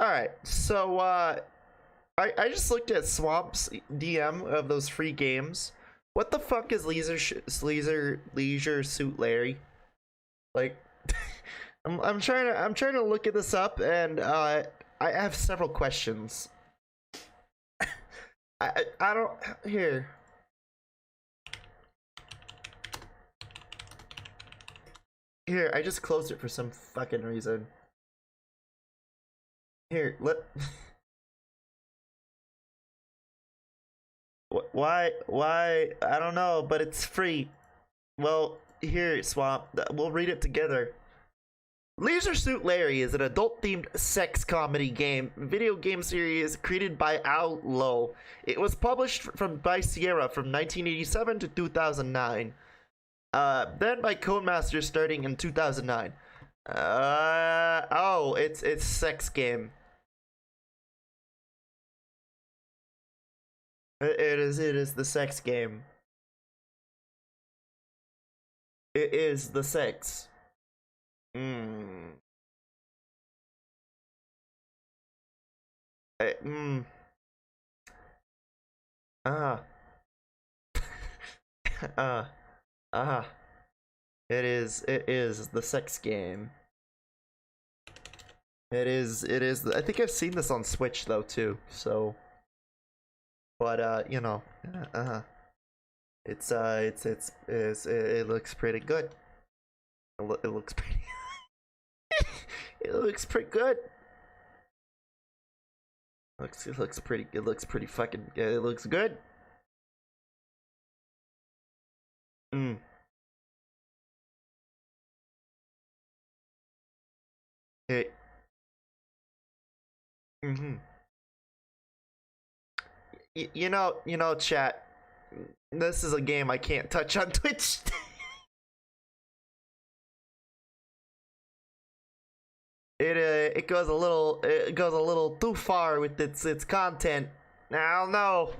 Alright, so, I just looked at Swamp's DM of those free games. What the fuck is Leisure Suit Larry? Like, I'm trying to look at this up, and I have several questions. I don't here. Here, I just closed it for some fucking reason. Here, why? I don't know, but it's free. Well, here, Swamp. We'll read it together. Leisure Suit Larry is an adult-themed sex comedy video game series created by Al Lowe. It was published by Sierra from 1987 to 2009. Then by Codemasters starting in 2009. Oh, it's sex game. It is the sex game. It is the sex. Mm. Ah. It is the sex game. It is I think I've seen this on Switch though too, so but you know, it looks pretty good. It looks pretty it looks pretty good. It looks pretty fucking it looks good. Hey. You know, chat. This is a game I can't touch on Twitch. It goes a little too far with its content. I don't know.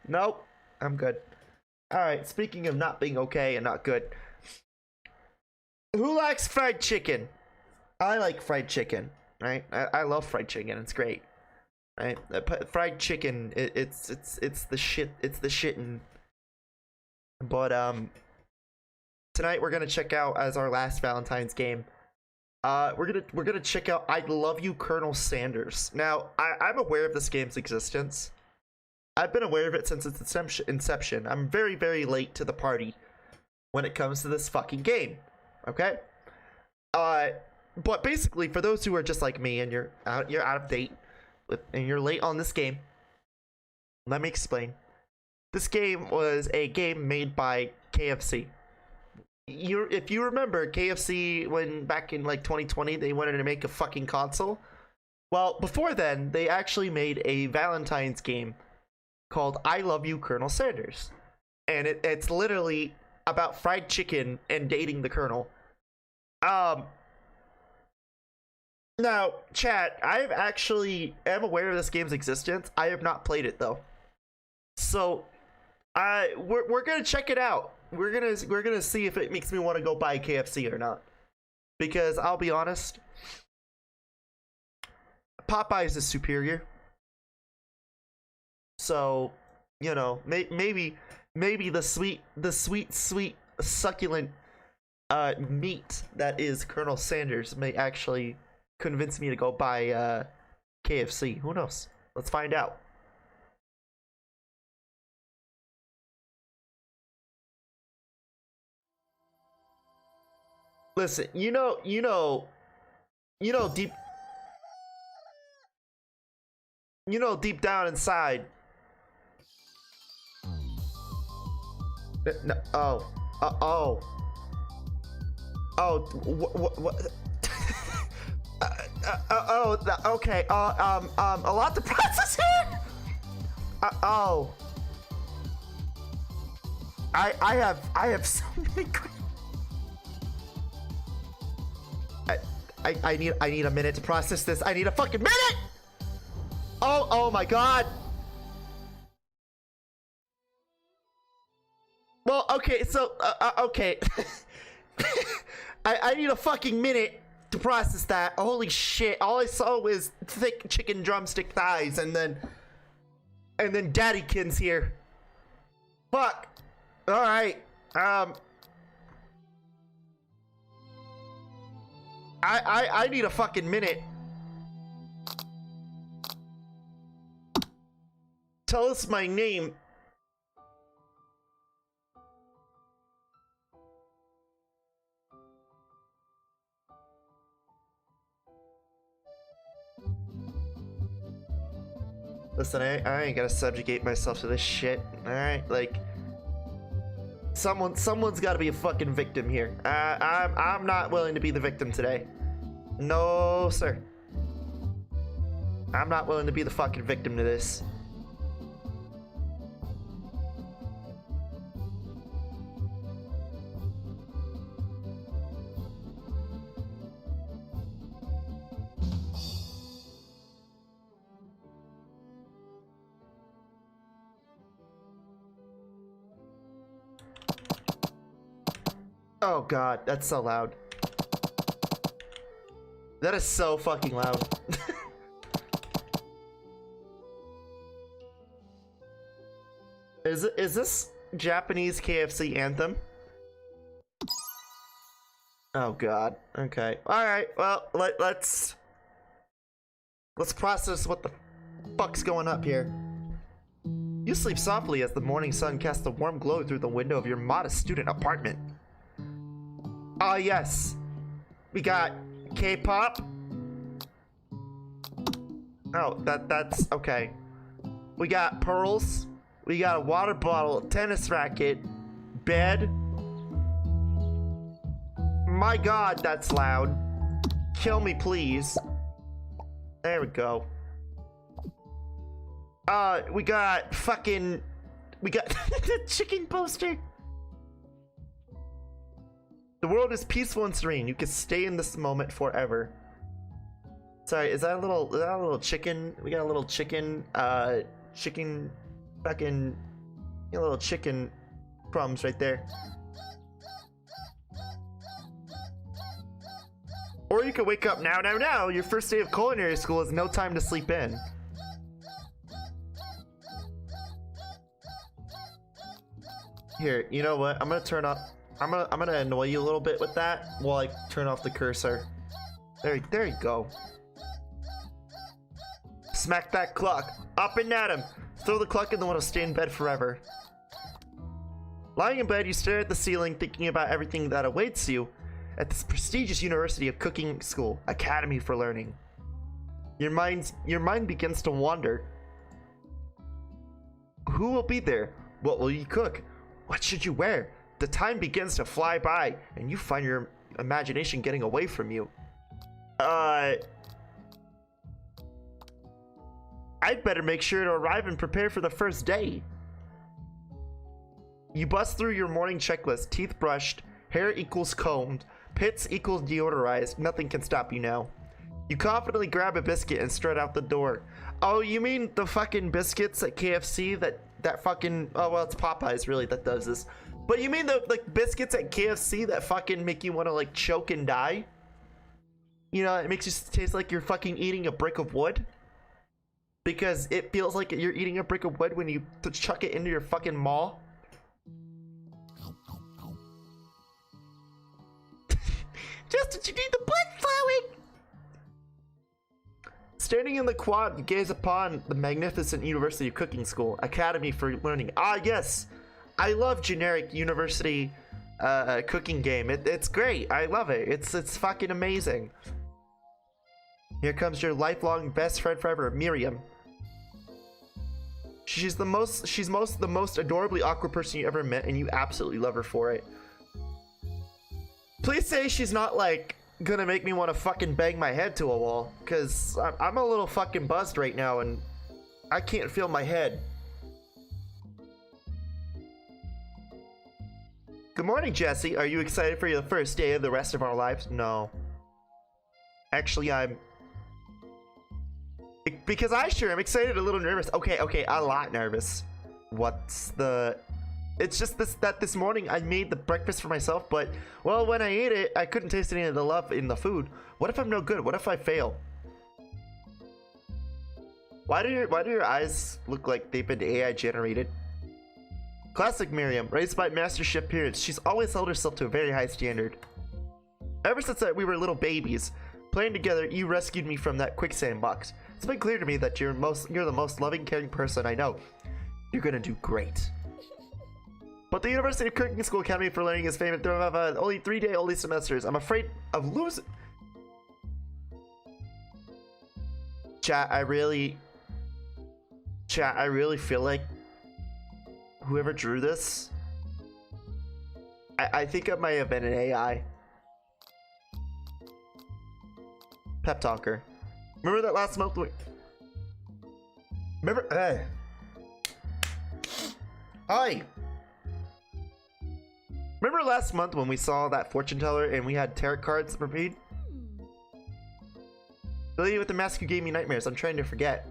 Nope, I'm good. All right. Speaking of not being okay and not good, who likes fried chicken? I like fried chicken. Right? I love fried chicken. It's great. Right? Fried chicken. It's the shit. It's the shittin'. But tonight we're gonna check out as our last Valentine's game. We're gonna check out I Love You, Colonel Sanders. Now, I'm aware of this game's existence. I've been aware of it since its inception. I'm very, very late to the party when it comes to this fucking game. Okay? But basically, for those who are just like me and you're out of date and you're late on this game, let me explain. This game was a game made by KFC. If you remember KFC, when back in like 2020 they wanted to make a fucking console. Well, before then they actually made a Valentine's game called I Love You, Colonel Sanders, and it's literally about fried chicken and dating the Colonel. Now, chat, I am aware of this game's existence. I have not played it though, so we're gonna check it out. We're gonna see if it makes me want to go buy KFC or not. Because I'll be honest, Popeyes is superior. So, you know, maybe the sweet succulent meat that is Colonel Sanders may actually convince me to go buy KFC. Who knows? Let's find out. Listen, you know deep down inside. No, what? Okay. A lot to process here. I have so many. I need a minute to process this. I need a fucking minute. Oh my god. Well, okay, so okay. I need a fucking minute to process that. Holy shit, all I saw was thick chicken drumstick thighs, and then Daddykins here. Fuck. Alright, I need a fucking minute. Tell us my name. Listen, I ain't gonna subjugate myself to this shit. Alright, like someone's gotta be a fucking victim here. I'm not willing to be the victim today. No, sir. I'm not willing to be the fucking victim to this. Oh god, that's so loud. That is so fucking loud. Is this Japanese KFC anthem? Oh god. Okay. All right. Well, let's process what the fuck's going up here. You sleep softly as the morning sun casts a warm glow through the window of your modest student apartment. Ah, yes. We got K-pop. Oh, that's okay. We got pearls. We got a water bottle, a tennis racket, bed. My god, that's loud. Kill me, please. There we go. We got the chicken poster. The world is peaceful and serene. You can stay in this moment forever. Sorry, is that a little chicken? We got a little chicken, fucking, a little chicken crumbs right there. Or you could wake up now. Your first day of culinary school is no time to sleep in. Here, you know what? I'm gonna turn off. I'm gonna annoy you a little bit with that while I turn off the cursor. There you go. Smack that clock. Up and at him. Throw the clock in the one who'll stay in bed forever. Lying in bed, you stare at the ceiling, thinking about everything that awaits you at this prestigious university of cooking school, academy for learning. Your mind begins to wander. Who will be there? What will you cook? What should you wear? The time begins to fly by, and you find your imagination getting away from you. I'd better make sure to arrive and prepare for the first day. You bust through your morning checklist. Teeth brushed, hair equals combed, pits equals deodorized. Nothing can stop you now. You confidently grab a biscuit and strut out the door. Oh, you mean the fucking biscuits at KFC that fucking... Oh, well, it's Popeyes, really, that does this. But you mean the, like, biscuits at KFC that fucking make you want to, like, choke and die? You know, it makes you taste like you're fucking eating a brick of wood? Because it feels like you're eating a brick of wood when you chuck it into your fucking maw? Just what you need, the blood flowing! Standing in the quad, you gaze upon the magnificent University of Cooking School, Academy for Learning. Ah, yes! I love generic university cooking game. It's great. I love it. It's fucking amazing. Here comes your lifelong best friend forever, Miriam. She's the most adorably awkward person you ever met, and you absolutely love her for it. Please say she's not like gonna make me want to fucking bang my head to a wall, cause I'm a little fucking buzzed right now and I can't feel my head. Good morning, Jesse. Are you excited for the first day of the rest of our lives? No. Actually, because I sure am excited, a little nervous. Okay, a lot nervous. What's the It's just this morning I made the breakfast for myself, but well, when I ate it, I couldn't taste any of the love in the food. What if I'm no good? What if I fail? Why do your eyes look like they've been AI generated? Classic Miriam, raised by Master Chef parents, she's always held herself to a very high standard. Ever since we were little babies, playing together, you rescued me from that quicksand box. It's been clear to me that you're the most loving, caring person I know. You're gonna do great. But the University of Cooking School Academy for Learning is famous for only 3-day-only semesters. I'm afraid of losing. Chat, I really feel like whoever drew this, I think it might have been an AI. Pep talker. Remember that last month? Remember? Hi. Remember last month when we saw that fortune teller and we had tarot cards for read? The lady with the mask who gave me nightmares. I'm trying to forget.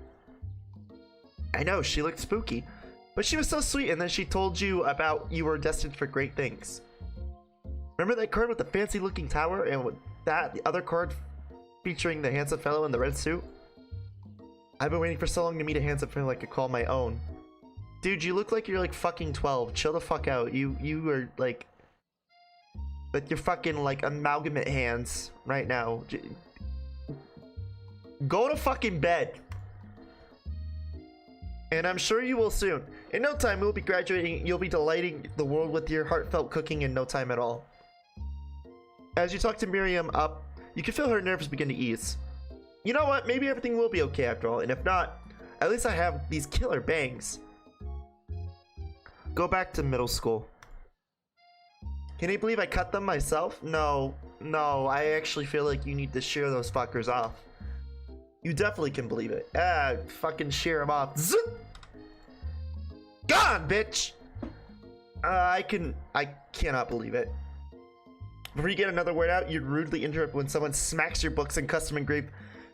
I know, she looked spooky. But she was so sweet, and then she told you about you were destined for great things. Remember that card with the fancy looking tower and with that, the other card featuring the handsome fellow in the red suit? I've been waiting for so long to meet a handsome fellow I could call my own. Dude, you look like you're like fucking 12. Chill the fuck out. You are like with your fucking like amalgamate hands right now. Go to fucking bed. And I'm sure you will soon. In no time, we'll be graduating. You'll be delighting the world with your heartfelt cooking in no time at all. As you talk to Miriam up, you can feel her nerves begin to ease. You know what? Maybe everything will be okay after all. And if not, at least I have these killer bangs. Go back to middle school. Can you believe I cut them myself? No, I actually feel like you need to shear those fuckers off. You definitely can believe it. Fucking shear them off. Zip! Gone, bitch! I cannot believe it. Before you get another word out, you'd rudely interrupt when someone smacks your books and custom engraved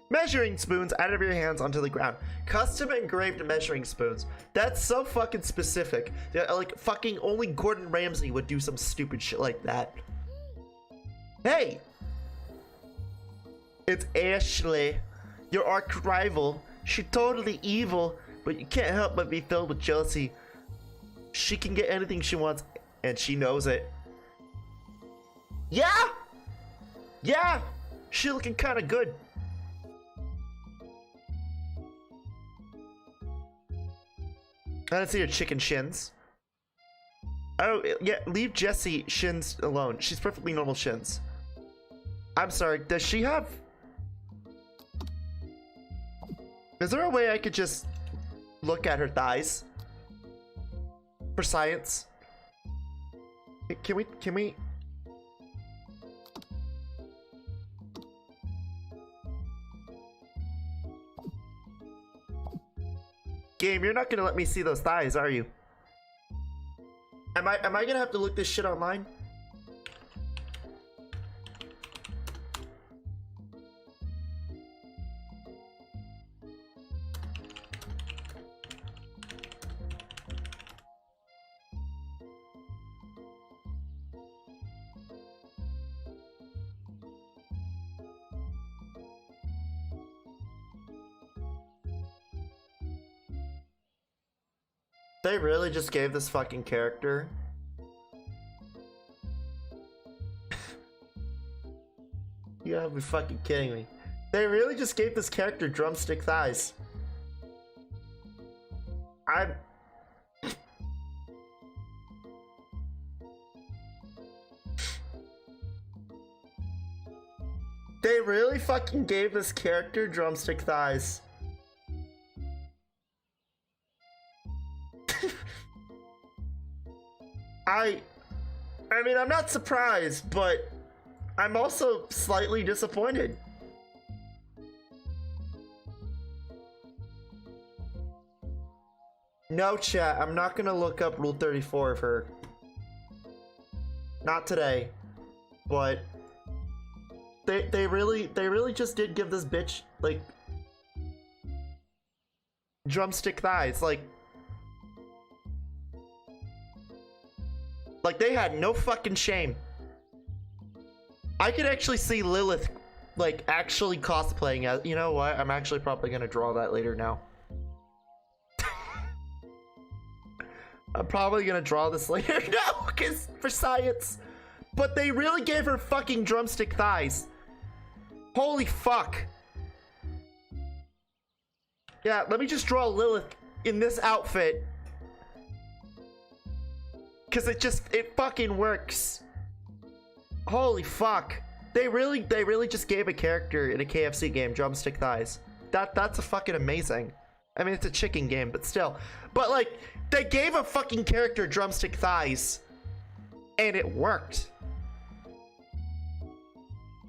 measuring spoons out of your hands onto the ground. Custom engraved measuring spoons. That's so fucking specific. Like, fucking only Gordon Ramsay would do some stupid shit like that. Hey! It's Ashley, your arch rival. She's totally evil, but you can't help but be filled with jealousy. She can get anything she wants, and she knows it. Yeah! Yeah! She looking kinda good. I don't see her chicken shins. Oh, yeah, leave Jessie shins alone. She's perfectly normal shins. I'm sorry, does she have... Is there a way I could just look at her thighs? For science? Can we... Game, you're not gonna let me see those thighs, are you? Am I gonna have to look this shit online? They really just gave this fucking character. You gotta be fucking kidding me. They really just gave this character drumstick thighs. They really fucking gave this character drumstick thighs. I mean, I'm not surprised, but I'm also slightly disappointed. No, chat, I'm not gonna look up Rule 34 of her. Not today. But they really just did give this bitch, like, drumstick thighs, like... Like, they had no fucking shame. I could actually see Lilith, like, actually cosplaying as... You know what? I'm actually probably gonna draw that later now. I'm probably gonna draw this later now, because for science. But they really gave her fucking drumstick thighs. Holy fuck. Yeah, let me just draw Lilith in this outfit. Because it fucking works. Holy fuck. They really just gave a character in a KFC game drumstick thighs. That's a fucking amazing. I mean, it's a chicken game, but still. But like, they gave a fucking character drumstick thighs. And it worked.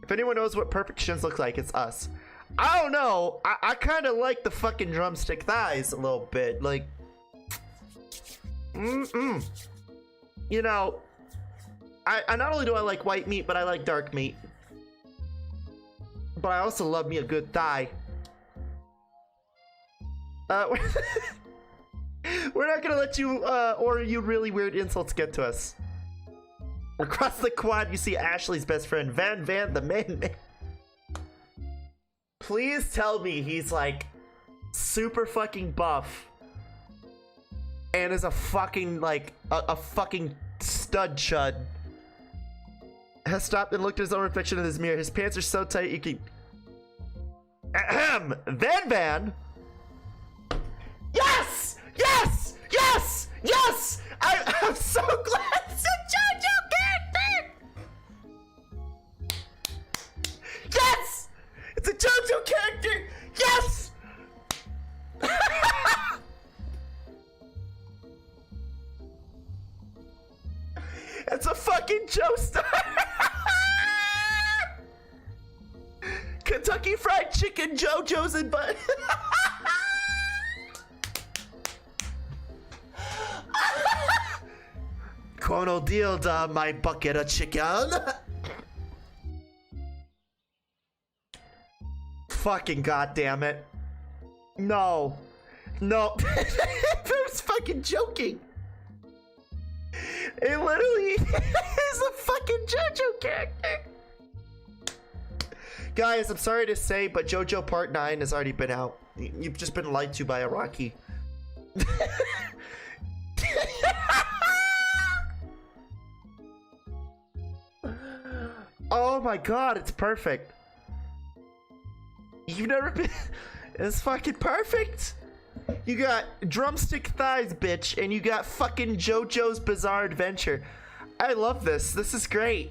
If anyone knows what perfect shins look like, it's us. I don't know. I kind of like the fucking drumstick thighs a little bit. Like, you know, I not only do I like white meat, but I like dark meat. But I also love me a good thigh. We're not gonna let you or you really weird insults get to us. Across the quad, you see Ashley's best friend, Van the man. Please tell me he's like super fucking buff and is a fucking like a fucking stud chud. Has stopped and looked at his own reflection in his mirror. His pants are so tight you can... Ahem! Van! Yes! Yes! Yes! Yes! I'm so glad it's a JoJo character! Yes! It's a JoJo character! Yes! It's a fucking Joestar! Kentucky Fried Chicken, JoJo's and but Kono deal my bucket of chicken. Fucking goddamn it. No. I was fucking joking. It literally is a fucking JoJo character. Guys, I'm sorry to say, but JoJo Part 9 has already been out. You've just been lied to by Araki. Oh my god, it's perfect. You've never been... It's fucking perfect. You got drumstick thighs, bitch, and you got fucking JoJo's Bizarre Adventure. I love this. This is great.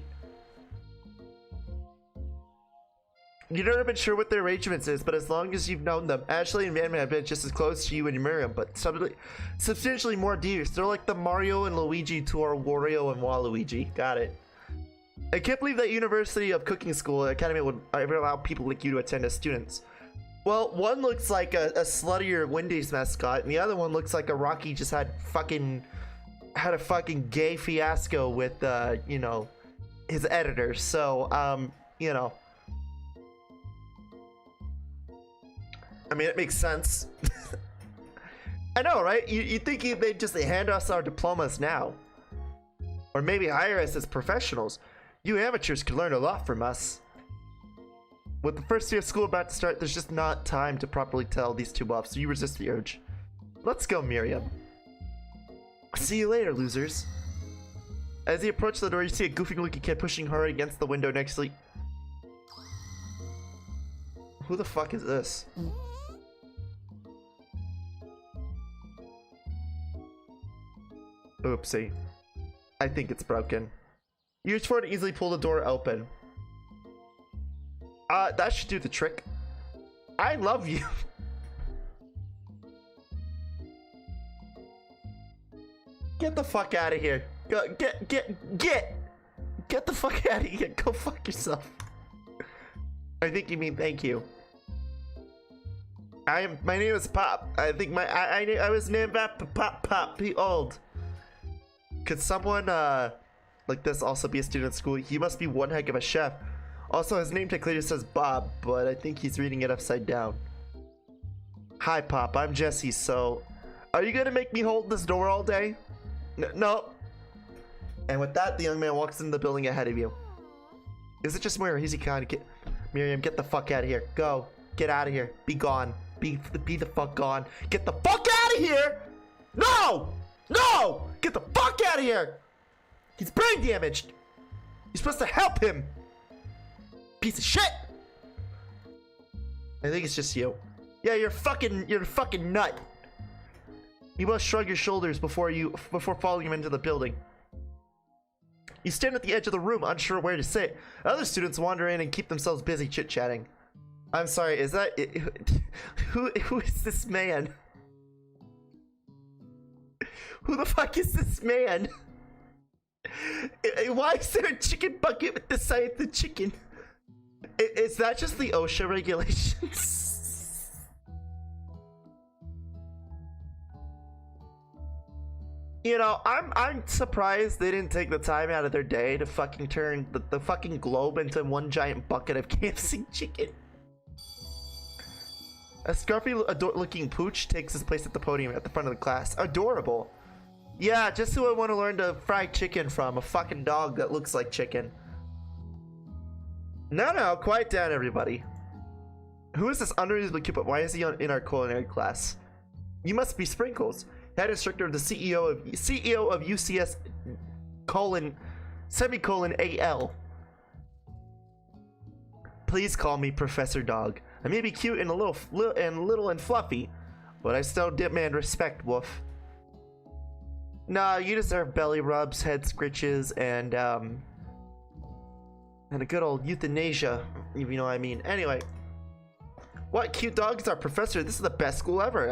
You've never been sure what their arrangements is, but as long as you've known them, Ashley and Van have been just as close to you and Miriam, but substantially more dear. They're like the Mario and Luigi to our Wario and Waluigi. Got it. I can't believe that University of Cooking School Academy would ever allow people like you to attend as students. Well, one looks like a sluttier Wendy's mascot, and the other one looks like a Rocky just had a fucking gay fiasco with, you know, his editor. So, you know. I mean, it makes sense. I know, right? You'd think they'd just hand us our diplomas now. Or maybe hire us as professionals. You amateurs could learn a lot from us. With the first year of school about to start, there's just not time to properly tell these two off, so you resist the urge. Let's go, Miriam. See you later, losers. As he approaches the door, you see a goofy-looking kid pushing hard against the window next to... Who the fuck is this? Oopsie. I think it's broken. You reach forward to easily pull the door open. That should do the trick. I love you. Get the fuck out of here. Go, get the fuck out of here. Go fuck yourself. I think you mean thank you. My name is Pop. I think I was named after Pop old. Could someone like this also be a student at school? He must be one heck of a chef. Also, his name tag clearly says Bob, but I think he's reading it upside down. Hi, Pop. I'm Jesse. So, are you gonna make me hold this door all day? No. And with that, the young man walks into the building ahead of you. Is it just Miriam? He's kind of Miriam, get the fuck out of here. Go. Get out of here. Be gone. Be the fuck gone. Get the fuck out of here! No! No! Get the fuck out of here! He's brain damaged. You're supposed to help him. Piece of shit. I think it's just you. Yeah, you're a fucking nut. You must shrug your shoulders before following him into the building. You stand at the edge of the room, unsure where to sit. Other students wander in and keep themselves busy chit-chatting. I'm sorry, is that who is this man? Who the fuck is this man? Why is there a chicken bucket with the size of the chicken? Is that just the OSHA regulations? You know, I'm surprised they didn't take the time out of their day to fucking turn the fucking globe into one giant bucket of KFC chicken. A scruffy looking pooch takes his place at the podium at the front of the class. Adorable. Yeah, just who I want to learn to fry chicken from. A fucking dog that looks like chicken. No, quiet down, everybody. Who is this unreasonable cupid? Why is he in our culinary class? You must be Sprinkles, head instructor of the CEO of UCS semicolon AL. Please call me Professor Dog. I may be cute and little and fluffy, but I still demand respect, Woof. Nah, you deserve belly rubs, head scritches, and a good old euthanasia, if you know what I mean. Anyway, what cute dogs are, Professor? This is the best school ever.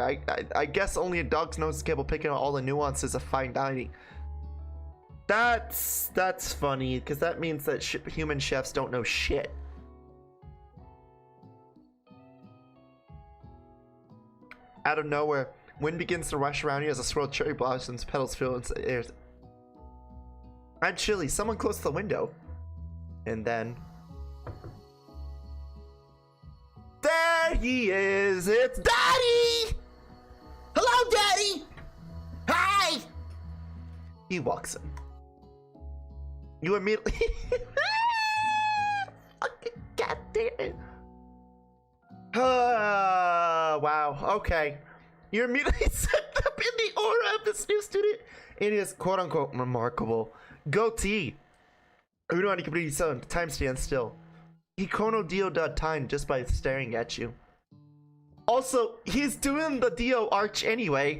I guess only a dog's nose is capable of picking out all the nuances of fine dining. That's funny, because that means that human chefs don't know shit. Out of nowhere, wind begins to rush around you as a swirl of cherry blossoms petals fill into the air. I'm chilly. Someone close to the window. And then there he is. It's Daddy! Hello, Daddy! Hi! He walks in. You immediately fucking goddamn it. Wow, okay. You immediately set up in the aura of this new student. It is quote-unquote remarkable. Goatee. We don't want to completely so time stands still. Hikono dio da time just by staring at you. Also, he's doing the dio arch anyway.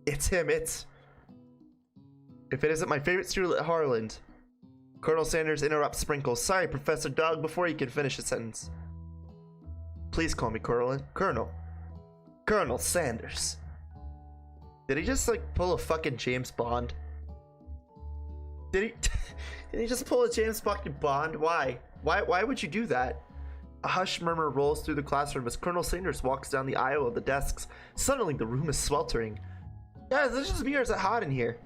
It's him, if it isn't my favorite student at Harland. Colonel Sanders interrupts Sprinkles. Sorry, Professor Dog, before he can finish his sentence. Please call me Colonel Sanders. Did he just like pull a fucking James Bond? Did he just pull a James fucking Bond? Why would you do that? A hushed murmur rolls through the classroom as Colonel Sanders walks down the aisle of the desks. Suddenly the room is sweltering. Guys, this is just me, or is it hot in here?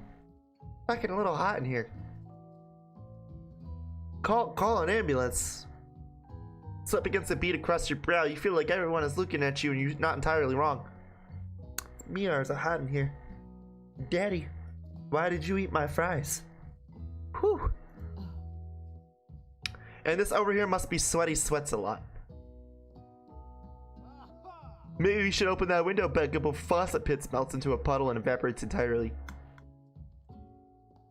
Fucking a little hot in here. Call an ambulance. Slip against the bead across your brow. You feel like everyone is looking at you and you're not entirely wrong. Mia, is it hot in here? Daddy, why did you eat my fries? Whew. And this over here must be sweaty, sweats a lot. Maybe we should open that window back up before faucet pits melts into a puddle and evaporates entirely.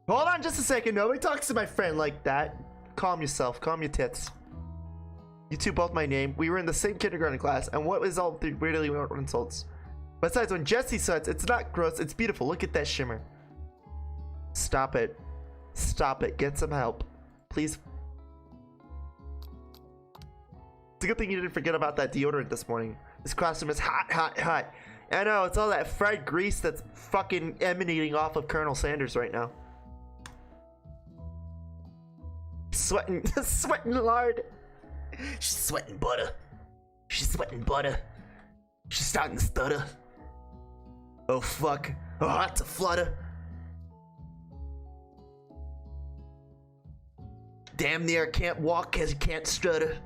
Hold on just a second. Nobody talks to my friend like that. Calm yourself. Calm your tits. You two both my name. We were in the same kindergarten class. And what is all the weirdly insults? Besides, when Jesse sweats, it's not gross. It's beautiful. Look at that shimmer. Stop it. Stop it. Get some help. Please. It's a good thing you didn't forget about that deodorant this morning. This classroom is hot, hot, hot. I know, it's all that fried grease that's fucking emanating off of Colonel Sanders right now. Sweating, sweating lard. She's sweating butter. She's sweating butter. She's starting to stutter. Oh fuck, her heart's a flutter. Damn near can't walk cause you can't stutter.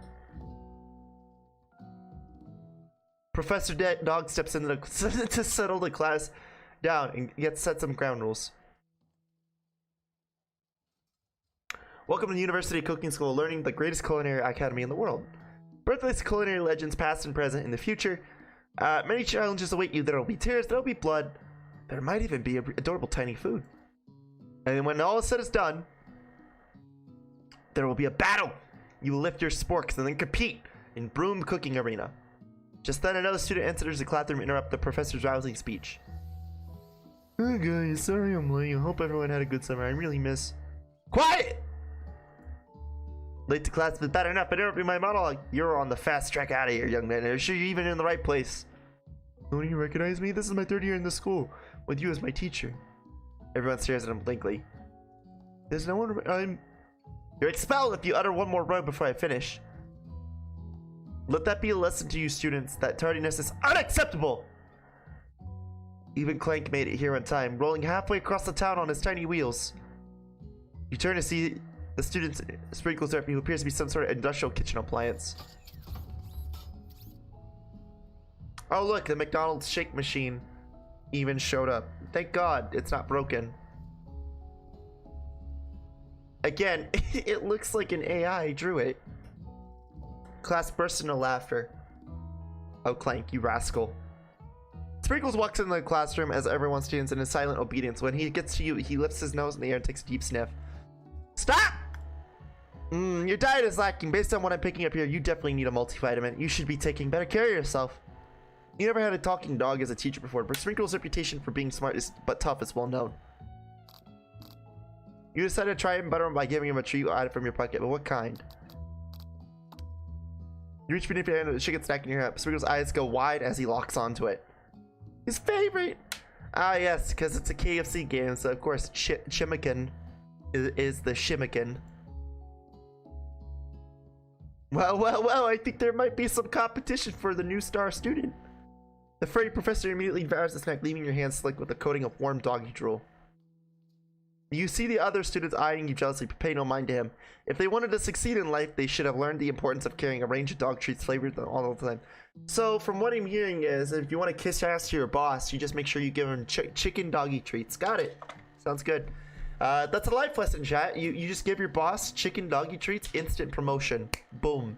Professor Dog steps in to settle the class. down and get set some ground rules. Welcome to the University Cooking School, learning the greatest culinary academy in the world. Birthplace of culinary legends, past and present, in the future. Many challenges await you. There will be tears, there will be blood. There might even be adorable tiny food. And when all is said is done, there will be a battle. You will lift your sporks and then compete in broom cooking arena. Just then, another student enters the classroom and interrupts the professor's rousing speech. Oh guys, sorry I'm late. I hope everyone had a good summer. I really miss... Quiet! Late to class, but bad enough. Interrupting my monologue. You're on the fast track out of here, young man. I'm sure you're even in the right place. Don't you recognize me? This is my third year in the school, with you as my teacher. Everyone stares at him blankly. There's no one... You're expelled if you utter one more word before I finish. Let that be a lesson to you students, that tardiness is unacceptable! Even Clank made it here on time, rolling halfway across the town on his tiny wheels. You turn to see the student's sprinkler therapy, who appears to be some sort of industrial kitchen appliance. Oh look, the McDonald's shake machine even showed up. Thank God it's not broken. Again, it looks like an AI drew it. Class bursts into laughter. Oh, Clank, you rascal. Sprinkles walks into the classroom as everyone stands in silent obedience. When he gets to you, he lifts his nose in the air and takes a deep sniff. Stop! Your diet is lacking. Based on what I'm picking up here, you definitely need a multivitamin. You should be taking better care of yourself. You never had a talking dog as a teacher before, but Sprinkles' reputation for being smart but tough is well known. You decided to try and butter him by giving him a treat you added from your pocket, but what kind? You reach beneath your hand with a chicken snack in your hand. Sprinkles' eyes go wide as he locks onto it. His favorite! Ah yes, because it's a KFC game, so of course Chimican is the Shimican. Well, I think there might be some competition for the new star student. The furry professor immediately devours the snack, leaving your hands slick with a coating of warm doggy drool. You see the other students eyeing you jealously, but pay no mind to him. If they wanted to succeed in life, they should have learned the importance of carrying a range of dog treats flavored all the time. So, from what I'm hearing is, if you want to kiss ass to your boss, you just make sure you give him chicken doggy treats. Got it. Sounds good. That's a life lesson, chat. You just give your boss chicken doggy treats, instant promotion. Boom.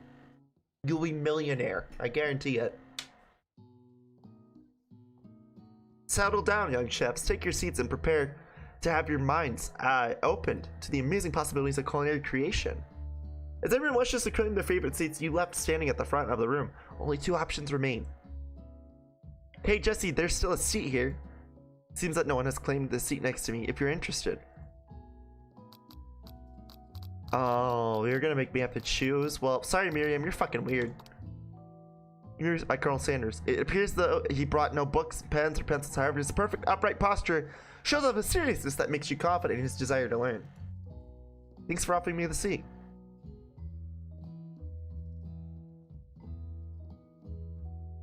You'll be millionaire. I guarantee it. Settle down, young chefs. Take your seats and prepare to have your minds opened to the amazing possibilities of culinary creation. As everyone rushes to claim their favorite seats, you left standing at the front of the room. Only two options remain. Hey Jesse, there's still a seat here. Seems that no one has claimed the seat next to me. If you're interested. Oh, you're gonna make me have to choose? Well, sorry Miriam, you're fucking weird. Here's by Colonel Sanders. It appears that he brought no books, pens, or pencils. However, his perfect upright posture shows off a seriousness that makes you confident in his desire to learn. Thanks for offering me the seat.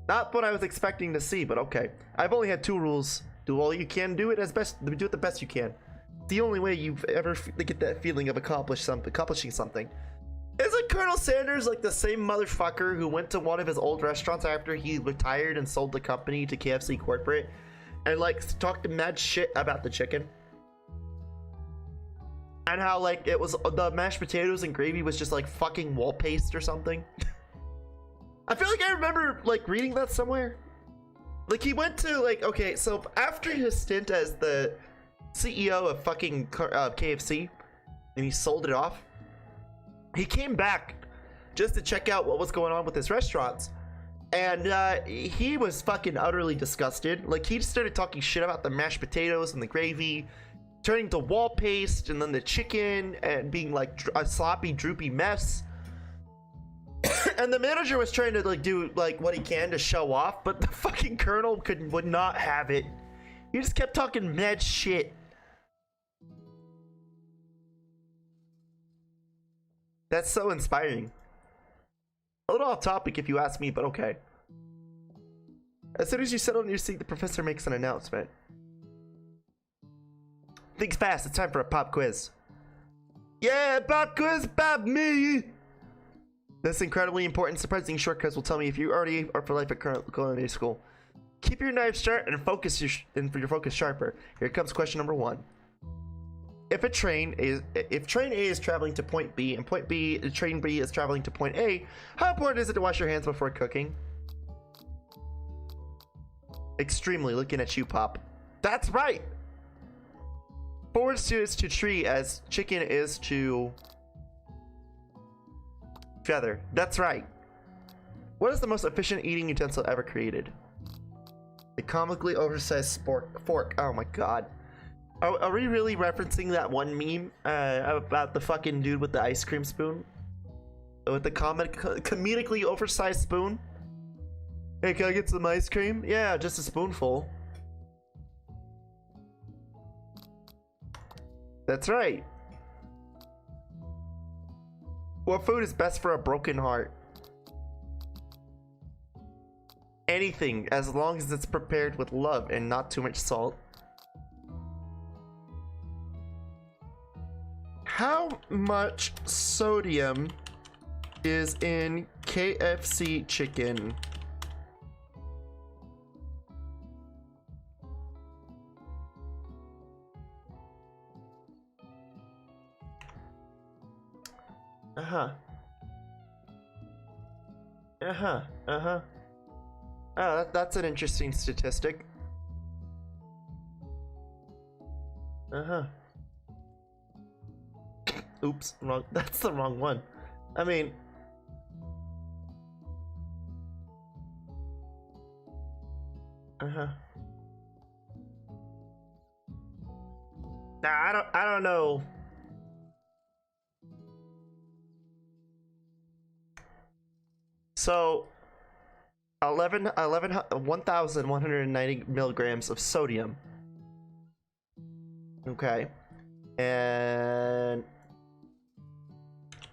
Not what I was expecting to see, but okay. I've only had two rules. Do all you can, do it the best you can. The only way you've ever get that feeling of accomplishing something. Isn't Colonel Sanders like the same motherfucker who went to one of his old restaurants after he retired and sold the company to KFC corporate and like talked mad shit about the chicken? And how like it was the mashed potatoes and gravy was just like fucking wall paste or something? I feel like I remember like reading that somewhere. Like he went to like, okay, so after his stint as the CEO of fucking KFC and he sold it off, he came back just to check out what was going on with his restaurants, and he was fucking utterly disgusted. Like he started talking shit about the mashed potatoes and the gravy turning to wall paste, and then the chicken and being like a sloppy droopy mess. And the manager was trying to like do like what he can to show off, but the fucking colonel would not have it. He just kept talking mad shit. That's so inspiring. A little off topic if you ask me, but okay. As soon as you settle in your seat, the professor makes an announcement. Think fast, it's time for a pop quiz. Yeah, pop quiz about me! This incredibly important, surprising short quiz will tell me if you already are for life at culinary school. Keep your knife sharp and focus your focus sharper. Here comes question number 1. If train A is traveling to point B and train B is traveling to point A, how important is it to wash your hands before cooking? Extremely. Looking at you, Pop. That's right. Forward is to tree as chicken is to feather. That's right. What is the most efficient eating utensil ever created? The comically oversized fork. Oh my god. Are we really referencing that one meme about the fucking dude with the ice cream spoon? With the comedically oversized spoon? Hey, can I get some ice cream? Yeah, just a spoonful. That's right. What food is best for a broken heart? Anything, as long as it's prepared with love and not too much salt. How much sodium is in KFC chicken? Oh, that's an interesting statistic. Oops, wrong. That's the wrong one. I mean, nah, I don't know. So 1,190 milligrams of sodium. Okay. And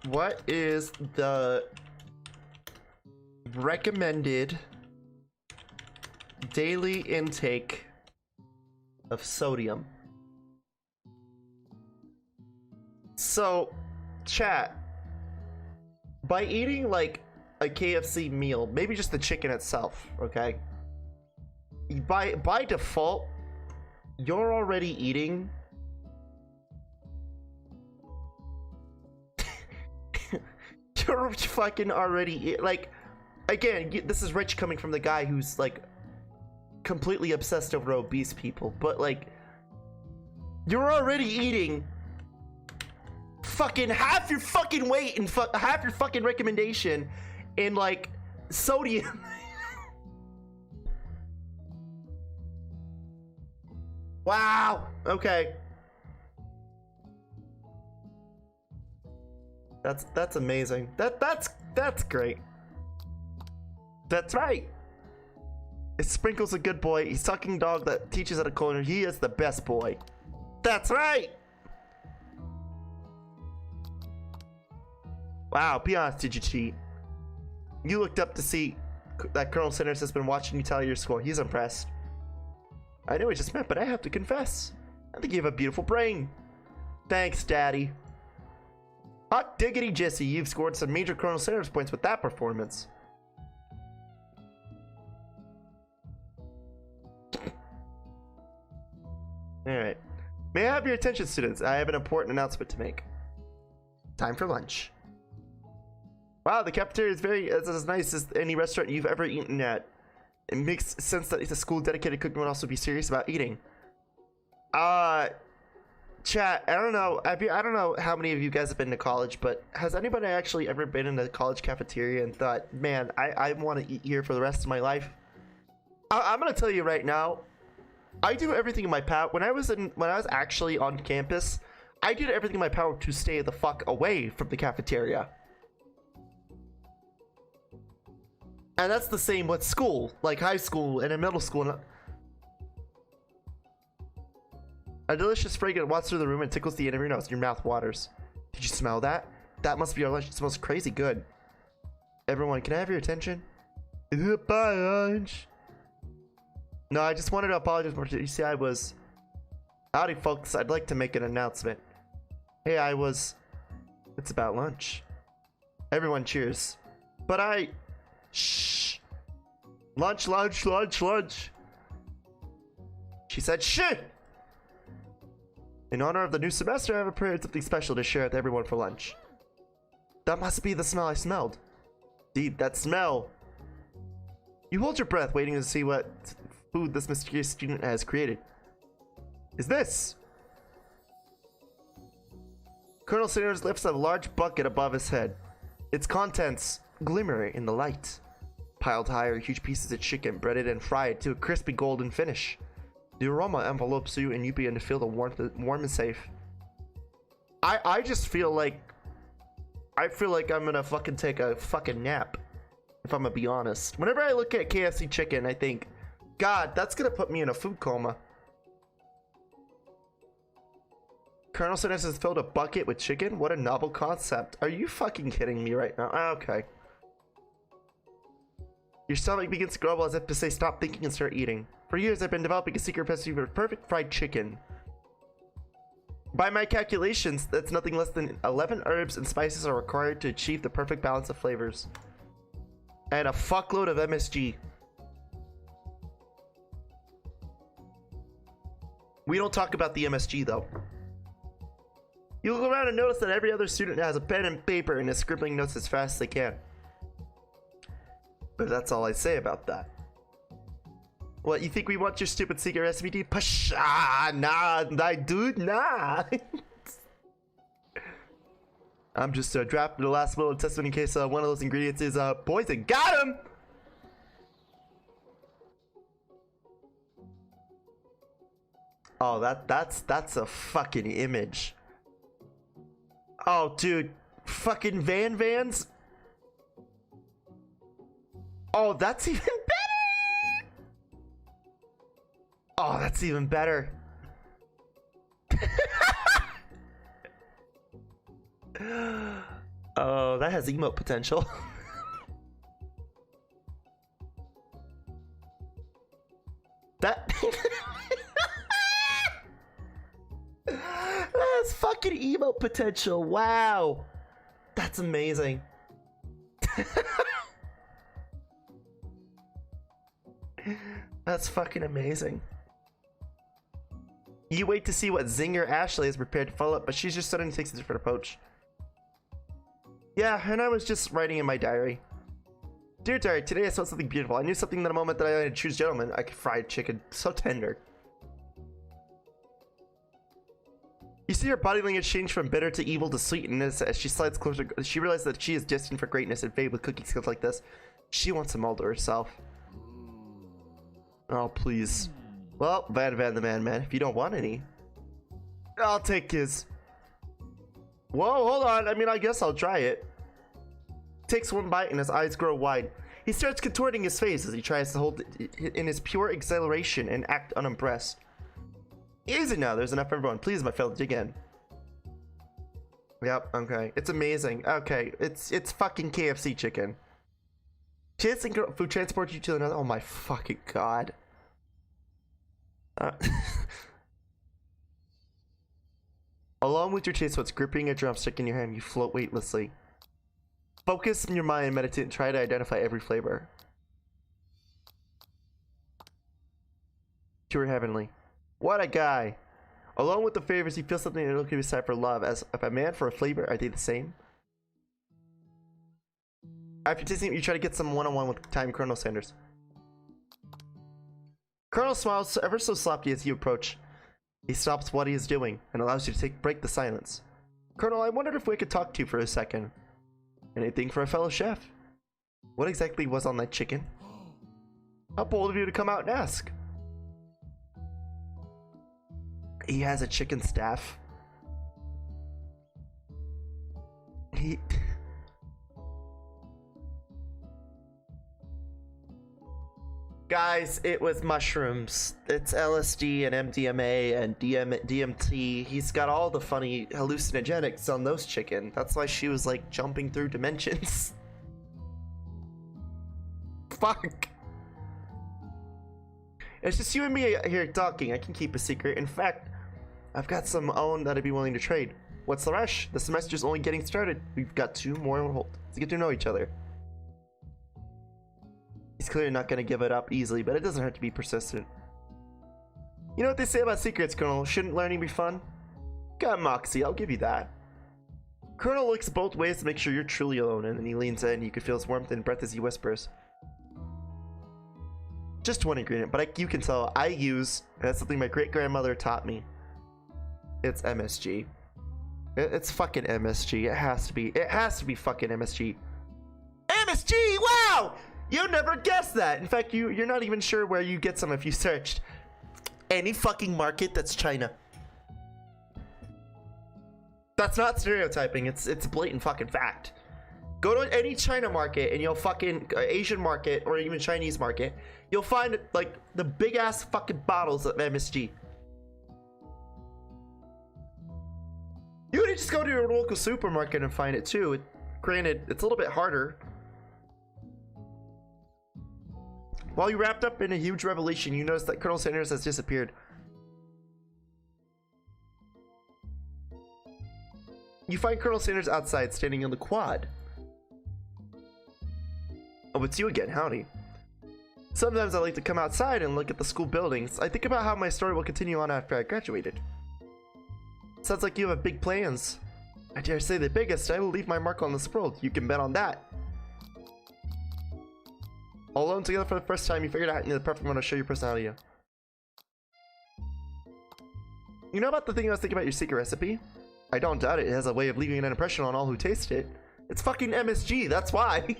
what is the recommended daily intake of sodium? So, chat, by eating like a KFC meal, maybe just the chicken itself, okay? By default, you're already eating you're fucking already like, again, this is rich coming from the guy who's like completely obsessed over obese people, but like, you're already eating fucking half your fucking weight and half your fucking recommendation in like sodium. Wow. Okay. That's amazing. That's great. That's right. Sprinkle's a good boy. He's sucking dog that teaches at a corner. He is the best boy. That's right. Wow, be honest, did you cheat? You looked up to see that Colonel Sanders has been watching you tally your score. He's impressed. I know we just met, but I have to confess, I think you have a beautiful brain. Thanks, Daddy. Hot diggity Jesse, you've scored some major Colonel Sanders points with that performance. Alright. May I have your attention, students? I have an important announcement to make. Time for lunch. Wow, the cafeteria is as nice as any restaurant you've ever eaten at. It makes sense that it's a school dedicated to cooking would also be serious about eating. Chat, I don't know. I don't know how many of you guys have been to college, but has anybody actually ever been in a college cafeteria and thought, man, I want to eat here for the rest of my life? I'm gonna tell you right now, I do everything in my power. When I was actually on campus, I did everything in my power to stay the fuck away from the cafeteria. And that's the same with school, like high school and in middle school. A delicious fragrance walks through the room and tickles the end of your nose. Your mouth waters. Did you smell that? That must be our lunch. It smells crazy good. Everyone, can I have your attention? Bye, lunch. No, I just wanted to apologize for you. See, howdy, folks. I'd like to make an announcement. Hey, it's about lunch. Everyone cheers. But shh. Lunch. She said, shit! In honor of the new semester, I have prepared something special to share with everyone for lunch. That must be the smell I smelled. Indeed, that smell. You hold your breath, waiting to see what food this mysterious student has created. Is this? Colonel Sanders lifts a large bucket above his head. Its contents glimmer in the light. Piled high are huge pieces of chicken, breaded and fried to a crispy golden finish. The aroma envelopes you and you begin to feel the warmth, warm and safe. I just feel like I'm gonna fucking take a fucking nap, if I'm gonna be honest. Whenever I look at KFC chicken, I think, God, that's gonna put me in a food coma. Colonel Sanders has filled a bucket with chicken? What a novel concept. Are you fucking kidding me right now? Okay. Your stomach begins to grumble as if to say stop thinking and start eating. For years I've been developing a secret recipe for perfect fried chicken. By my calculations, that's nothing less than 11 herbs and spices are required to achieve the perfect balance of flavors. And a fuckload of MSG. We don't talk about the MSG though. You look around and notice that every other student has a pen and paper and is scribbling notes as fast as they can. But that's all I say about that. What, you think we want your stupid secret recipe, dude? Pasha, nah, dude, nah. I'm just drafting the last little testament in case one of those ingredients is poison. Got him! Oh, that's a fucking image. Oh, dude, fucking Vans. Oh, that's even better. Oh, that's even better. Oh, that has emote potential. That that's fucking emote potential. Wow, that's amazing. That's fucking amazing. You wait to see what zinger Ashley is prepared to follow up, but she's just suddenly takes a different approach. Yeah, and I was just writing in my diary. Dear diary, today I saw something beautiful. I knew something that a moment that I had to choose gentlemen. I could fry chicken, so tender. You see her body language change from bitter to evil to sweetness as she slides closer. She realizes that she is destined for greatness and fate with cooking skills like this. She wants them all to herself. Oh, please. Well, Van the man, if you don't want any, I'll take his. Whoa, hold on. I mean, I guess I'll try it. Takes one bite and his eyes grow wide. He starts contorting his face as he tries to hold it in his pure exhilaration and act unimpressed. Easy now, there's enough for everyone. Please, my fellow, dig in. Yep, okay. It's amazing. Okay, it's fucking KFC chicken. Chance and food transport you to another. Oh my fucking god. Along with your taste buds gripping a drumstick in your hand, you float weightlessly. Focus in your mind and meditate and try to identify every flavor. Pure heavenly. What a guy. Along with the flavors, you feel something that will give you sight for love. As if a man for a flavor, are they the same? After tasting it, you try to get some one-on-one with Time Colonel Sanders. Colonel smiles ever so softly as you approach. He stops what he is doing and allows you to break the silence. Colonel, I wondered if we could talk to you for a second. Anything for a fellow chef? What exactly was on that chicken? How bold of you to come out and ask. He has a chicken staff. Guys, it was mushrooms. It's LSD and MDMA and DMT. He's got all the funny hallucinogenics on those chicken. That's why she was like jumping through dimensions. Fuck. It's just you and me here talking. I can keep a secret. In fact, I've got some own that I'd be willing to trade. What's the rush? The semester's only getting started. We've got 2 more to get to know each other. He's clearly not going to give it up easily, but it doesn't hurt to be persistent. You know what they say about secrets, Colonel? Shouldn't learning be fun? Got moxie, I'll give you that. Colonel looks both ways to make sure you're truly alone, and then he leans in. You can feel his warmth and breath as he whispers. Just one ingredient, but you can tell I use, and that's something my great-grandmother taught me. It's MSG. It's fucking MSG. It has to be. It has to be fucking MSG. MSG! Wow! You'll never guess that. In fact, you're not even sure where you get some if you searched. Any fucking market that's China. That's not stereotyping. It's a blatant fucking fact. Go to any China market and you'll fucking Asian market or even Chinese market. You'll find like the big ass fucking bottles of MSG. You could just go to your local supermarket and find it too. Granted, it's a little bit harder. While you wrapped up in a huge revelation, you notice that Colonel Sanders has disappeared. You find Colonel Sanders outside, standing on the quad. Oh, it's you again, howdy. Sometimes I like to come outside and look at the school buildings. I think about how my story will continue on after I graduated. Sounds like you have big plans. I dare say the biggest. I will leave my mark on this world. You can bet on that. All alone together for the first time, you figured out you're the perfect one to show your personality. You know about the thing I was thinking about your secret recipe? I don't doubt it. It has a way of leaving an impression on all who taste it. It's fucking MSG, that's why.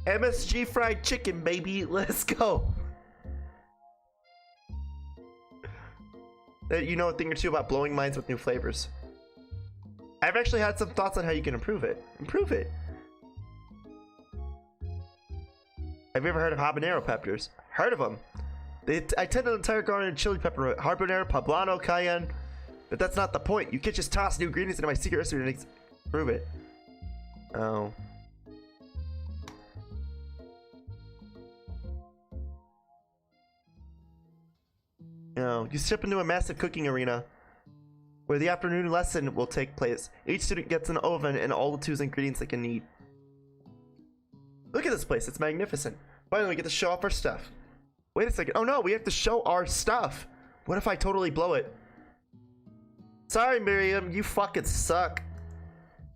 MSG fried chicken, baby. Let's go. You know a thing or two about blowing minds with new flavors. I've actually had some thoughts on how you can improve it. Improve it. Have you ever heard of habanero peppers? Heard of them. I tend to entire garden of chili pepper, habanero, poblano, cayenne. But that's not the point. You can't just toss new ingredients into my secret recipe and improve it. Oh. No, you step into a massive cooking arena where the afternoon lesson will take place. Each student gets an oven and all the tools and ingredients they can need. Look at this place, it's magnificent. Finally, we get to show off our stuff. Wait a second. Oh no, we have to show our stuff. What if I totally blow it? Sorry, Miriam, you fucking suck.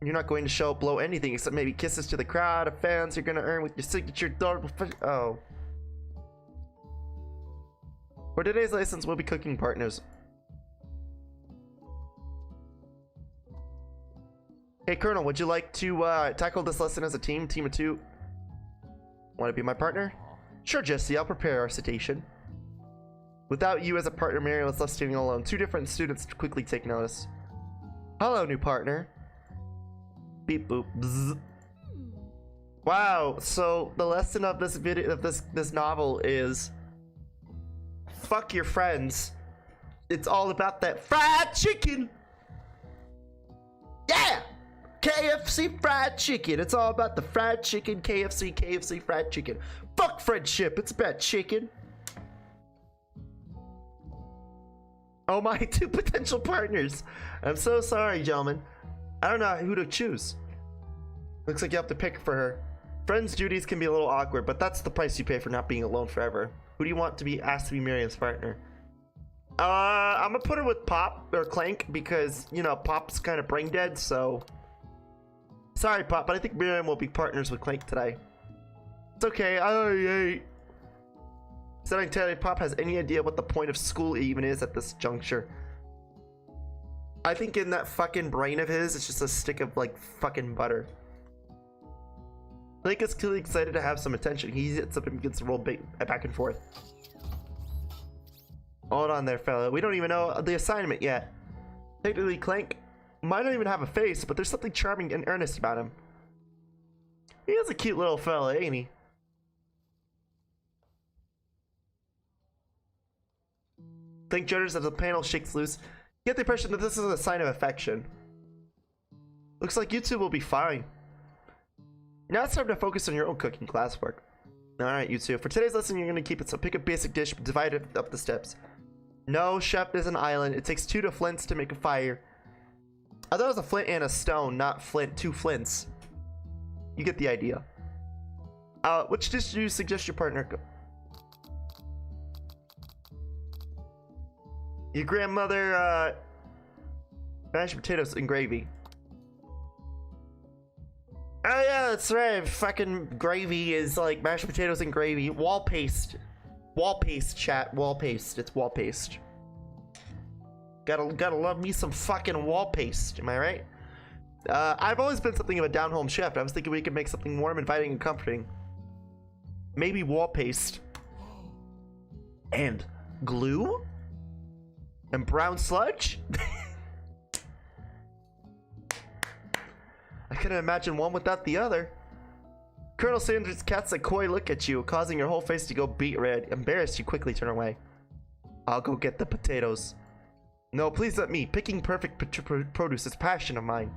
You're not going to blow anything except maybe kisses to the crowd of fans you're gonna earn with your signature adorable. Oh. For today's lessons, we'll be cooking partners. Hey, Colonel, would you like to tackle this lesson as a team? Team of two? Want to be my partner? Sure, Jesse, I'll prepare our citation. Without you as a partner, Miriam was left standing alone. Two different students quickly take notice. Hello, new partner. Beep boop. Bzz. Wow, so the lesson of this video, of this novel is fuck your friends. It's all about that fried chicken. Yeah! KFC fried chicken. It's all about the fried chicken, KFC fried chicken. Fuck friendship. It's about chicken. Oh my, two potential partners. I'm so sorry, gentlemen. I don't know who to choose. Looks like you have to pick for her. Friends' duties can be a little awkward, but that's the price you pay for not being alone forever. Who do you want to be asked to be Miriam's partner? I'm gonna put her with Pop or Clank because, you know, Pop's kind of brain dead, so. Sorry, Pop, but I think Miriam will be partners with Clank today. It's okay. So I can tell you, Pop has any idea what the point of school even is at this juncture. I think in that fucking brain of his, it's just a stick of like fucking butter. Clank is clearly excited to have some attention. He hits up and gets to roll back and forth. Hold on there, fella. We don't even know the assignment yet. Technically, Clank might not even have a face, but there's something charming and earnest about him. He is a cute little fella, ain't he? Clank judders as the panel shakes loose. You get the impression that this is a sign of affection. Looks like you two will be fine. Now it's time to focus on your own cooking classwork. Alright, you two. For today's lesson, you're going to keep it so pick a basic dish, divide it up the steps. No, chef is an island. It takes 2 flints to make a fire. I thought it was a flint and a stone, not flint. 2 flints. You get the idea. Which dish do you suggest your partner cook? Your grandmother, mashed potatoes and gravy. Oh yeah, that's right. Fucking gravy is like mashed potatoes and gravy. Wall paste. Wall paste, chat. Wall paste. It's wall paste. Gotta love me some fucking wall paste. Am I right? I've always been something of a down-home chef. I was thinking we could make something warm, inviting, and comforting. Maybe wall paste. And glue? And brown sludge? I couldn't imagine one without the other. Colonel Sanders casts a coy look at you, causing your whole face to go beet red. Embarrassed, you quickly turn away. I'll go get the potatoes. No, please let me. Picking perfect produce is a passion of mine.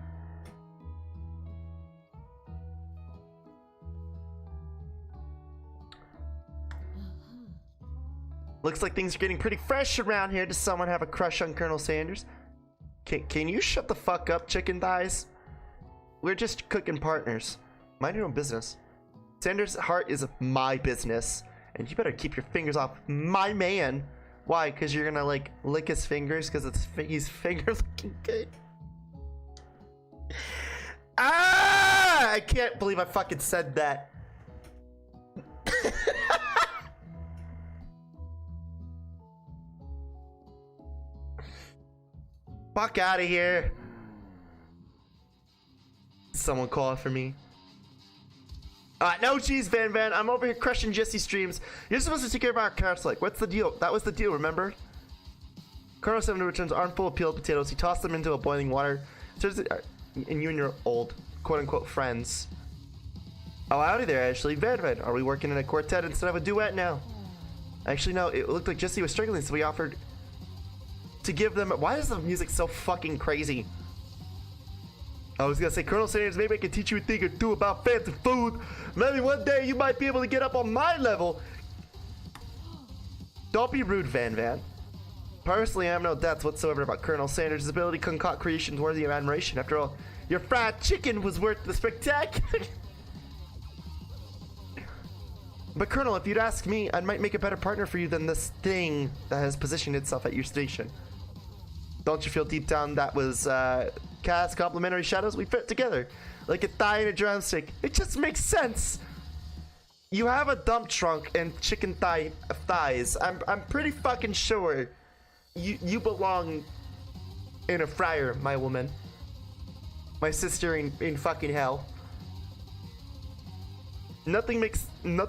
Looks like things are getting pretty fresh around here. Does someone have a crush on Colonel Sanders? Can you shut the fuck up, chicken thighs? We're just cooking partners. Mind your own business. Sanders' heart is my business. And you better keep your fingers off my man. Why? Because you're gonna like lick his fingers because he's finger looking good. Ah! I can't believe I fucking said that. Fuck out of here. Someone call for me. No cheese, Van Van. I'm over here crushing Jesse's streams. You're supposed to take care of our accounts. Like, what's the deal? That was the deal, remember? Colonel 7 returns armful of peeled potatoes. He tossed them into a boiling water. And you and your old, quote-unquote, friends. Oh, howdy there, Ashley. Van Van, are we working in a quartet instead of a duet now? Actually, no. It looked like Jesse was struggling, so we offered to give them... Why is the music so fucking crazy? I was gonna say, Colonel Sanders, maybe I can teach you a thing or two about fancy food. Maybe one day you might be able to get up on my level. Don't be rude, Van Van. Personally, I have no doubts whatsoever about Colonel Sanders' ability to concoct creations worthy of admiration. After all, your fried chicken was worth the spectacular. But Colonel, if you'd ask me, I might make a better partner for you than this thing that has positioned itself at your station. Don't you feel deep down that was cast complementary shadows? We fit together like a thigh and a drumstick. It just makes sense. You have a dump trunk and chicken thighs. I'm pretty fucking sure you belong in a fryer, my woman. My sister in fucking hell. Nothing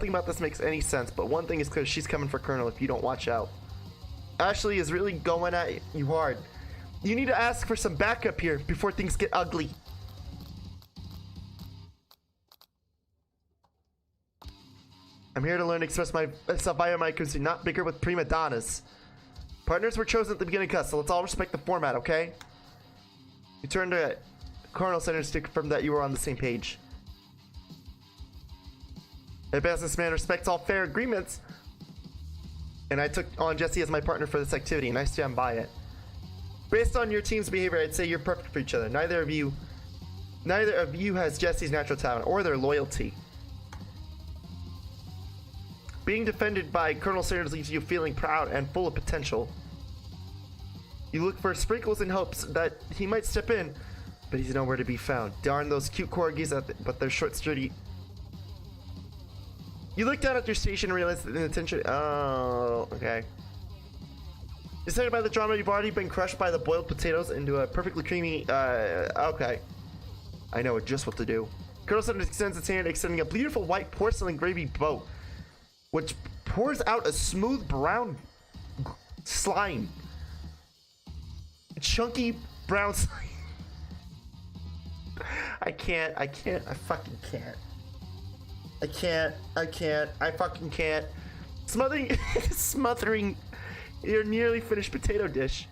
about this makes any sense, but one thing is clear, she's coming for Colonel if you don't watch out. Ashley is really going at you hard. You need to ask for some backup here before things get ugly. I'm here to learn to express myself via my cuisine, not bigger with prima donnas. Partners were chosen at the beginning, so let's all respect the format, okay? You turned to Colonel Sanders to confirm that you were on the same page. A businessman respects all fair agreements. And I took on Jesse as my partner for this activity, and I stand by it. Based on your team's behavior, I'd say you're perfect for each other. Neither of you has Jesse's natural talent or their loyalty. Being defended by Colonel Sanders leaves you feeling proud and full of potential. You look for sprinkles and hopes that he might step in, but he's nowhere to be found. Darn those cute corgis, but they're short, sturdy. You look down at your station and realize that the attention. Oh, okay. Decided by the drama, you've already been crushed by the boiled potatoes into a perfectly creamy. Okay. I know just what to do. Colonel Sanders extends its hand, extending a beautiful white porcelain gravy boat, which pours out a smooth brown slime. Chunky brown slime. I fucking can't. I fucking can't. Smothering your nearly finished potato dish.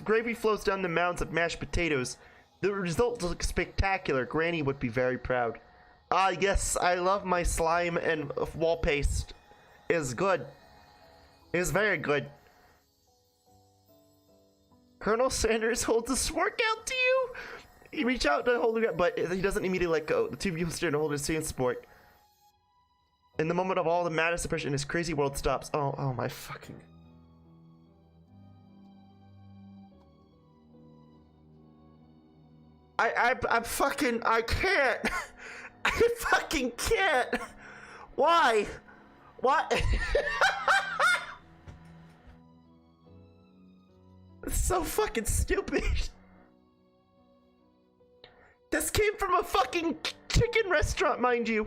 Gravy flows down the mounds of mashed potatoes. The result looks spectacular. Granny would be very proud. Ah, yes, I love my slime and wall paste. It's good. It's very good. Colonel Sanders holds a spork out to you. You reach out to hold it, but he doesn't immediately let go. The two of you stand to hold his same spork. In the moment of all the madness, depression, his crazy world stops. Oh my fucking. I'm fucking. I can't. I fucking can't. Why? What? It's so fucking stupid. This came from a fucking chicken restaurant, mind you.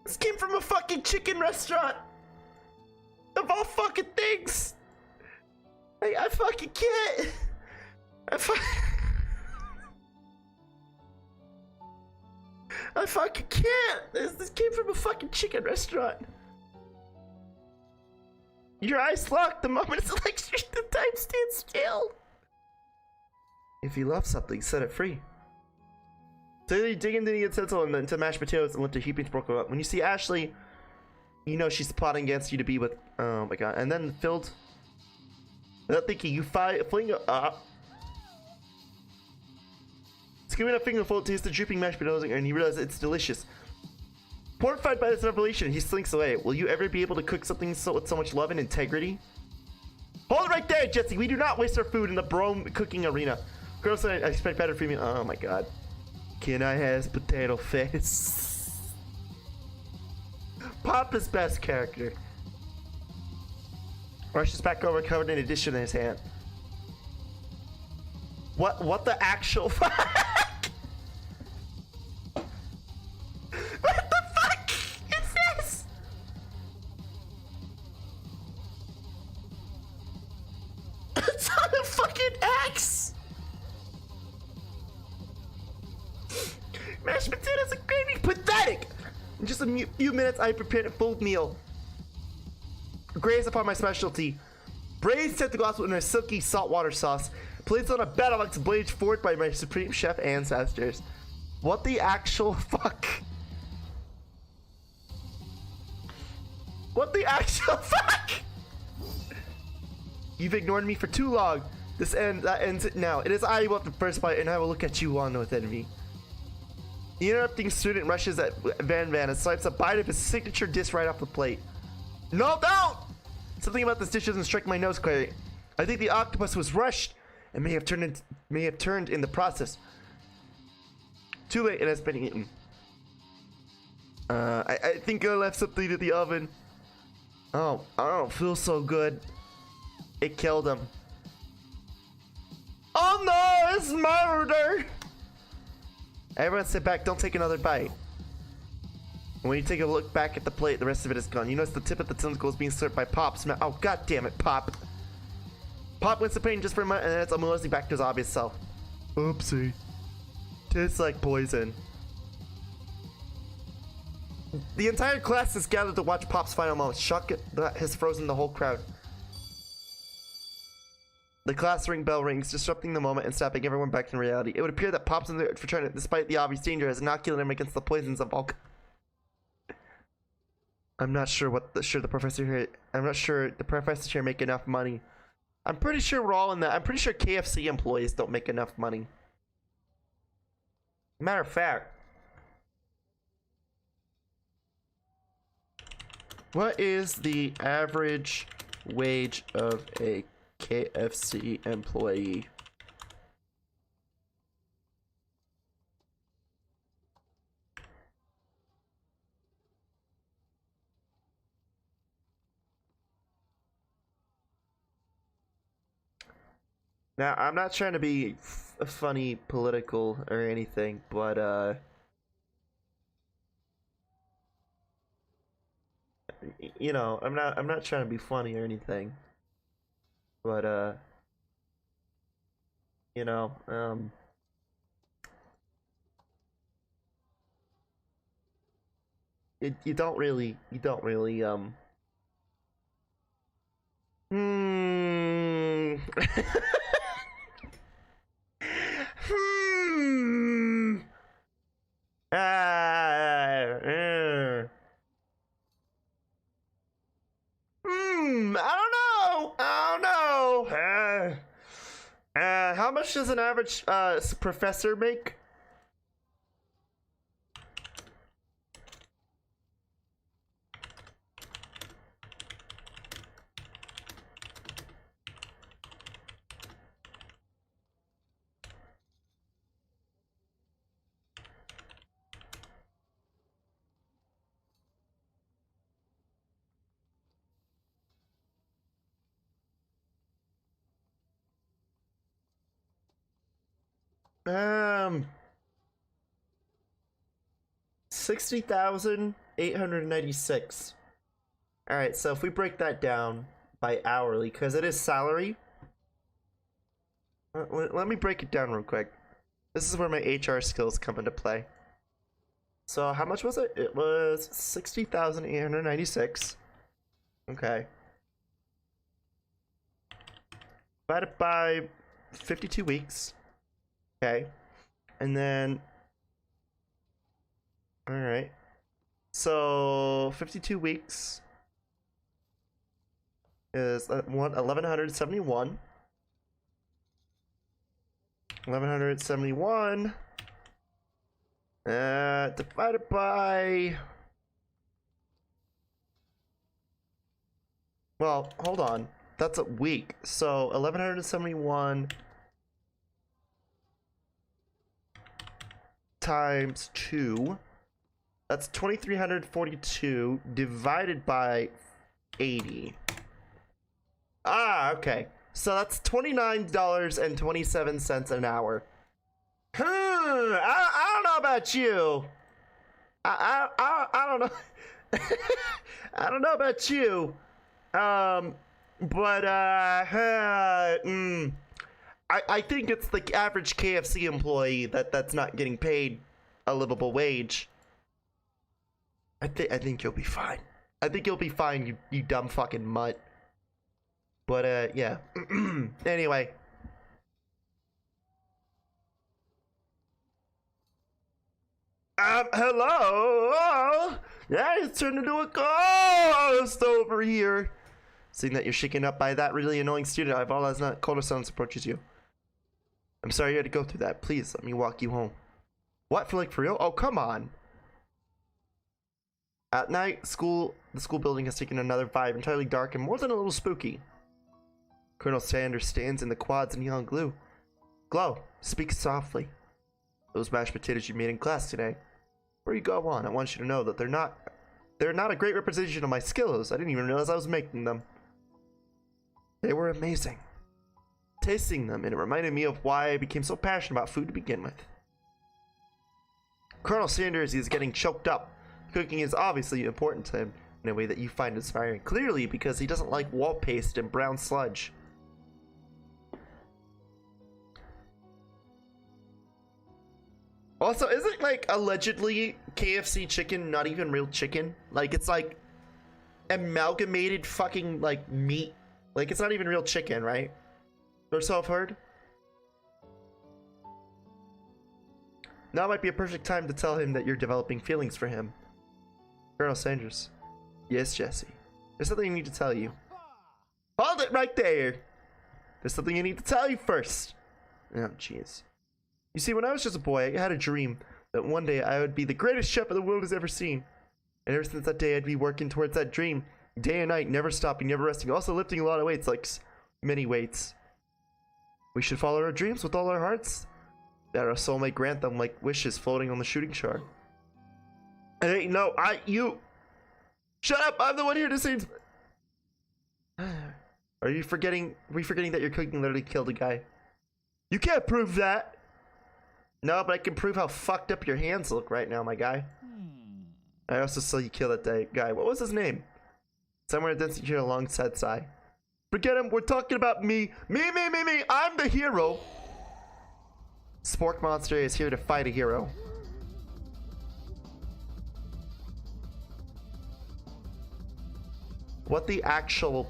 This came from a fucking chicken restaurant. Of all fucking things. I fucking can't. I fucking can't. This came from a fucking chicken restaurant. Your eyes lock the moment it's electric, the time stands still. If you love something, set it free. So you dig into the utensil and into mashed potatoes and let the heaping sprinkle up. When you see Ashley, you know she's plotting against you to be with. Oh my god! And then filled. Without thinking, you fling up. Scooping a fingerful, taste the dripping mashed potatoes, and you realize it's delicious. Horrified by this revelation, he slinks away. Will you ever be able to cook something with so much love and integrity? Hold it right there, Jesse. We do not waste our food in the brome cooking arena. Girls, I expect better from you. Oh my god. Can I have potato face? Papa's best character. Rushes back over, covered in a dish in his hand. What the actual fuck? What the fuck is this? It's on a fucking axe. Mashed potatoes and gravy, pathetic. In just a few minutes, I prepared a full meal. Graze upon my specialty. Braised tentacles in a silky saltwater sauce. Placed on a bed amongst blades forward by my supreme chef ancestors. What the actual fuck? What the actual fuck? You've ignored me for too long. That ends it now. It is I who want the first bite, and I will look at you on with envy. The interrupting student rushes at Van and swipes a bite of his signature dish right off the plate. No, don't! Something about this dish doesn't strike my nose clearly. I think the octopus was rushed and may have turned in the process. Too late, it has been eaten. I think I left something in the oven. Oh, I don't feel so good. It killed him. Oh no, it's murder! Everyone sit back, don't take another bite. When you take a look back at the plate, the rest of it is gone. You notice the tip of the tentacle is being served by Pop. Oh, god damn it, Pop. Pop wins the pain just for a moment, and then it's mostly back to his obvious self. Oopsie. Tastes like poison. The entire class is gathered to watch Pop's final moments. Shock has frozen the whole crowd. The class ring bell rings, disrupting the moment and snapping everyone back in reality. It would appear that Pop's in the fraternity, despite the obvious danger, has inoculated him against the poisons of all. I'm not sure the professor here. I'm not sure the professors here make enough money. I'm pretty sure we're all in that. I'm pretty sure KFC employees don't make enough money. Matter of fact, what is the average wage of a KFC employee? Now, I'm not trying to be funny, political, or anything, but, you know, I'm not trying to be funny or anything, but, you know, you don't really, hmm. Hmm. I don't know. How much does an average professor make? $60,896. All right, so if we break that down by hourly, because it is salary. Let me break it down real quick. This is where my HR skills come into play. So how much was it? It was 60,896. Okay. Divided by 52 weeks. Okay. And then, all right. So 52 weeks is 1,171. 1,171 divided by, well, hold on, that's a week, so 1,171 times 2, that's 2,342 divided by 80. Okay. So that's $29.27 an hour. I don't know about you. I don't know. I don't know about you. I think it's the average KFC employee that's not getting paid a livable wage. I think you'll be fine. I think you'll be fine, you dumb fucking mutt. But, yeah. Anyway. Hello? Yeah, it's turned into a ghost over here. Seeing that you're shaken up by that really annoying student, I've always not called a sound approaches you. I'm sorry you had to go through that. Please, let me walk you home. What, for real? Oh, come on. At night, the school building has taken another vibe, entirely dark and more than a little spooky. Colonel Sanders stands in the quads in neon glue. Glow, speak softly. Those mashed potatoes you made in class today. Before you go on, I want you to know that they're not a great representation of my skills. I didn't even realize I was making them. They were amazing. Tasting them, and it reminded me of why I became so passionate about food to begin with. Colonel Sanders is getting choked up. Cooking is obviously important to him in a way that you find inspiring. Clearly because he doesn't like wall paste and brown sludge. Also, isn't like allegedly KFC chicken not even real chicken? Like it's like amalgamated fucking like meat. Like it's not even real chicken, right? Or so I've heard. Now might be a perfect time to tell him that you're developing feelings for him. Colonel Sanders. Yes, Jesse. There's something I need to tell you. Hold it right there. There's something I need to tell you first. Oh, jeez. You see, when I was just a boy, I had a dream that one day I would be the greatest chef the world has ever seen. And ever since that day, I'd be working towards that dream. Day and night, never stopping, never resting. Also lifting a lot of weights, like many weights. We should follow our dreams with all our hearts. That our soul may grant them like wishes floating on the shooting star. Hey, no, you... Shut up, I'm the one here to save... Are we forgetting that your cooking literally killed a guy? You can't prove that! No, but I can prove how fucked up your hands look right now, my guy. I also saw you kill that guy. What was his name? Somewhere dancing here alongside Sai. Forget him, we're talking about me. Me, I'm the hero. Spork Monster is here to fight a hero. What the actual...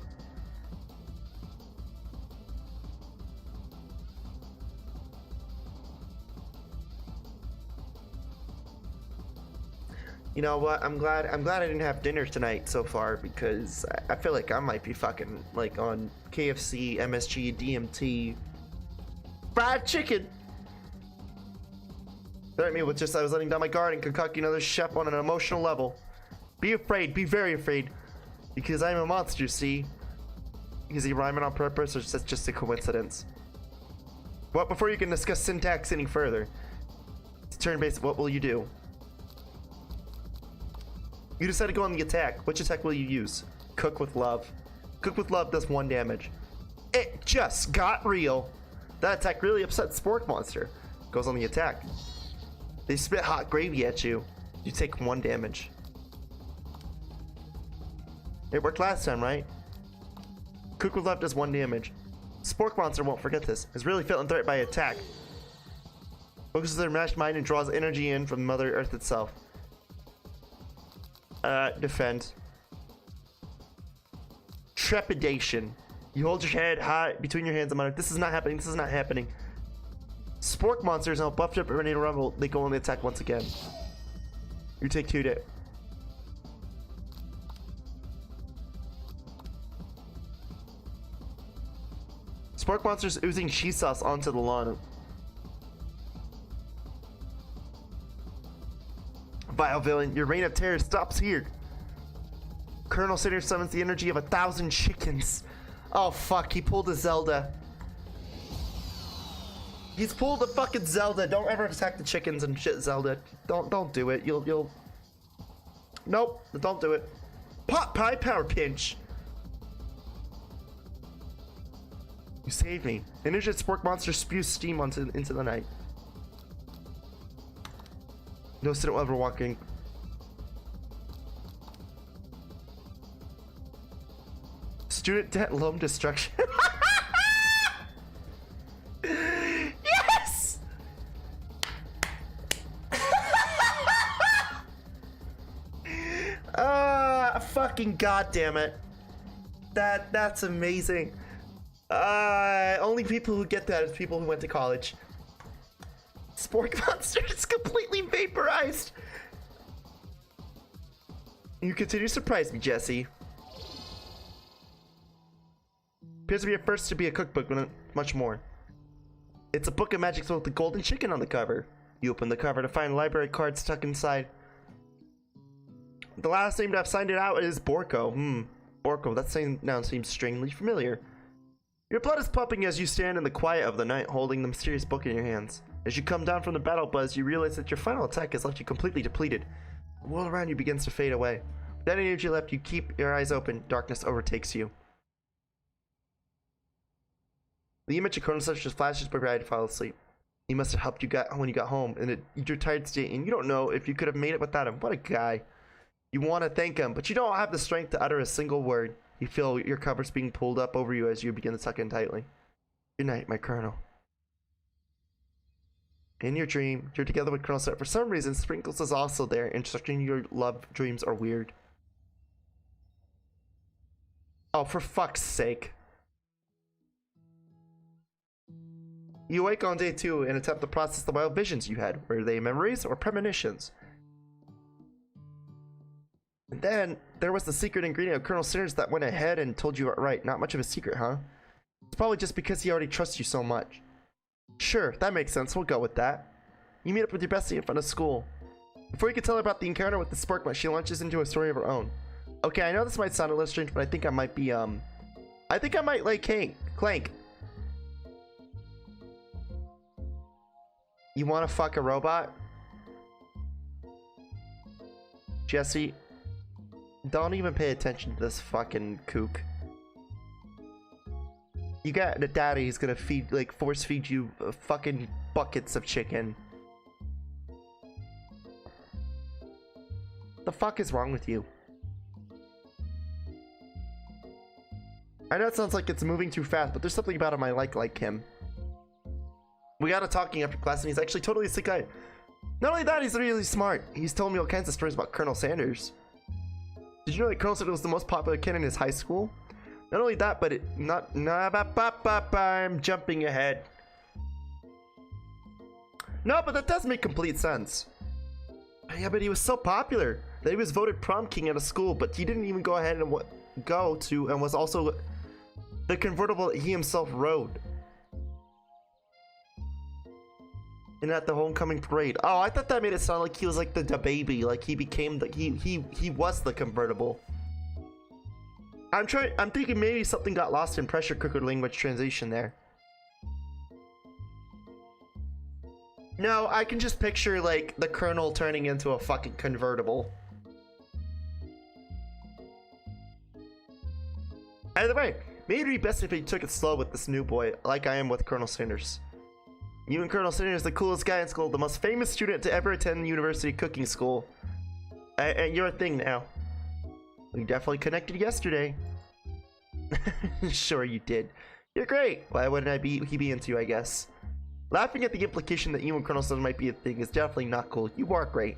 You know what? I'm glad I didn't have dinner tonight so far, because I feel like I might be fucking like on KFC, MSG, DMT, fried chicken. Threatened me with just I was letting down my guard and concocting another chef on an emotional level. Be afraid, be very afraid, because I'm a monster. See? Is he rhyming on purpose, or is that just a coincidence? Well, before you can discuss syntax any further, it's turn-based. What will you do? You decide to go on the attack. Which attack will you use? Cook with love. Cook with love does 1 damage. It just got real. That attack really upset Spork Monster. Goes on the attack. They spit hot gravy at you. You take 1 damage. It worked last time, right? Cuckoo left does 1 damage. Spork Monster won't forget this. Is really feeling threatened by attack. Focuses their mashed mind and draws energy in from Mother Earth itself. Defend. Trepidation. You hold your head high between your hands and mutter, this is not happening, this is not happening. Spork Monsters now buffed up and ready to rumble. They go on the attack once again. You take 2 damage. Spork Monsters oozing cheese sauce onto the lawn. Vile villain, your reign of terror stops here. Colonel Sitter summons the energy of 1,000 chickens. Oh fuck, he pulled a Zelda. He's pulled a fucking Zelda. Don't ever attack the chickens and shit, Zelda. Don't do it. You'll Nope, don't do it. Pot pie power pinch. You saved me. Energy Spork Monster spews steam into the night. No student will ever walk in. Student debt loan destruction. Yes! Fucking goddamn it. That's amazing. Only people who get that is people who went to college. Spork Monster is completely vaporized. You continue to surprise me, Jesse. Appears to be a first to be a cookbook, but much more. It's a book of magic with the golden chicken on the cover. You open the cover to find a library card stuck inside. The last name to have signed it out is Borko. Borko, that same noun seems strangely familiar. Your blood is pumping as you stand in the quiet of the night, holding the mysterious book in your hands. As you come down from the battle buzz, you realize that your final attack has left you completely depleted. The world around you begins to fade away. Without any energy left, you keep your eyes open. Darkness overtakes you. The image of Colonel Such just flashes before you to fall asleep. He must have helped you when you got home in your tired state, and you don't know if you could have made it without him. What a guy. You want to thank him, but you don't have the strength to utter a single word. You feel your covers being pulled up over you as you begin to tuck in tightly. Good night, my Colonel. In your dream, you're together with Colonel Set. For some reason, Sprinkles is also there, instructing your love dreams are weird. Oh, for fuck's sake. You wake on day 2 and attempt to process the wild visions you had. Were they memories or premonitions? And then, there was the secret ingredient of Colonel Sinners that went ahead and told you right. Not much of a secret, huh? It's probably just because he already trusts you so much. Sure, that makes sense. We'll go with that. You meet up with your bestie in front of school. Before you can tell her about the encounter with the Sparkman, she launches into a story of her own. Okay, I know this might sound a little strange, but I think I might be, I think I might like Clank. You wanna fuck a robot? Jesse, don't even pay attention to this fucking kook. You got a daddy who's gonna feed, like, force feed you fucking buckets of chicken. The fuck is wrong with you? I know it sounds like it's moving too fast, but there's something about him I like him. We got a talking after class, and he's actually totally a sick guy. Not only that, he's really smart. He's told me all kinds of stories about Colonel Sanders. Did you know that Colonel Sanders was the most popular kid in his high school? Not only that, but I'm jumping ahead. No, but that does make complete sense. Yeah, but he was so popular that he was voted prom king at a school, but he didn't even go ahead and go to, and was also the convertible that he himself rode. And at the homecoming parade. Oh, I thought that made it sound like he was like the baby, like he became the he was the convertible. I'm thinking maybe something got lost in pressure cooker language translation there. No, I can just picture like the colonel turning into a fucking convertible. Either way, maybe it'd be best if he took it slow with this new boy, like I am with Colonel Sanders. You and Colonel Sanders the coolest guy in school, the most famous student to ever attend university cooking school. And you're a thing now. We definitely connected yesterday. Sure you did. You're great. Why wouldn't he be into you, I guess? Laughing at the implication that you and Colonel Sanders might be a thing is definitely not cool. You are great.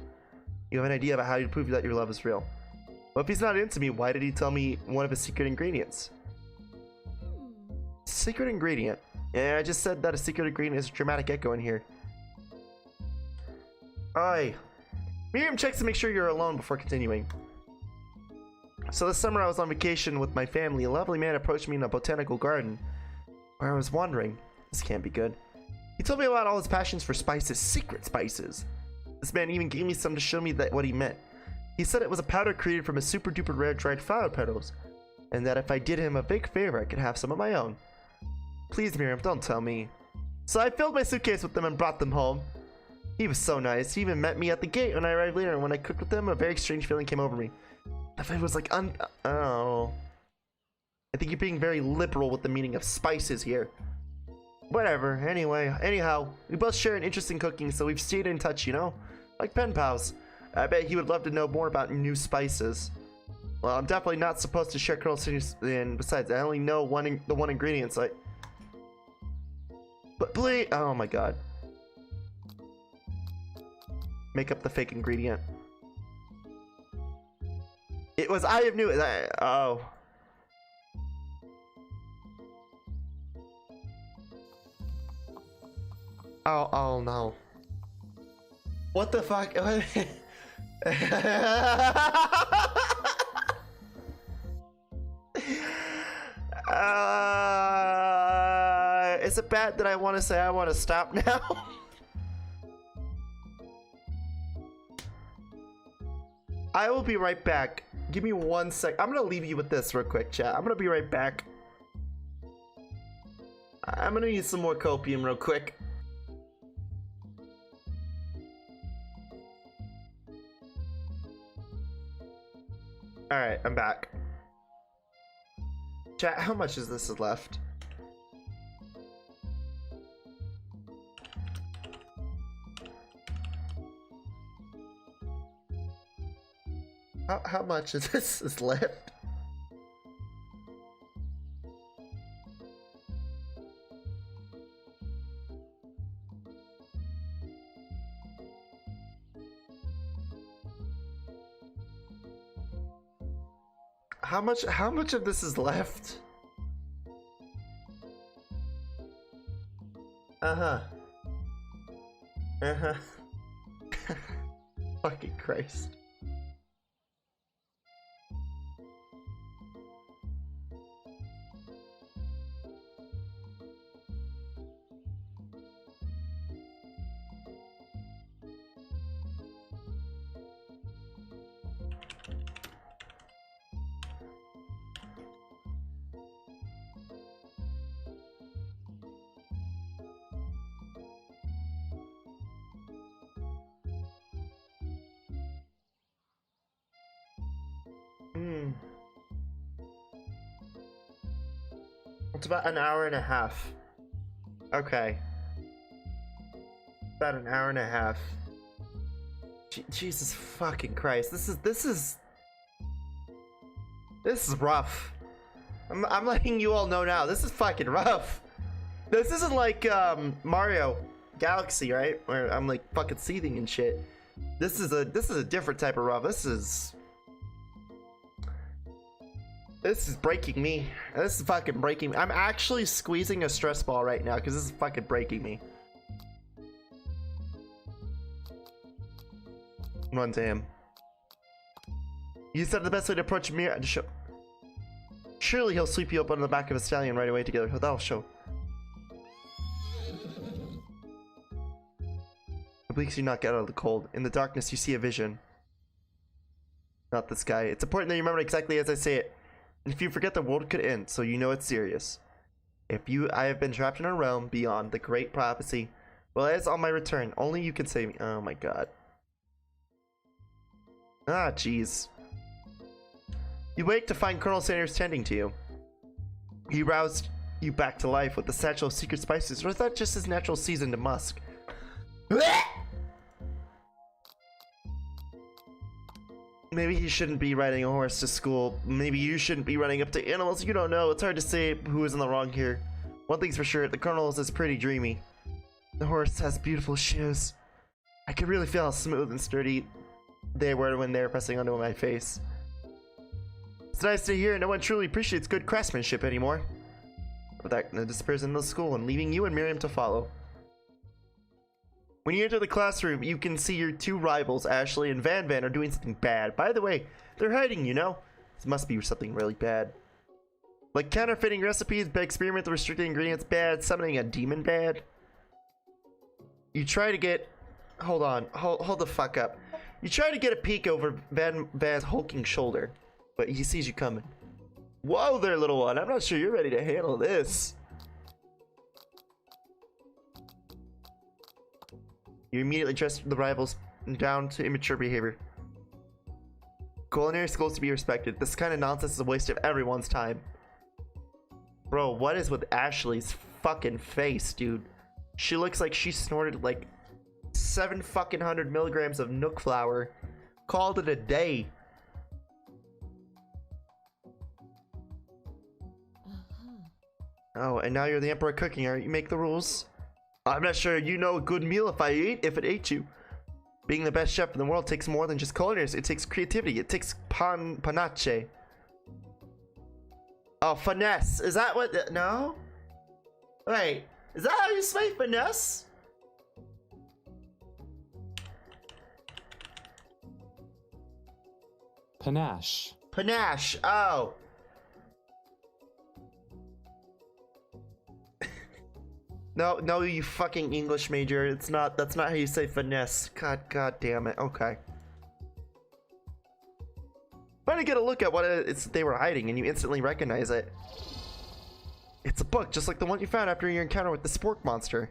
You have an idea about how to prove that your love is real. Well, if he's not into me, why did he tell me one of his secret ingredients? Secret ingredient? Yeah, I just said that a secret ingredient is a dramatic echo in here. Aye. Miriam checks to make sure you're alone before continuing. So this summer I was on vacation with my family. A lovely man approached me in a botanical garden where I was wandering. This can't be good. He told me about all his passions for spices, secret spices. This man even gave me some to show me what he meant. He said it was a powder created from a super duper rare dried flower petals, and that if I did him a big favor I could have some of my own. Please, Miriam, don't tell me. So I filled my suitcase with them and brought them home. He was so nice. He even met me at the gate when I arrived later, and when I cooked with him, a very strange feeling came over me. The flavor was like oh. I think you're being very liberal with the meaning of spices here. Whatever, anyhow, we both share an interest in cooking, so we've stayed in touch, you know? Like pen pals. I bet he would love to know more about new spices. Well, I'm definitely not supposed to share Colonel Sanders, and besides, I only know the one ingredient, so But please, oh my god. Make up the fake ingredient. It was I have new. Oh. Oh no. What the fuck? Is it bad that I want to say I want to stop now? I will be right back. Give me 1 sec. I'm gonna leave you with this real quick, chat. I'm gonna be right back. I'm gonna need some more copium real quick. Alright, I'm back. Chat, how much is this left? How much is this left? How much of this is left? Uh-huh. Fucking Christ. It's about an hour and a half. Okay. About an hour and a half. Jesus fucking Christ. This is rough. I'm letting you all know now. This is fucking rough. This isn't like Mario Galaxy, right? Where I'm like fucking seething and shit. This is a different type of rough. This is breaking me. This is fucking breaking me. I'm actually squeezing a stress ball right now because this is fucking breaking me. Run to him. You said the best way to approach me. Surely he'll sweep you up on the back of a stallion right away together. That'll show. It blinks you not get out of the cold. In the darkness you see a vision. Not the sky. It's important that you remember exactly as I say it. If you forget, the world could end, so you know it's serious. I have been trapped in a realm beyond the great prophecy. Well, as on my return, only you can save me. Oh my god. Ah, jeez. You wake to find Colonel Sanders tending to you. He roused you back to life with the satchel of secret spices, or is that just his natural season to musk? Maybe he shouldn't be riding a horse to school. Maybe you shouldn't be running up to animals. You don't know. It's hard to say who is in the wrong here. One thing's for sure, the Colonel's is pretty dreamy. The horse has beautiful shoes. I could really feel how smooth and sturdy they were when they were pressing onto my face. It's nice to hear no one truly appreciates good craftsmanship anymore. But that disappears in the school and leaving you and Miriam to follow. When you enter the classroom, you can see your two rivals, Ashley and Van Van, are doing something bad. By the way, they're hiding, you know? This must be something really bad. Like counterfeiting recipes, bad experiment with restricted ingredients bad, summoning a demon bad. You try to get... Hold on. Hold the fuck up. You try to get a peek over Van Van's hulking shoulder, but he sees you coming. Whoa there, little one. I'm not sure you're ready to handle this. You immediately dress the rivals down to immature behavior. Culinary skills to be respected. This kind of nonsense is a waste of everyone's time. Bro, what is with Ashley's fucking face, dude? She looks like she snorted like 700 milligrams of Nook flour. Called it a day. Oh, and now you're the emperor cooking, aren't you? Make the rules. I'm not sure you know a good meal if it ate you. Being the best chef in the world takes more than just culinary. It takes creativity. It takes panache. Oh, finesse. Is that what? No? Wait. Is that how you say finesse? Panache. Panache. Oh. No, you fucking English major. That's not how you say finesse. God damn it. Okay. Trying to get a look at what it's they were hiding, and you instantly recognize it. It's a book, just like the one you found after your encounter with the spork monster.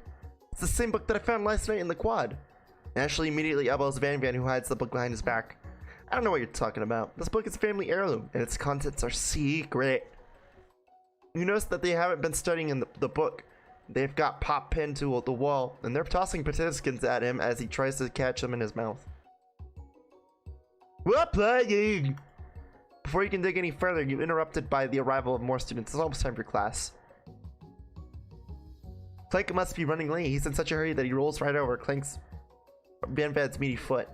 It's the same book that I found last night in the quad. Ashley immediately elbows Van Van, who hides the book behind his back. I don't know what you're talking about. This book is a family heirloom, and its contents are secret. You notice that they haven't been studying in the book. They've got Pop pinned to the wall, and they're tossing potato skins at him as he tries to catch them in his mouth. We're playing! Before you can dig any further, you're interrupted by the arrival of more students. It's almost time for class. Clank must be running late. He's in such a hurry that he rolls right over Clank's Van Van's meaty foot.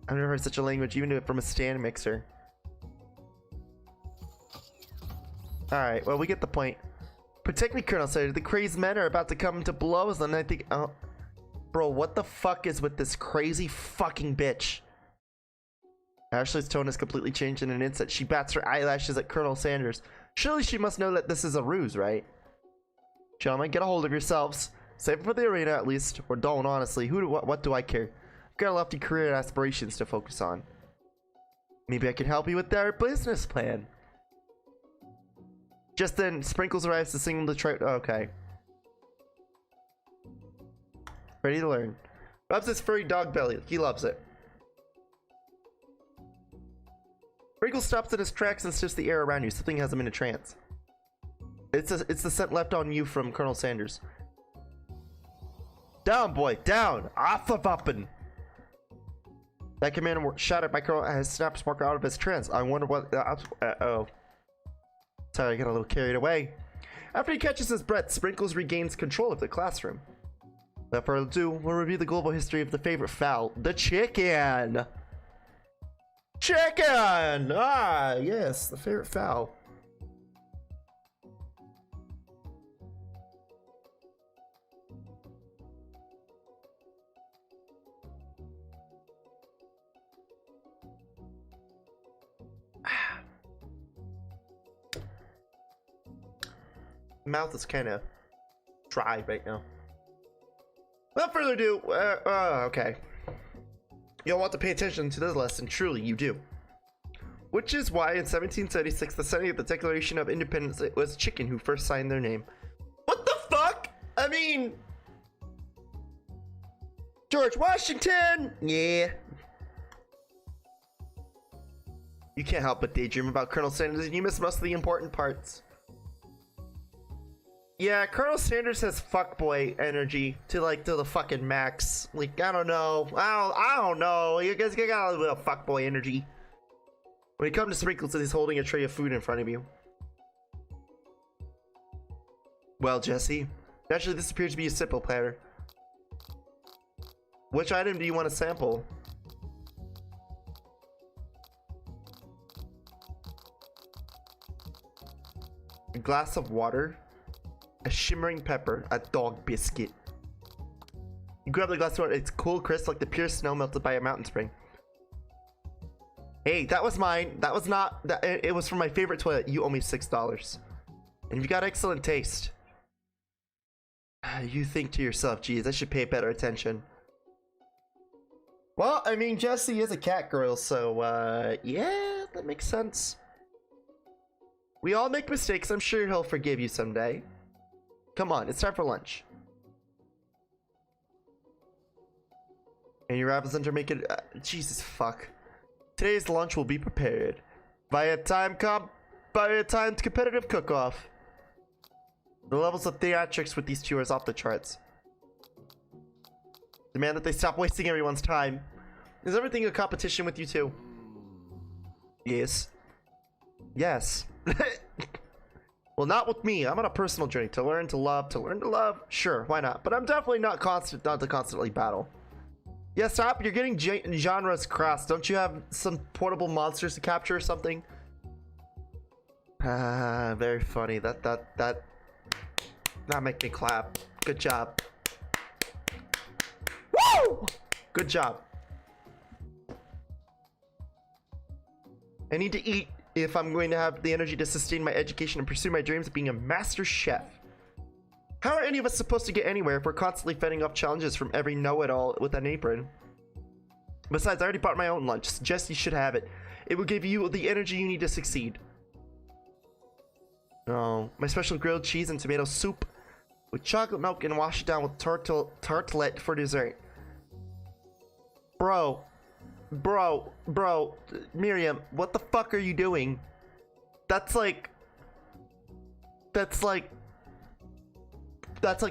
I've never heard such a language, even from a stand mixer. Alright, well, we get the point. Protect me, Colonel Sanders. The crazed men are about to come to blows, and I think... Oh. Bro, what the fuck is with this crazy fucking bitch? Ashley's tone has completely changed in an instant. She bats her eyelashes at Colonel Sanders. Surely she must know that this is a ruse, right? Gentlemen, get a hold of yourselves. Save it for the arena, at least. Or don't, honestly. What do I care? I've got a lofty career and aspirations to focus on. Maybe I can help you with their business plan. Just then, Sprinkles arrives to sing the okay. Ready to learn. Rubs his furry dog belly. He loves it. Sprinkles stops in his tracks and sniffs the air around you. Something has him in a trance. It's the scent left on you from Colonel Sanders. Down, boy, down! Off of uppin'! That command shouted by Colonel has snapped Sparker out of his trance. I wonder what. Oh. Sorry, I got a little carried away. After he catches his breath, Sprinkles regains control of the classroom. Without further ado, we'll review the global history of the favorite fowl, the chicken! Chicken! Ah, yes, the favorite fowl. Mouth is kind of dry right now. Without further ado, okay. You'll want to pay attention to this lesson, truly you do. Which is why in 1776, the signing of the Declaration of Independence, it was Chicken who first signed their name. What the fuck? I mean... George Washington? Yeah. You can't help but daydream about Colonel Sanders and you miss most of the important parts. Yeah, Colonel Sanders has fuckboy energy to the fucking max. Like, I don't know. I don't know. You guys got a little bit of fuckboy energy. When you come to Sprinkles, he's holding a tray of food in front of you. Well, Jesse, naturally this appears to be a simple platter. Which item do you want to sample? A glass of water, a shimmering pepper, a dog biscuit. You grab the glass of water, it's cool, crisp, like the pure snow melted by a mountain spring. Hey, that was mine. That was not, it was from my favorite toilet. You owe me $6. And you've got excellent taste. You think to yourself, geez, I should pay better attention. Well, I mean, Jessie is a cat girl, so, yeah, that makes sense. We all make mistakes. I'm sure he'll forgive you someday. Come on, it's time for lunch. And your apples are making... Jesus, fuck. Today's lunch will be prepared by a timed competitive cook-off. The levels of theatrics with these two is off the charts. Demand that they stop wasting everyone's time. Is everything a competition with you two? Yes. Yes. Well, not with me. I'm on a personal journey to learn to love. To learn to love? Sure, why not? But I'm definitely not to constantly battle. Yeah, stop. You're getting genres crossed. Don't you have some portable monsters to capture or something? Ah, very funny. That make me clap. Good job. Woo! Good job. I need to eat if I'm going to have the energy to sustain my education and pursue my dreams of being a master chef. How are any of us supposed to get anywhere if we're constantly fending off challenges from every know-it-all with an apron? Besides, I already bought my own lunch. Suggest you should have it. It will give you the energy you need to succeed. Oh, my special grilled cheese and tomato soup with chocolate milk and wash it down with tartlet for dessert. Bro, Miriam, what the fuck are you doing? That's like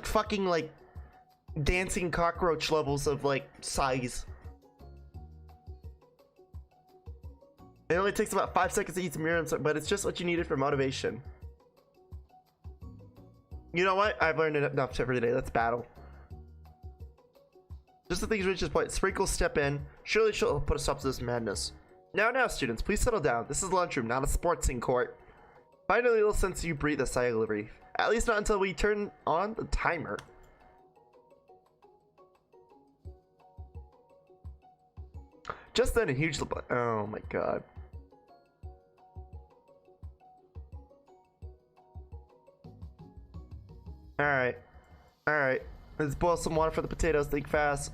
fucking like dancing cockroach levels of like size. It only takes about 5 seconds to eat some Miriam, but it's just what you needed for motivation. You know what? I've learned enough for today. Let's battle. Just the things reach this point. Sprinkles step in. Surely she'll put a stop to this madness. Now, students, please settle down. This is the lunchroom, not a sportsing court. Finally, a little sense you breathe a sigh of relief. At least not until we turn on the timer. Just then, a huge... Oh my god. Alright. Alright. Let's boil some water for the potatoes. Think fast.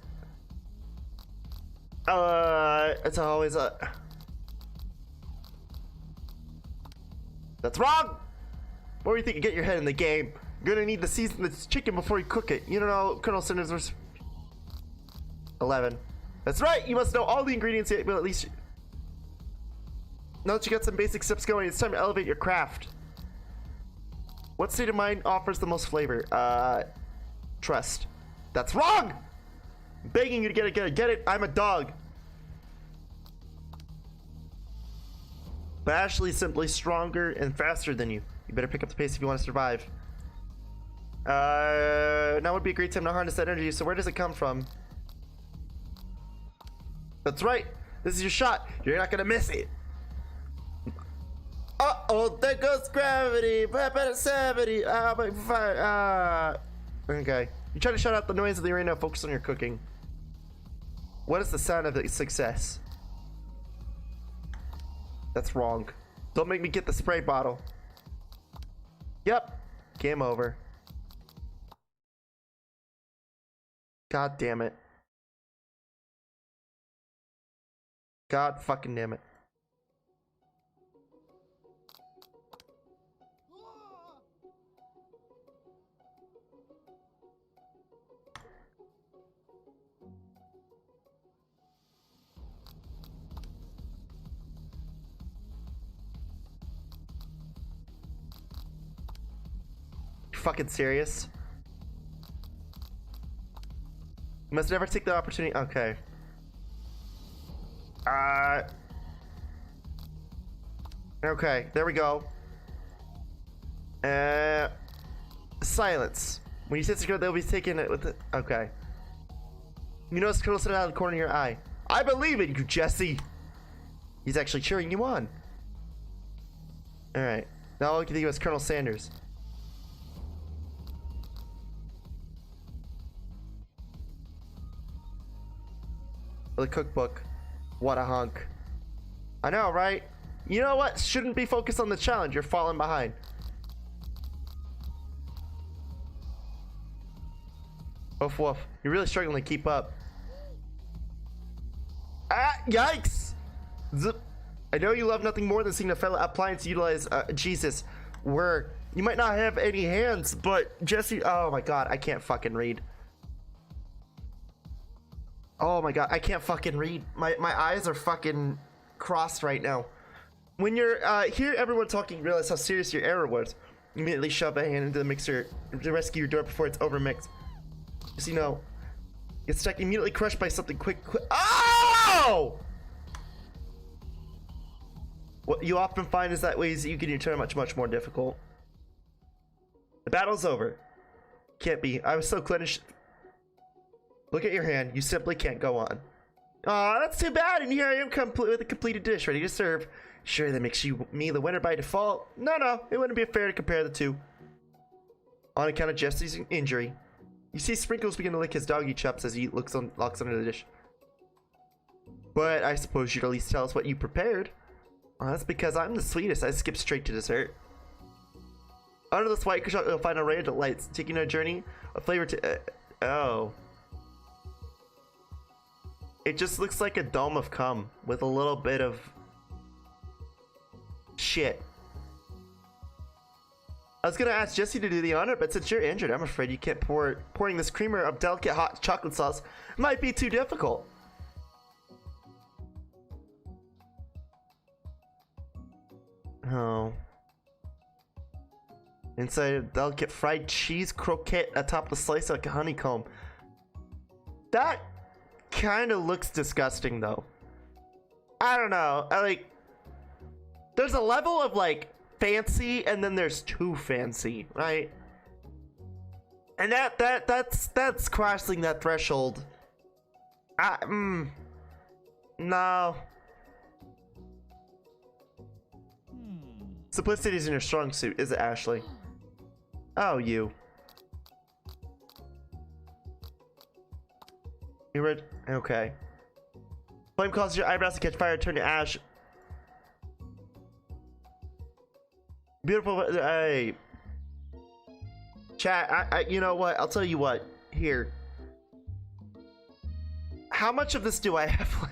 It's always a... That's wrong! What were you thinking? Get your head in the game. You're gonna need to season this chicken before you cook it. You don't know Colonel Sanders was... 11. That's right! You must know all the ingredients, but at least... Now that you got some basic steps going, it's time to elevate your craft. What state of mind offers the most flavor? Trust. That's wrong! I'm begging you to get it, get it. I'm a dog. But Ashley's simply stronger and faster than you. You better pick up the pace if you want to survive. Now would be a great time to harness that energy, so where does it come from? That's right. This is your shot. You're not gonna miss it. Uh-oh, there goes gravity. Better 70. Okay. You try to shut out the noise of the arena, focus on your cooking. What is the sound of success? That's wrong. Don't make me get the spray bottle. Yep. Game over. God damn it. God fucking damn it. fucking serious? You must never take the opportunity. Okay. Okay, there we go. Silence. When you sit secure, they'll be taking it with it. Okay. You notice Colonel sitting out of the corner of your eye. I believe in you, Jesse. He's actually cheering you on. Alright. Now all I can think of is Colonel Sanders. The cookbook. What a hunk. I know, right? You know what? Shouldn't be focused on the challenge. You're falling behind. Woof woof. You're really struggling to keep up. Ah! Yikes! Zip. I know you love nothing more than seeing a fellow appliance utilize Jesus. Work. You might not have any hands, but Jesse. Oh my god, I can't fucking read. Oh my god, I can't fucking read. My eyes are fucking crossed right now. When you're hear everyone talking, you realize how serious your error was. You immediately shove a hand into the mixer to rescue your door before it's overmixed. Just, you know, get stuck, immediately crushed by something quick. Oh! What you often find is that ways that you can turn much more difficult. The battle's over. Can't be. I was so clenched. Look at your hand. You simply can't go on. Aw, that's too bad. And here I am complete with a completed dish ready to serve. Sure, that makes me the winner by default. No, it wouldn't be fair to compare the two. On account of Jesse's injury. You see Sprinkles begin to lick his doggy chops as he looks under the dish. But I suppose you'd at least tell us what you prepared. Oh, that's because I'm the sweetest. I skip straight to dessert. Under this white shot, you'll find a array of delights. Taking a journey, a flavor to... oh. It just looks like a dome of cum with a little bit of... shit. I was gonna ask Jesse to do the honor, but since you're injured, I'm afraid you can't pouring this creamer of delicate hot chocolate sauce might be too difficult. Oh. Inside a delicate fried cheese croquette atop the slice like a honeycomb. That kind of looks disgusting, though. I don't know. There's a level of like fancy, and then there's too fancy, right? And that's crossing that threshold. No. Simplicity is in your strong suit, is it, Ashley? Oh, you. You read? Okay. Flame causes your eyebrows to catch fire, turn to ash. Beautiful. Hey. Chat, you know what? I'll tell you what. Here. How much of this do I have left?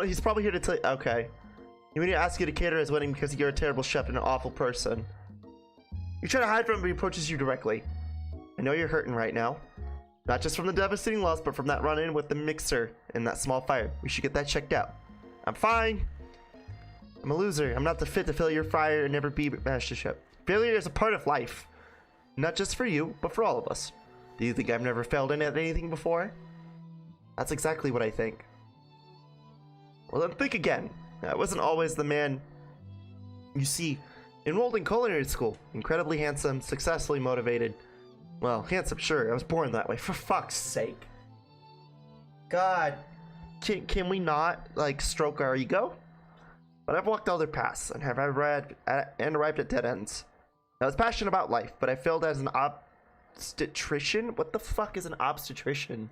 He's probably here to tell you. Okay. You need to ask you to cater his wedding because you're a terrible chef and an awful person. You try to hide from him, but he approaches you directly. I know you're hurting right now. Not just from the devastating loss, but from that run-in with the mixer and that small fire. We should get that checked out. I'm fine. I'm a loser. I'm not the fit to fill your fire and never be mastership. Failure is a part of life. Not just for you, but for all of us. Do you think I've never failed in at anything before? That's exactly what I think. Well, then think again. I wasn't always the man you see. Enrolled in culinary school. Incredibly handsome, successfully motivated. Well, handsome, sure. I was born that way. For fuck's sake. God. Can we not, like, stroke our ego? But I've walked other paths and have arrived at dead ends. I was passionate about life, but I failed as an obstetrician? What the fuck is an obstetrician?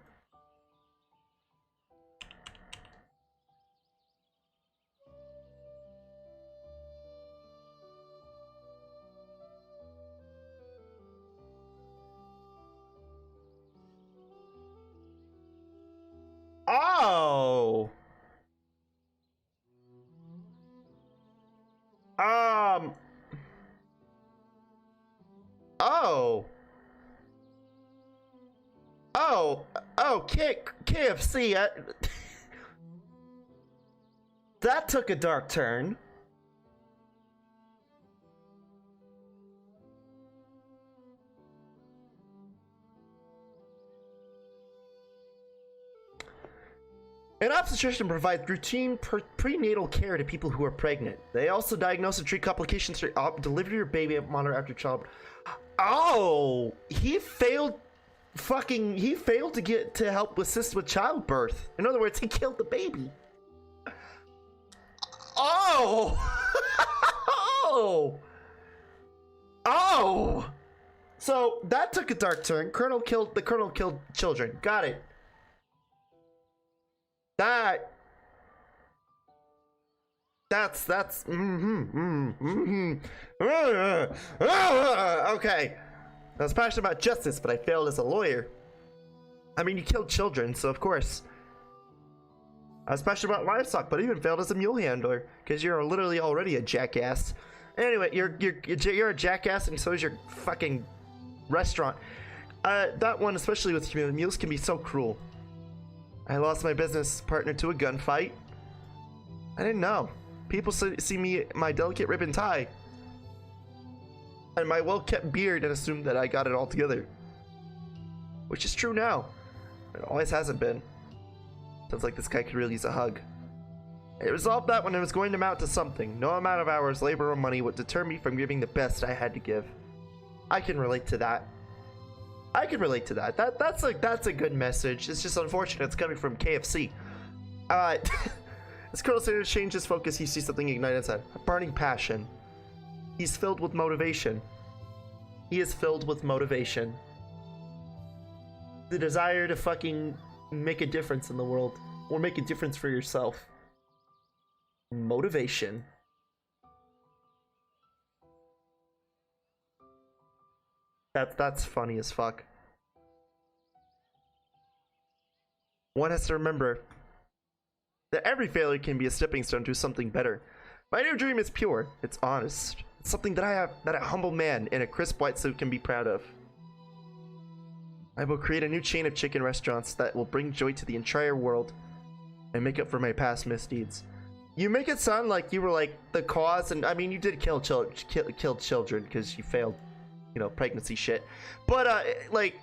Oh. Oh. Oh, KFC. That took a dark turn. An obstetrician provides routine prenatal care to people who are pregnant. They also diagnose and treat complications for delivery or baby monitor after child. Oh, he failed to get to help assist with childbirth. In other words, he killed the baby. Oh. Oh. So that took a dark turn. The colonel killed children. Got it. That's okay. I was passionate about justice, but I failed as a lawyer. I mean, you killed children, so of course. I was passionate about livestock, but I even failed as a mule handler because you're literally already a jackass. Anyway, you're a jackass, and so is your fucking restaurant. That one, especially with mules, can be so cruel. I lost my business partner to a gunfight. I didn't know. People see me, my delicate ribbon tie, and my well-kept beard, and assumed that I got it all together. Which is true now. It always hasn't been. Sounds like this guy could really use a hug. I resolved that when it was going to amount to something. No amount of hours, labor, or money would deter me from giving the best I had to give. I can relate to that. I can relate to that. That's a good message. It's just unfortunate it's coming from KFC. As Colonel Sanders changed his focus, he sees something ignite inside. A burning passion. He's filled with motivation. He is filled with motivation. The desire to fucking make a difference in the world. Or make a difference for yourself. Motivation. That's funny as fuck. One has to remember that every failure can be a stepping stone to something better. My new dream is pure. It's honest. It's something that a humble man in a crisp white suit can be proud of. I will create a new chain of chicken restaurants that will bring joy to the entire world and make up for my past misdeeds. You make it sound like you were like the cause, and I mean you did kill children because you failed, you know, pregnancy shit. But like,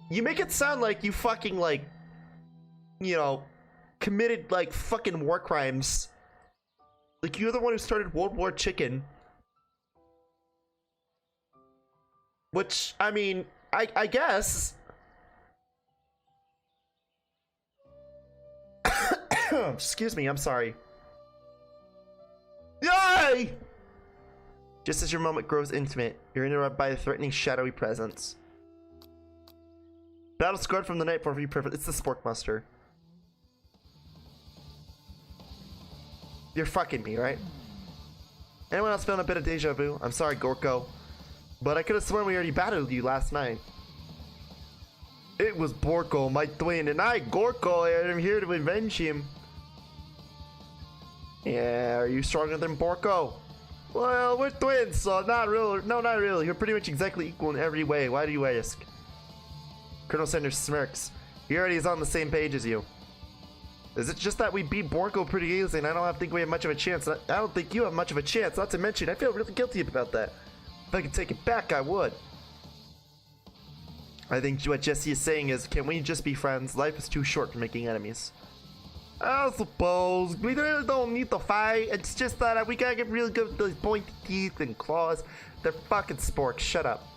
you make it sound like you fucking like, you know, committed like fucking war crimes. Like you're the one who started World War Chicken. Which, I mean, I guess. Excuse me, I'm sorry. Yay! Just as your moment grows intimate, you're interrupted by a threatening shadowy presence. Battle scarred from the night before you perfect. It's the Sporkbuster. You're fucking me, right? Anyone else feeling a bit of deja vu? I'm sorry, Gorko, but I could have sworn we already battled you last night. It was Borko, my twin, and I, Gorko, and I'm here to avenge him. Yeah, are you stronger than Borko? Well, we're twins, so not really. No, not really. You're pretty much exactly equal in every way. Why do you ask? Colonel Sanders smirks. He already is on the same page as you. Is it just that we beat Borko pretty easily and I don't think we have much of a chance? I don't think you have much of a chance, not to mention, I feel really guilty about that. If I could take it back, I would. I think what Jesse is saying is, can we just be friends? Life is too short for making enemies. I suppose. We really don't need to fight. It's just that we gotta get really good with those pointy teeth and claws. They're fucking sporks. Shut up.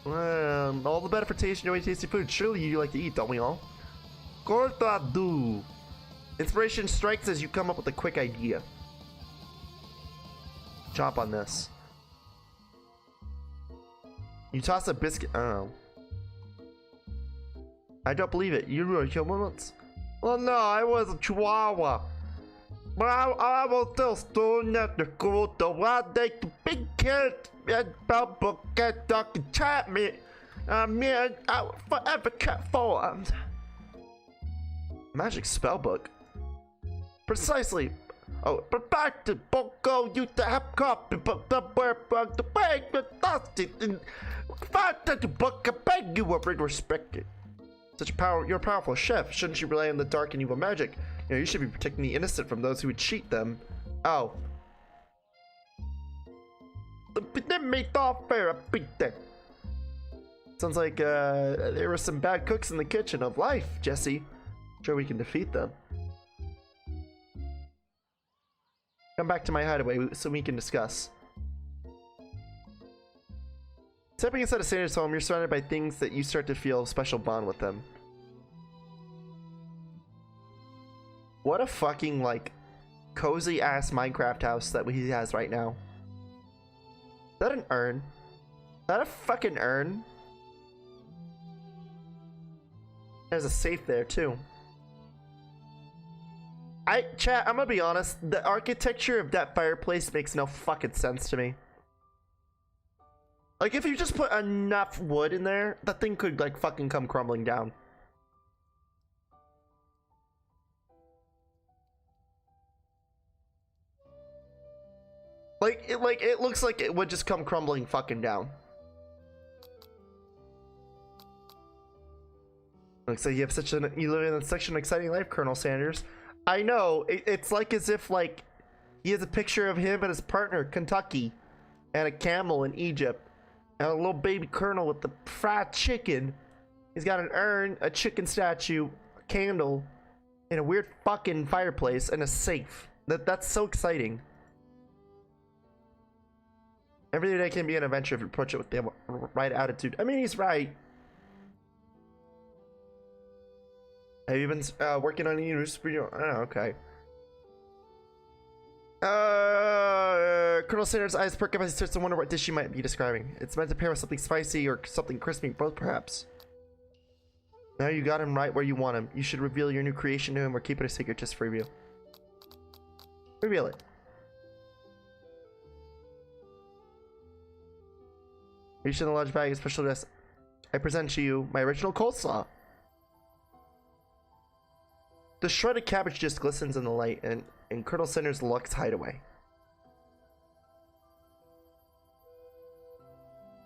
All the better for tasting your way tasty food. Surely you like to eat, don't we all? Course I do. Inspiration strikes as you come up with a quick idea. Chomp on this. You toss a biscuit. Oh. I don't believe it. You were a human? Well, no, I was a chihuahua. But I was still stone at the school to one day to big cat and bubble cat duck and chat me. Man, I forever cat forms. Magic spellbook. Precisely. Oh, but back to Boko, you to have copy, but the bird bug, the bag, the dusty, and fact that the book, I beg you were respected. Such a you're a powerful chef. Shouldn't you rely on the dark and evil magic? You know, you should be protecting the innocent from those who would cheat them. Oh. Sounds like there were some bad cooks in the kitchen of life, Jesse. Sure, we can defeat them. Come back to my hideaway so we can discuss. Stepping inside a Santa's home, you're surrounded by things that you start to feel a special bond with them. What a fucking, like, cozy ass Minecraft house that he has right now. Is that an urn? Is that a fucking urn? There's a safe there too. Chat, I'm gonna be honest, the architecture of that fireplace makes no fucking sense to me. Like, if you just put enough wood in there, that thing could, like, fucking come crumbling down. Like, it looks like it would just come crumbling fucking down. Looks like you have you live in such an exciting life, Colonel Sanders. I know, it's like as if, like, he has a picture of him and his partner, Kentucky, and a camel in Egypt, and a little baby colonel with the fried chicken. He's got an urn, a chicken statue, a candle, and a weird fucking fireplace, and a safe. That's so exciting. Every day can be an adventure if you approach it with the right attitude. I mean, he's right. Have you been working on any news video? Oh, okay. Colonel Sanders' eyes perk up as he starts to wonder what dish she might be describing. It's meant to pair with something spicy or something crispy, both perhaps. Now you got him right where you want him. You should reveal your new creation to him or keep it a secret just for review. Reveal it. Reach in the large bag of special dress. I present to you my original coleslaw. The shredded cabbage just glistens in the light, and Colonel Sanders looks hideaway.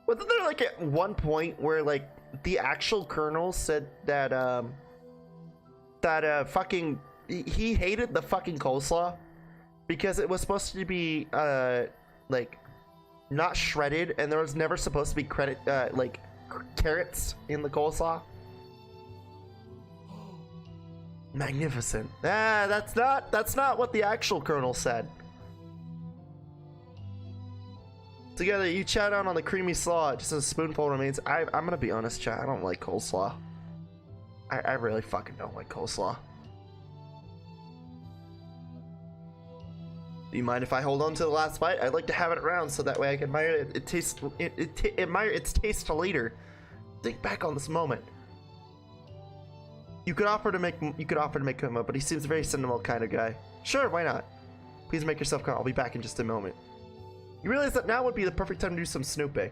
Wasn't there, like, at one point where, like, the actual colonel said that fucking he hated the fucking coleslaw because it was supposed to be like not shredded, and there was never supposed to be like carrots in the coleslaw? Magnificent. That's not what the actual colonel said. Together, you chow down on the creamy slaw. Just a spoonful remains. I'm gonna be honest, chat. I don't like coleslaw. I really fucking don't like coleslaw. Do you mind if I hold on to the last bite? I'd like to have it around so that way I can admire it. Admire its taste later. Think back on this moment. You could offer to make him up, but he seems a very sentimental kind of guy. Sure, why not? Please make yourself calm. I'll be back in just a moment. You realize that now would be the perfect time to do some snooping.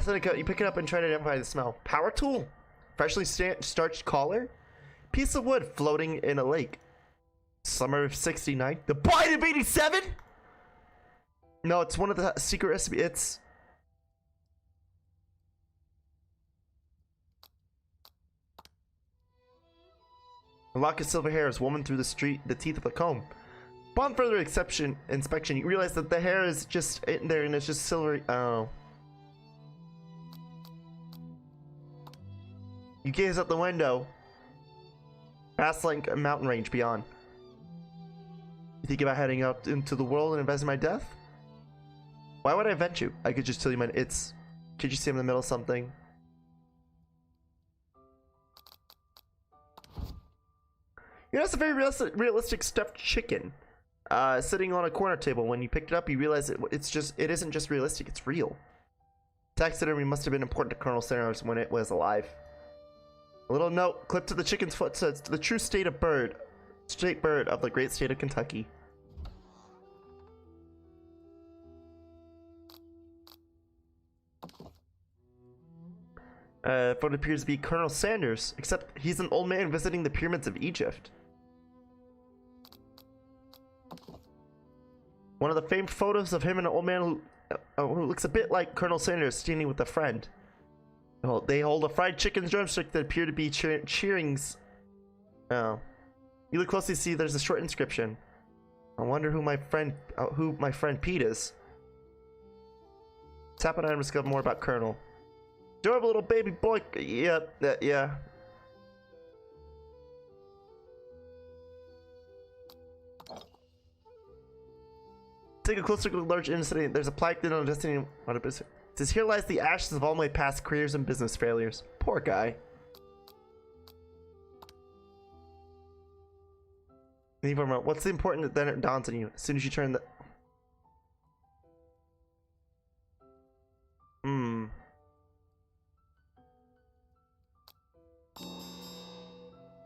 Seneca, you pick it up and try to identify the smell. Power tool. Freshly starched collar. Piece of wood floating in a lake. Summer of '69. The Bride of '87. No, it's one of the secret recipes. It's a lock of silver hairs woman through the teeth of a comb. Upon further inspection, you realize that the hair is just in there and it's just silvery. Oh. You gaze out the window, past like a mountain range beyond. You think about heading out into the world and investing my death? Why would I vent you? I could just tell you, man. Could you see him in the middle of something? You know, it's a very realistic stuffed chicken, sitting on a corner table. When you picked it up, you realize it isn't just realistic. It's real. Taxidermy must have been important to Colonel Sanders when it was alive. A little note clipped to the chicken's foot says, "The true state bird of the great state of Kentucky." For it appears to be Colonel Sanders, except he's an old man visiting the pyramids of Egypt. One of the famed photos of him and an old man who looks a bit like Colonel Sanders standing with a friend. Well, they hold a fried chicken drumstick that appear to be cheerings. Oh. You look closely, see there's a short inscription. I wonder who my friend Pete is. Tap on item to discover more about Colonel. Adorable little baby boy. Yeah, yeah. Take a closer look at large incident. There's a plaque on destiny. What a business. It says, here lies the ashes of all my past careers and business failures. Poor guy. What's the important that then it dawns on you as soon as you turn the...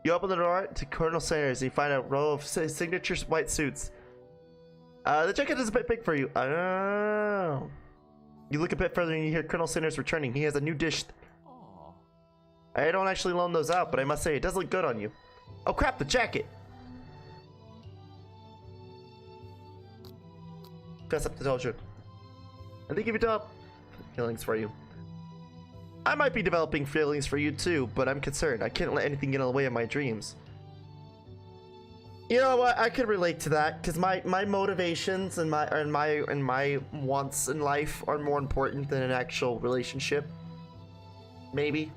You open the door to Colonel Sayers and you find a row of signature white suits. The jacket is a bit big for you. Oh. You look a bit further and you hear Colonel Sayers returning. He has a new dish. I don't actually loan those out, but I must say it does look good on you. Oh crap, the jacket! Fess up to tell you. I think if you develop feelings for you. I might be developing feelings for you too, but I'm concerned. I can't let anything get in the way of my dreams. You know what? I could relate to that because my motivations and my wants in life are more important than an actual relationship. Maybe.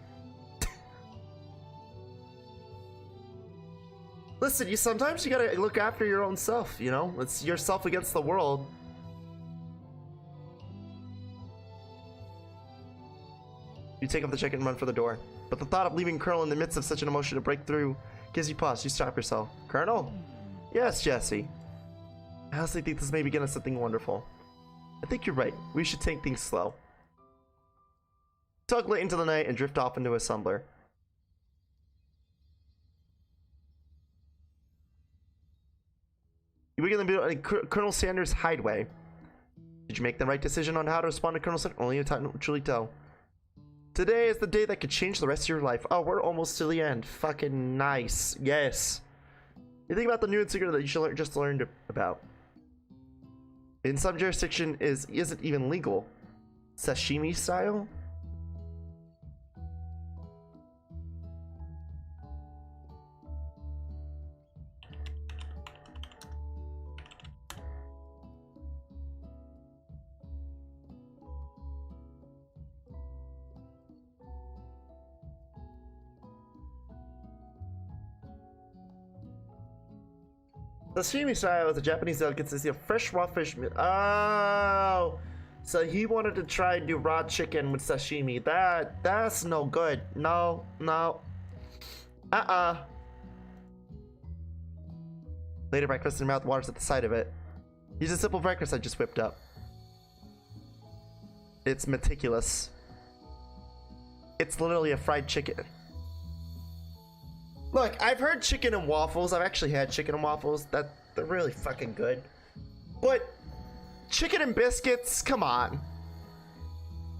Listen, sometimes you gotta look after your own self. You know, it's yourself against the world. You take off the jacket and run for the door. But the thought of leaving Colonel in the midst of such an emotion to break through gives you pause. You stop yourself. Colonel? Yes, Jesse. I honestly think this may begin as something wonderful. I think you're right. We should take things slow. Tug late into the night and drift off into a slumber. You begin the middle Colonel Sanders' hideaway. Did you make the right decision on how to respond to Colonel Sanders? Only time will truly tell. Today is the day that could change the rest of your life. Oh, we're almost to the end. Fucking nice. Yes. You think about the new secret that you just learned about. In some jurisdiction, isn't even legal. Sashimi style? Sashimi style is a Japanese delicacy of fresh raw fish meat. Oh, so he wanted to try and do raw chicken with sashimi. That's no good. No. Later breakfast and mouth waters at the sight of it. Use a simple breakfast I just whipped up. It's meticulous. It's literally a fried chicken. Look, I've heard chicken and waffles. I've actually had chicken and waffles. They're really fucking good. But chicken and biscuits, come on.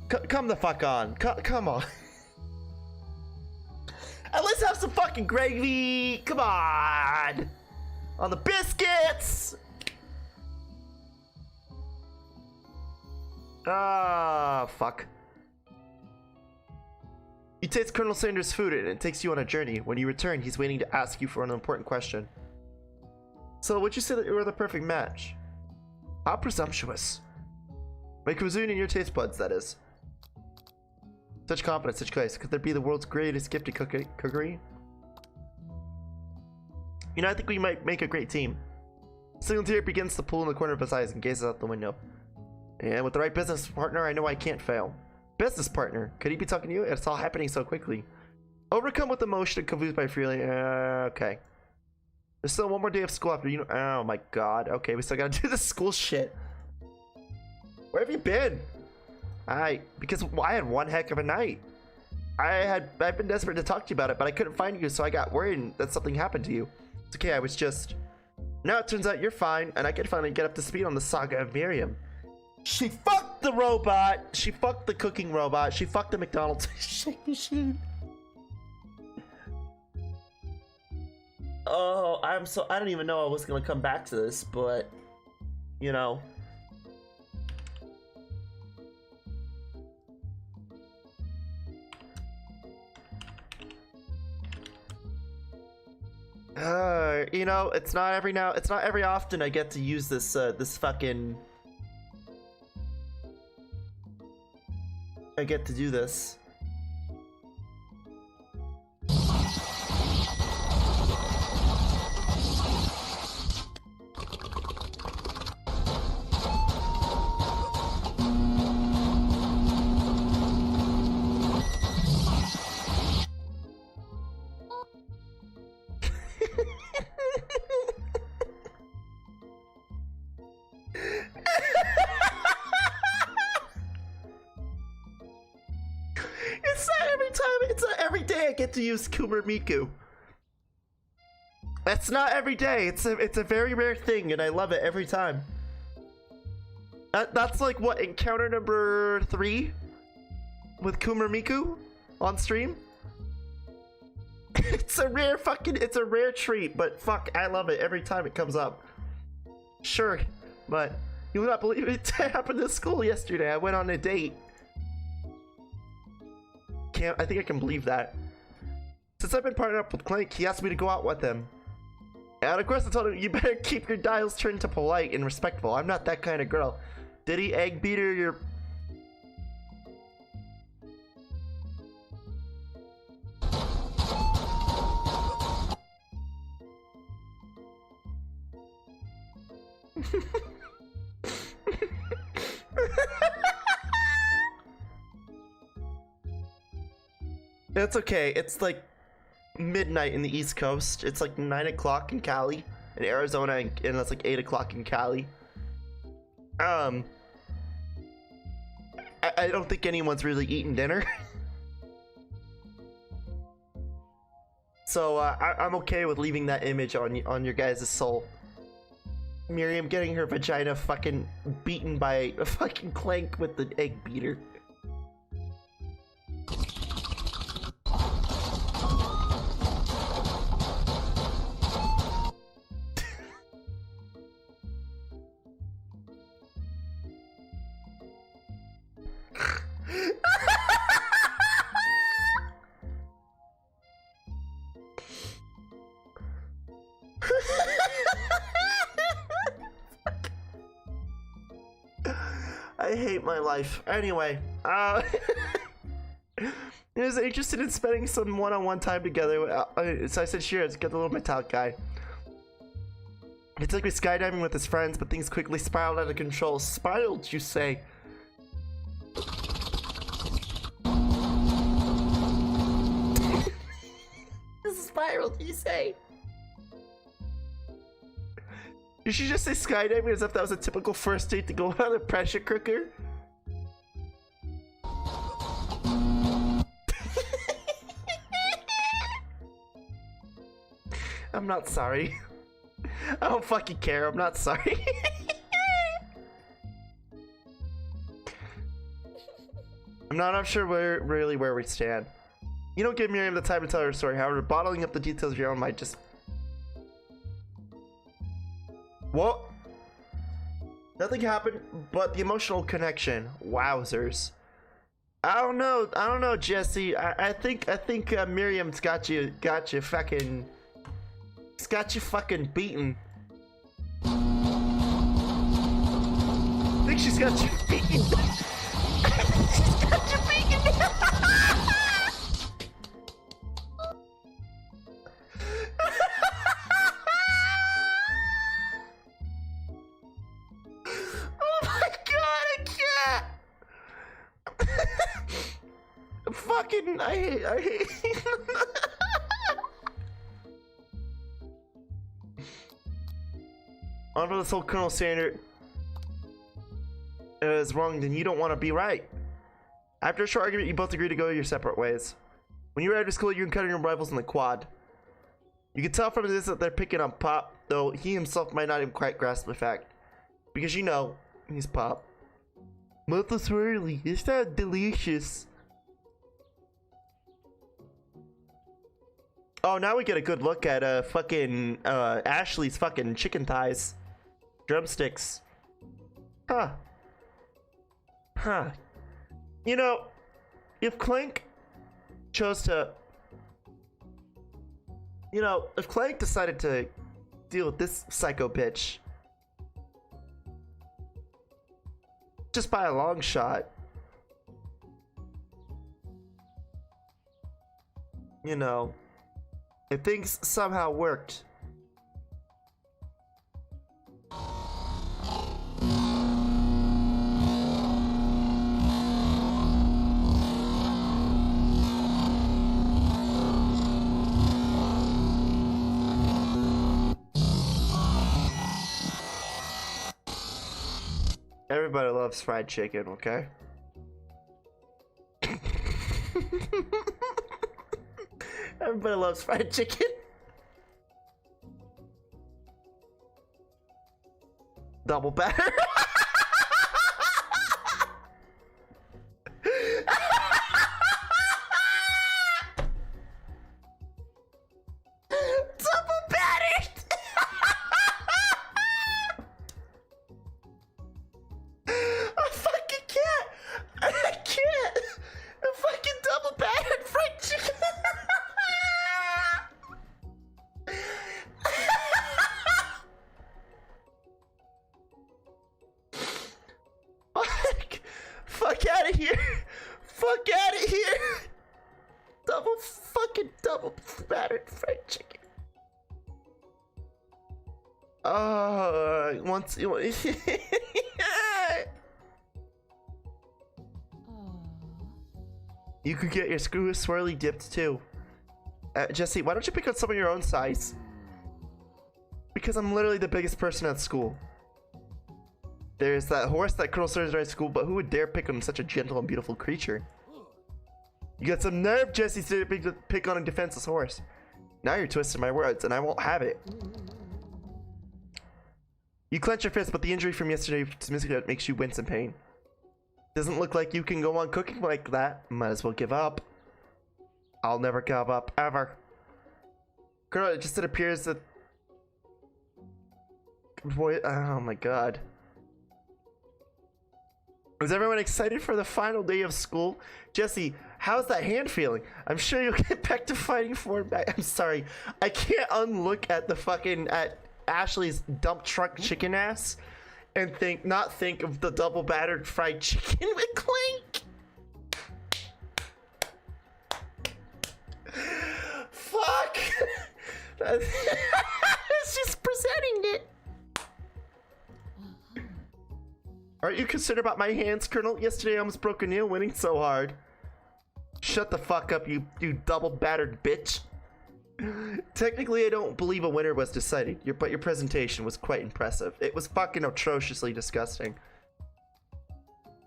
Come the fuck on. Come on. At least have some fucking gravy. Come on. On the biscuits. Ah, fuck. You taste Colonel Sanders' food and it takes you on a journey. When you return, he's waiting to ask you for an important question. So, would you say that you were the perfect match? How presumptuous. My cuisine and your taste buds, that is. Such confidence, such grace. Could there be the world's greatest gift to cookery? You know, I think we might make a great team. A single tear begins to pool in the corner of his eyes and gazes out the window. And with the right business partner, I know I can't fail. Business partner? Could he be talking to you? It's all happening so quickly. Overcome with emotion and confused by feeling. Okay. There's still one more day of school after you know. Oh my god. Okay, we still gotta do the school shit. Where have you been? Because I had one heck of a night. I've been desperate to talk to you about it, but I couldn't find you, so I got worried that something happened to you. It's okay, I was just... Now it turns out you're fine, and I can finally get up to speed on the saga of Miriam. She fucked the robot. She fucked the cooking robot. She fucked the McDonald's shake machine. Oh, I don't even know I was gonna come back to this, but you know. You know, it's not every often I get to use this this fucking get to do this. It's not every time, it's not every day I get to use Miku. That's not every day. It's a very rare thing, and I love it every time. That's like what, encounter number 3 with Miku on stream. It's a rare treat, but fuck, I love it every time it comes up. Sure, but you will not believe it happened at school yesterday. I went on a date. I think I can believe that. Since I've been partnered up with Clank, he asked me to go out with him. And of course I told him, you better keep your dials turned to polite and respectful. I'm not that kind of girl. Did he egg beater your... It's okay. It's like midnight in the East Coast. It's like 9 o'clock in Cali, in Arizona, and it's like 8 o'clock in Cali. I don't think anyone's really eaten dinner. So I'm okay with leaving that image on your guys' soul. Miriam getting her vagina fucking beaten by a fucking Clank with the egg beater. I hate my life. Anyway, I was interested in spending some one-on-one time together, so I said sure, let's get the little metallic guy. He took me skydiving with his friends, but things quickly spiraled out of control. Spiraled, you say? Spiraled, you say? You should just say skydiving as if that was a typical first date to go on a pressure cooker. I'm not sorry. I don't fucking care. I'm not sorry. I'm not sure where we stand. You don't give Miriam the time to tell her story. However, bottling up the details of your own might just... What? Nothing happened but the emotional connection. Wowzers. I don't know, Jesse. I think Miriam's got you fucking... It's got you fucking beaten. I think she's got you beaten. She's got you beaten. Oh my god, I can't. Fucking, I hate. On for this whole Colonel Standard is wrong, then you don't want to be right. After a short argument, you both agree to go your separate ways. When you arrive to school, you encounter your rivals in the quad. You can tell from this that they're picking on Pop, though he himself might not even quite grasp the fact. Because you know, he's Pop. Mouth swirly, it's not delicious. Oh, now we get a good look at fucking Ashley's fucking chicken thighs. Drumsticks. Huh. Huh. You know, if Clank chose to... You know, if Clank decided to deal with this psycho bitch just by a long shot, you know, if things somehow worked. Everybody loves fried chicken, okay? Everybody loves fried chicken. Double batter. Double battered. I fucking can't. I can't. A fucking double battered fried chicken. Fuck out of here. Fuck out of here. Double battered fried chicken. Once you you could get your screw swirly dipped too. Jesse, why don't you pick up some of your own size? Because I'm literally the biggest person at school. There's that horse that Colonel serves at school, but who would dare pick on such a gentle and beautiful creature? You got some nerve, Jesse, to pick on a defenseless horse. Now you're twisting my words, and I won't have it. You clench your fist, but the injury from yesterday makes you wince in pain. Doesn't look like you can go on cooking like that. Might as well give up. I'll never give up, ever. Colonel, it appears that... Boy, oh my god. Is everyone excited for the final day of school? Jesse, how's that hand feeling? I'm sure you'll get back to fighting for it back. I'm sorry. I can't unlook at the fucking... at Ashley's dump truck chicken ass and not think of the double battered fried chicken with Clink. Fuck. It's just presenting it. Aren't you concerned about my hands, Colonel? Yesterday I almost broke a nail winning so hard. Shut the fuck up, you double battered bitch. Technically, I don't believe a winner was decided, but your presentation was quite impressive. It was fucking atrociously disgusting.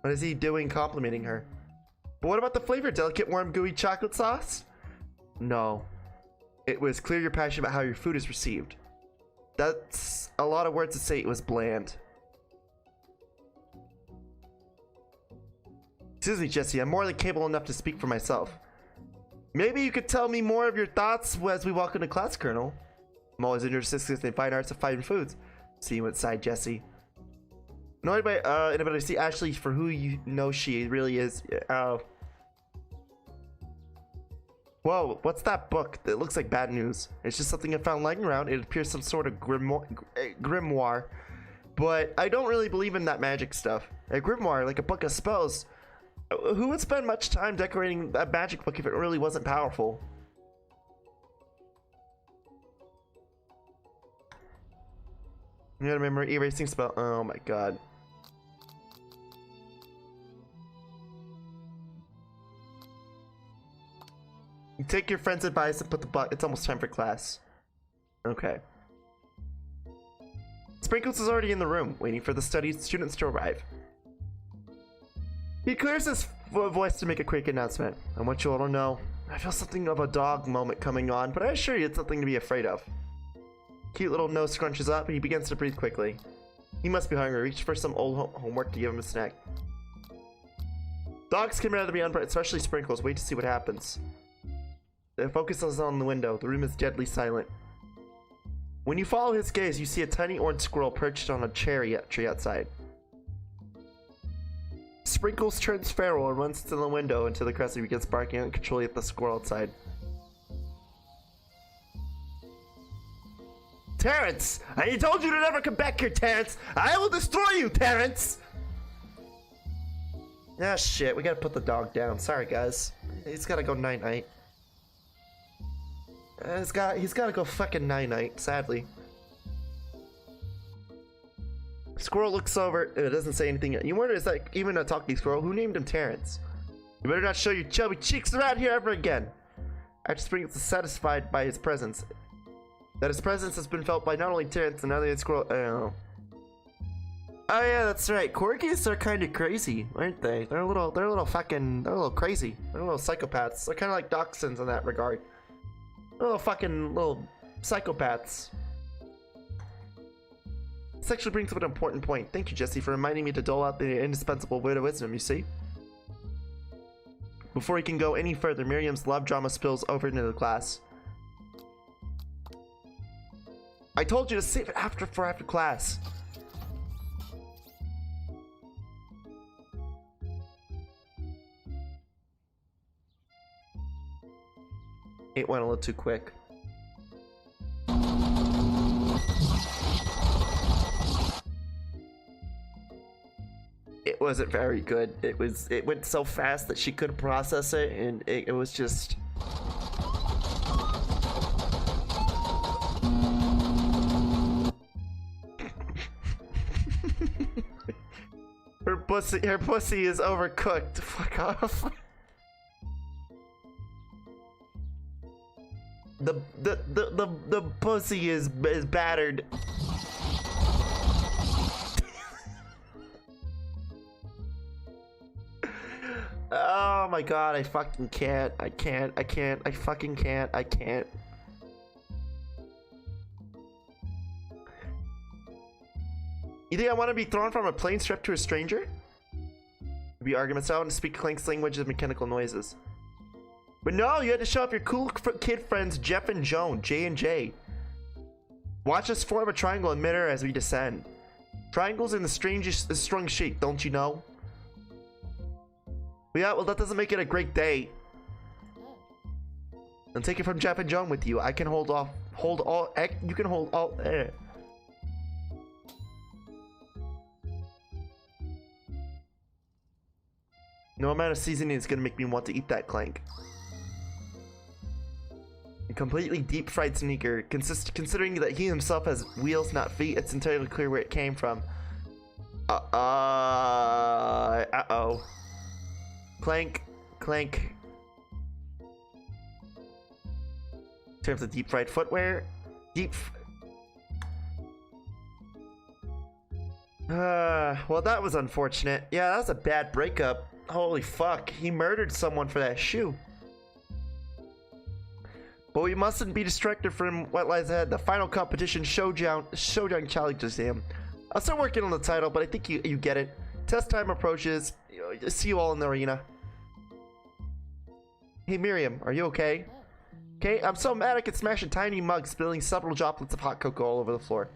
What is he doing complimenting her? But what about the flavor? Delicate, warm, gooey chocolate sauce? No. It was clear you're passionate about how your food is received. That's a lot of words to say it was bland. Excuse me, Jesse, I'm more than capable enough to speak for myself. Maybe you could tell me more of your thoughts as we walk into class, Colonel. I'm always interested in fine arts of fighting foods. See you inside, Jesse. No, anybody see Ashley for who you know she really is. Whoa, what's that book? That looks like bad news. It's just something I found lying around. It appears some sort of grimoire. But I don't really believe in that magic stuff. A grimoire, like a book of spells. Who would spend much time decorating a magic book if it really wasn't powerful? You gotta remember erasing spell. Oh my god. You take your friend's advice and put the book. It's almost time for class. Okay. Sprinkles is already in the room, waiting for the students to arrive. He clears his voice to make a quick announcement. I want you all to know, I feel something of a dog moment coming on, but I assure you it's nothing to be afraid of. Cute little nose scrunches up and he begins to breathe quickly. He must be hungry. Reach for some old homework to give him a snack. Dogs can rather be unbright, especially Sprinkles. Wait to see what happens. The focus is on the window. The room is deadly silent. When you follow his gaze, you see a tiny orange squirrel perched on a cherry tree outside. Sprinkles turns feral and runs to the window into the crest and begins barking uncontrollably at the squirrel outside. Terrence! I told you to never come back here, Terrence! I will destroy you, Terrence! Ah, shit. We gotta put the dog down. Sorry, guys. He's gotta go night-night. He's gotta go fucking night-night, sadly. Squirrel looks over. It doesn't say anything yet. You wonder, is that even a talking squirrel? Who named him Terrence? You better not show your chubby cheeks around here ever again. After Spring is satisfied by his presence. That his presence has been felt by not only Terrence and other squirrel. I don't know. Oh yeah, that's right. Corgis are kind of crazy, aren't they? They're a little crazy. They're little psychopaths. They're kind of like dachshunds in that regard. They're little psychopaths. This actually brings up an important point. Thank you, Jesse, for reminding me to dole out the indispensable word of wisdom, you see? Before he can go any further, Miriam's love drama spills over into the class. I told you to save it for after class. It went a little too quick. It wasn't very good. It went so fast that she couldn't process it, and it was just... her pussy is overcooked. Fuck off. The pussy is battered. Oh my god, I fucking can't. I fucking can't. I can't. You think I want to be thrown from a plane strapped to a stranger? Be arguments. I want to speak Clank's language of mechanical noises. But no, you had to show off your cool kid friends Jeff and Joan, J and J. Watch us form a triangle in midair as we descend. Triangles in the strangest strung shape, don't you know? Yeah, well that doesn't make it a great day. And take it from Jeff and Joan with you. I can hold all. You can hold all. No amount of seasoning is gonna make me want to eat that Clank. A completely deep fried sneaker. Considering that he himself has wheels, not feet, it's entirely clear where it came from. Uh-oh. Clank. In terms of deep fried footwear, well, that was unfortunate. Yeah, that was a bad breakup. Holy fuck, he murdered someone for that shoe. But we mustn't be distracted from what lies ahead. The final competition showdown challenges him. I'll start working on the title, but I think you get it. Test time approaches. See you all in the arena. Hey Miriam, are you okay? Okay, I'm so mad I could smash a tiny mug, spilling several droplets of hot cocoa all over the floor.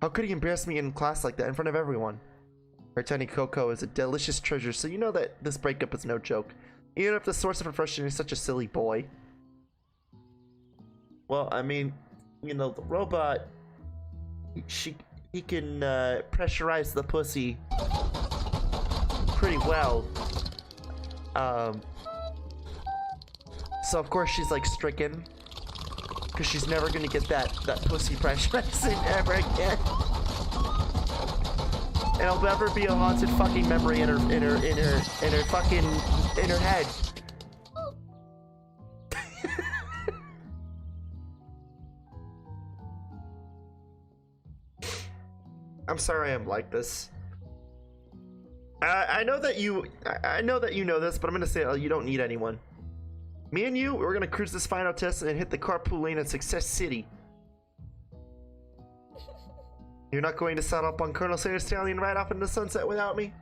How could he embarrass me in class like that in front of everyone? Her tiny cocoa is a delicious treasure, so you know that this breakup is no joke. Even if the source of her frustration is such a silly boy. Well, I mean, you know, the robot, he can pressurize the pussy pretty well. So of course she's like stricken, because she's never gonna get that pussy pressurizing ever again. And it'll never be a haunted fucking memory in her head. I'm sorry I'm like this. I know that you know this, but I'm gonna say you don't need anyone. Me and you, we're gonna cruise this final test and hit the carpool lane in Success City. You're not going to saddle up on Colonel Sanders' stallion right off into the sunset without me?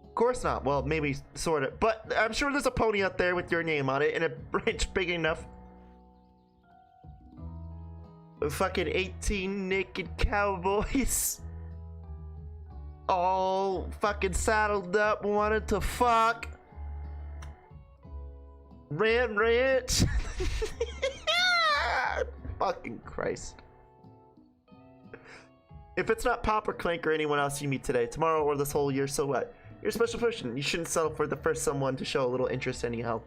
Of course not. Well, maybe sort of, but I'm sure there's a pony out there with your name on it and a branch big enough. Fucking 18 naked cowboys. All fucking saddled up, wanted to fuck. Ranch. Fucking Christ. If it's not Pop or Clank or anyone else you meet today, tomorrow, or this whole year, so what? You're a special person. You shouldn't settle for the first someone to show a little interest anyhow.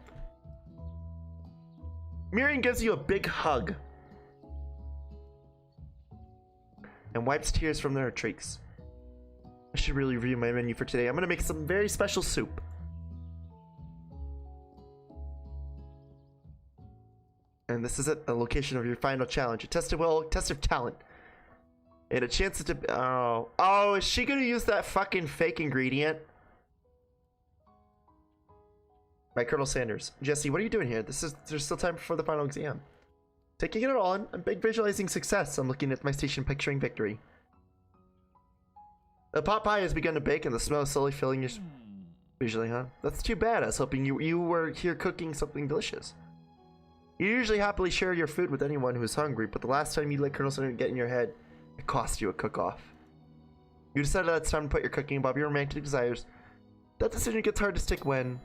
Miriam gives you a big hug and wipes tears from their cheeks. I should really review my menu for today. I'm gonna make some very special soup. And this is it, the location of your final challenge. A test of talent. And a chance to... Oh, is she gonna use that fucking fake ingredient? By Colonel Sanders. Jesse, what are you doing here? There's still time before the final exam. Taking it all in. I'm big visualizing success. I'm looking at my station picturing victory. The pot pie has begun to bake and the smell is slowly filling your... Usually, huh? That's too bad. I was hoping you were here cooking something delicious. You usually happily share your food with anyone who is hungry, but the last time you let Colonel Sanders get in your head, it cost you a cook-off. You decided that it's time to put your cooking above your romantic desires. That decision gets hard to stick when...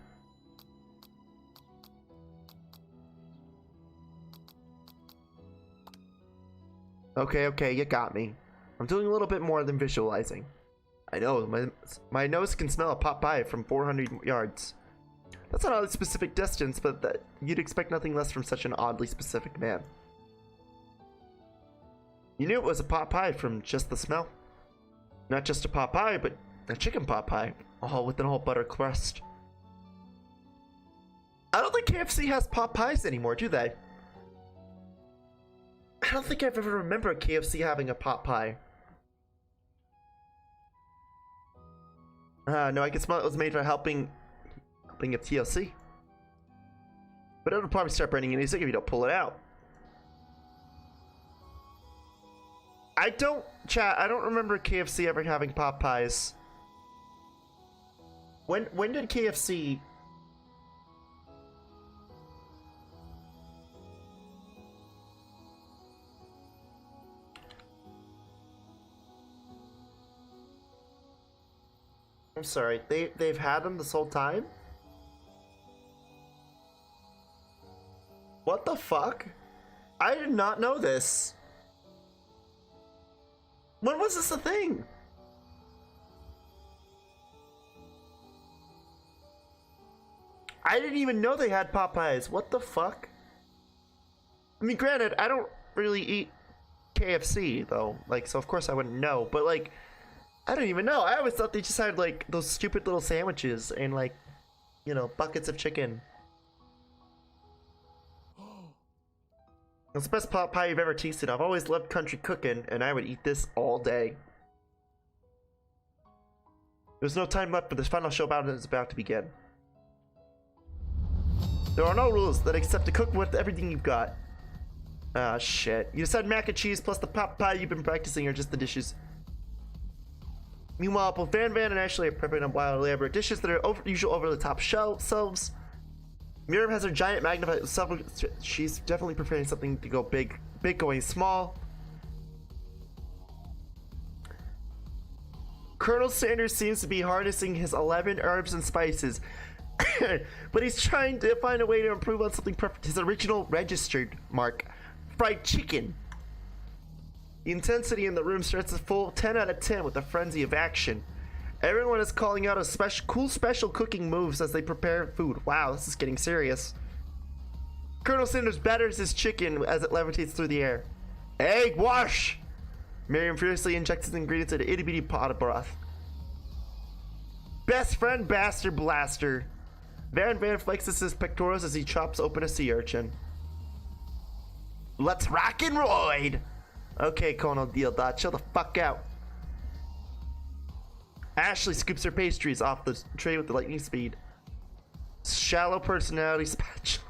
Okay, you got me. I'm doing a little bit more than visualizing. I know, my nose can smell a pot pie from 400 yards. That's an oddly specific distance, but that you'd expect nothing less from such an oddly specific man. You knew it was a pot pie from just the smell. Not just a pot pie, but a chicken pot pie, all with an all butter crust. I don't think KFC has pot pies anymore, do they? I don't think I've ever remembered KFC having a pot pie. No, I can smell it was made for helping a TLC. But it'll probably start burning in a second if you don't pull it out. I don't remember KFC ever having pot pies. When did KFC... I'm sorry, they've had them this whole time? What the fuck? I did not know this. When was this a thing? I didn't even know they had Popeyes. What the fuck? I mean, granted, I don't really eat KFC though, like, so of course I wouldn't know, but like, I don't even know. I always thought they just had like those stupid little sandwiches and like, you know, buckets of chicken. It's the best pot pie you've ever tasted. I've always loved country cooking, and I would eat this all day. There's no time left, but this final show battle is about to begin. There are no rules that except to cook with everything you've got. Ah, shit. You decide mac and cheese plus the pot pie you've been practicing are just the dishes. Meanwhile, both Van and Ashley are prepping up wild elaborate dishes that are usual over-the-top selves. Miriam has her giant magnified self. She's definitely preparing something to go big going small. Colonel Sanders seems to be harnessing his 11 herbs and spices, but he's trying to find a way to improve on something perfect. His original registered mark, fried chicken. The intensity in the room starts at full 10 out of 10 with a frenzy of action. Everyone is calling out a cool special cooking moves as they prepare food. Wow, this is getting serious. Colonel Sanders batters his chicken as it levitates through the air. Egg wash! Miriam furiously injects his ingredients into an itty bitty pot of broth. Best friend Bastard Blaster. Van flexes his pectorals as he chops open a sea urchin. Let's rock and roid! Okay, Colonel Deal Dot, chill the fuck out. Ashley scoops her pastries off the tray with the lightning speed. Shallow personality spatula.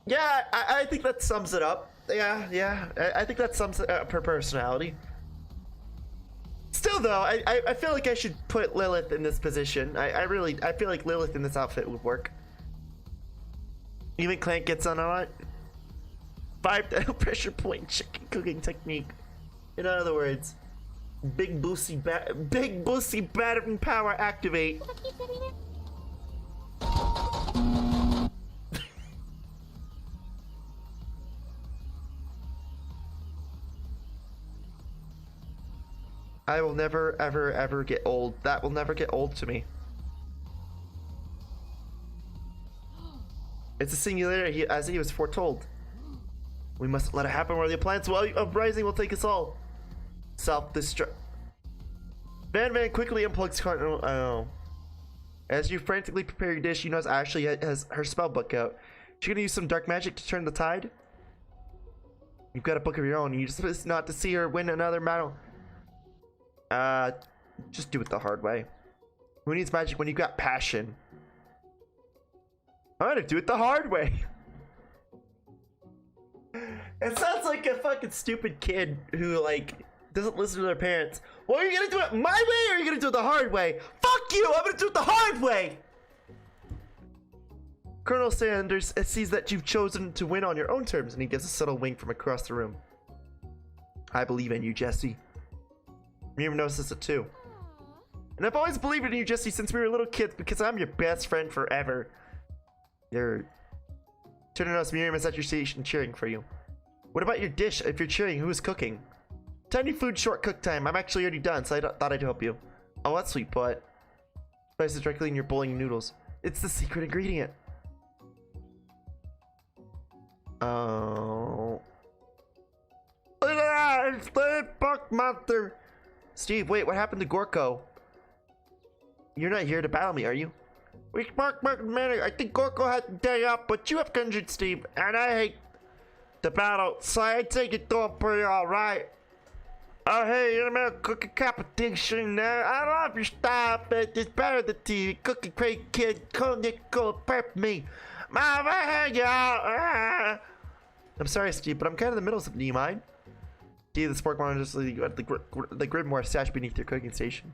Yeah, I think that sums it up. Yeah. I think that sums up her personality. Still, though, I feel like I should put Lilith in this position. I feel like Lilith in this outfit would work. Even Clank gets on it. 5 pressure point chicken cooking technique. In other words, big boosty battering power activate. I will never ever get old. That will never get old to me. It's a singularity as he was foretold. We mustn't let it happen where the appliance uprising will take us all. Self-destruct. Van quickly unplugs Cardinal. Oh. As you frantically prepare your dish, you notice Ashley has her spell book out. She's gonna use some dark magic to turn the tide. You've got a book of your own. You just not to see her win another battle. Just do it the hard way. Who needs magic when you've got passion? I'm gonna do it the hard way. It sounds like a fucking stupid kid who like doesn't listen to their parents. Well, are you gonna do it my way or are you gonna do it the hard way? Fuck you! I'm gonna do it the hard way! Colonel Sanders sees that you've chosen to win on your own terms, and he gives a subtle wink from across the room. I believe in you, Jesse. Miriam notices it too. And I've always believed in you, Jesse, since we were little kids, because I'm your best friend forever. You're... Turning to us, Miriam is at your station cheering for you. What about your dish? If you're cheering, who is cooking? Tiny food, short cook time. I'm actually already done, so I thought I'd help you. Oh, that's sweet, but... Spice it directly in your bowling noodles. It's the secret ingredient. Oh. It's the buck monster. Steve, wait, what happened to Gorko? You're not here to battle me, are you? We spark manner. I think Gorko had the day off, but you have conjured Steve, and I hate the battle, so I take it doing pretty alright. Oh hey, you're the cooking competition now. I love your style, but it's better than TV. Cooking great kid, cognac, gold, prep me. My man, y'all. I'm sorry, Steve, but I'm kind of in the middle of something. Do you mind? Steve, the spork monitor just the Gridmore stashed beneath your cooking station.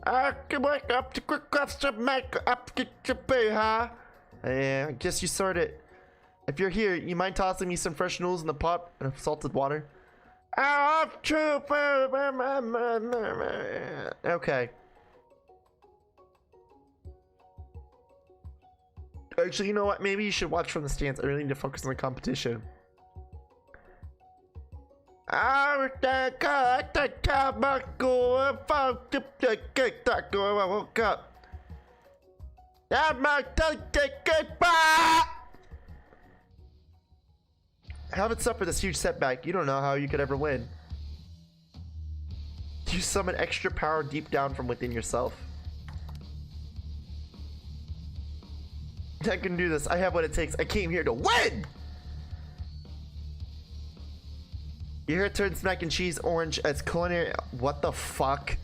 I can wake up to quick question, make up, get your pay, huh? Yeah, I guess you sort it. If you're here, you mind tossing me some fresh noodles in the pot and salted water? Off true. Okay. Actually, you know what? Maybe you should watch from the stands. I really need to focus on the competition. I woke up. Haven't suffered this huge setback. You don't know how you could ever win. You summon extra power deep down from within yourself. I can do this. I have what it takes. I came here to win! Your hair turns mac and cheese orange as culinary. What the fuck?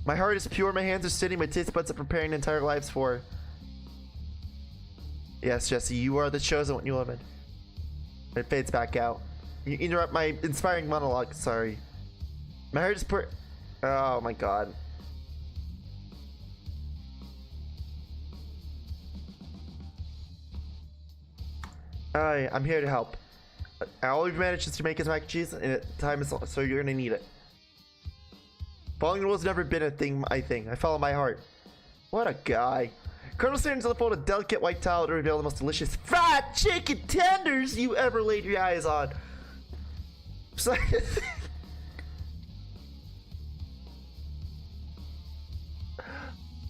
My heart is pure. My hands are sitting. My taste buds are preparing entire lives for. Yes, Jesse, you are the chosen one. You live in. It fades back out. You interrupt my inspiring monologue. Sorry. My heart is pure. Oh my god. I'm here to help. All we've managed is to make his mac and cheese, and time is so you're gonna need it. Following the rules never been a thing. I follow my heart. What a guy. Colonel Sanders unfolded a delicate white towel to reveal the most delicious fried chicken tenders you ever laid your eyes on.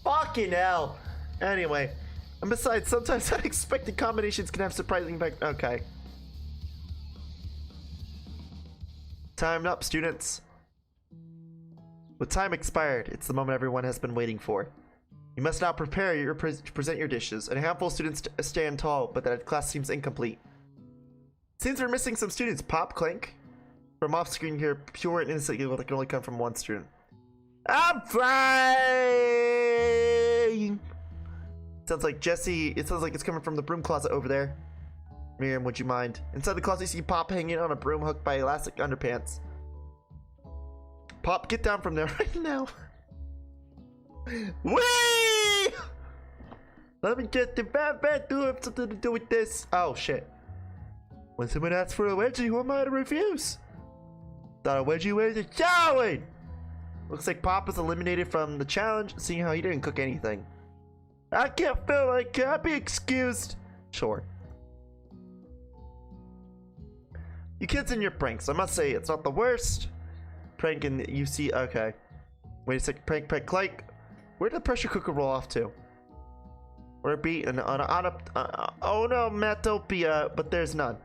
Fucking hell. Anyway, and besides, sometimes unexpected combinations can have surprising impact. Okay. Time's up, students. With time expired, it's the moment everyone has been waiting for. You must now prepare to present your dishes. And a handful of students stand tall, but that class seems incomplete. Seems we're missing some students. Pop, Clank. From off screen here, pure and innocent evil that can only come from one student. I'm fine! Sounds like Jesse. It sounds like it's coming from the broom closet over there. Miriam, would you mind? Inside the closet, you see Pop hanging on a broom hooked by elastic underpants. Pop, get down from there right now. Whee! Let me get the bad to have something to do with this. Oh shit. When someone asks for a wedgie, who am I to refuse? Thought a wedgie was a challenge. Looks like Pop is eliminated from the challenge, seeing how he didn't cook anything. I can't feel like can I be excused? Sure. You kids and your pranks. I must say, it's not the worst prank in you see. Okay. Wait a sec. Prank, Clank. Where did the pressure cooker roll off to? Or be onomatopoeia, but there's none.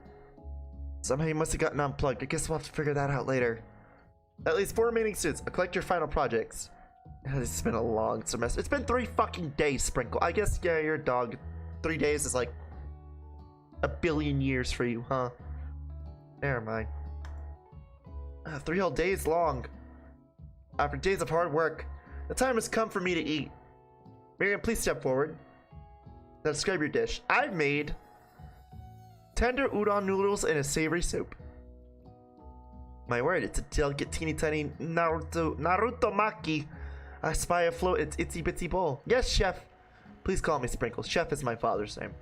Somehow he must have gotten unplugged. I guess we'll have to figure that out later. At least 4 remaining students. Collect your final projects. It's been a long semester. It's been 3 fucking days, Sprinkle. I guess, yeah, you're a dog. 3 days is like a billion years for you, huh? Never mind. 3 whole days long. After days of hard work, the time has come for me to eat. Miriam, please step forward. Now describe your dish. I've made tender udon noodles and a savory soup. My word, it's a delicate teeny tiny Naruto maki. I spy afloat its itsy bitsy bowl. Yes, chef. Please call me Sprinkles. Chef is my father's name.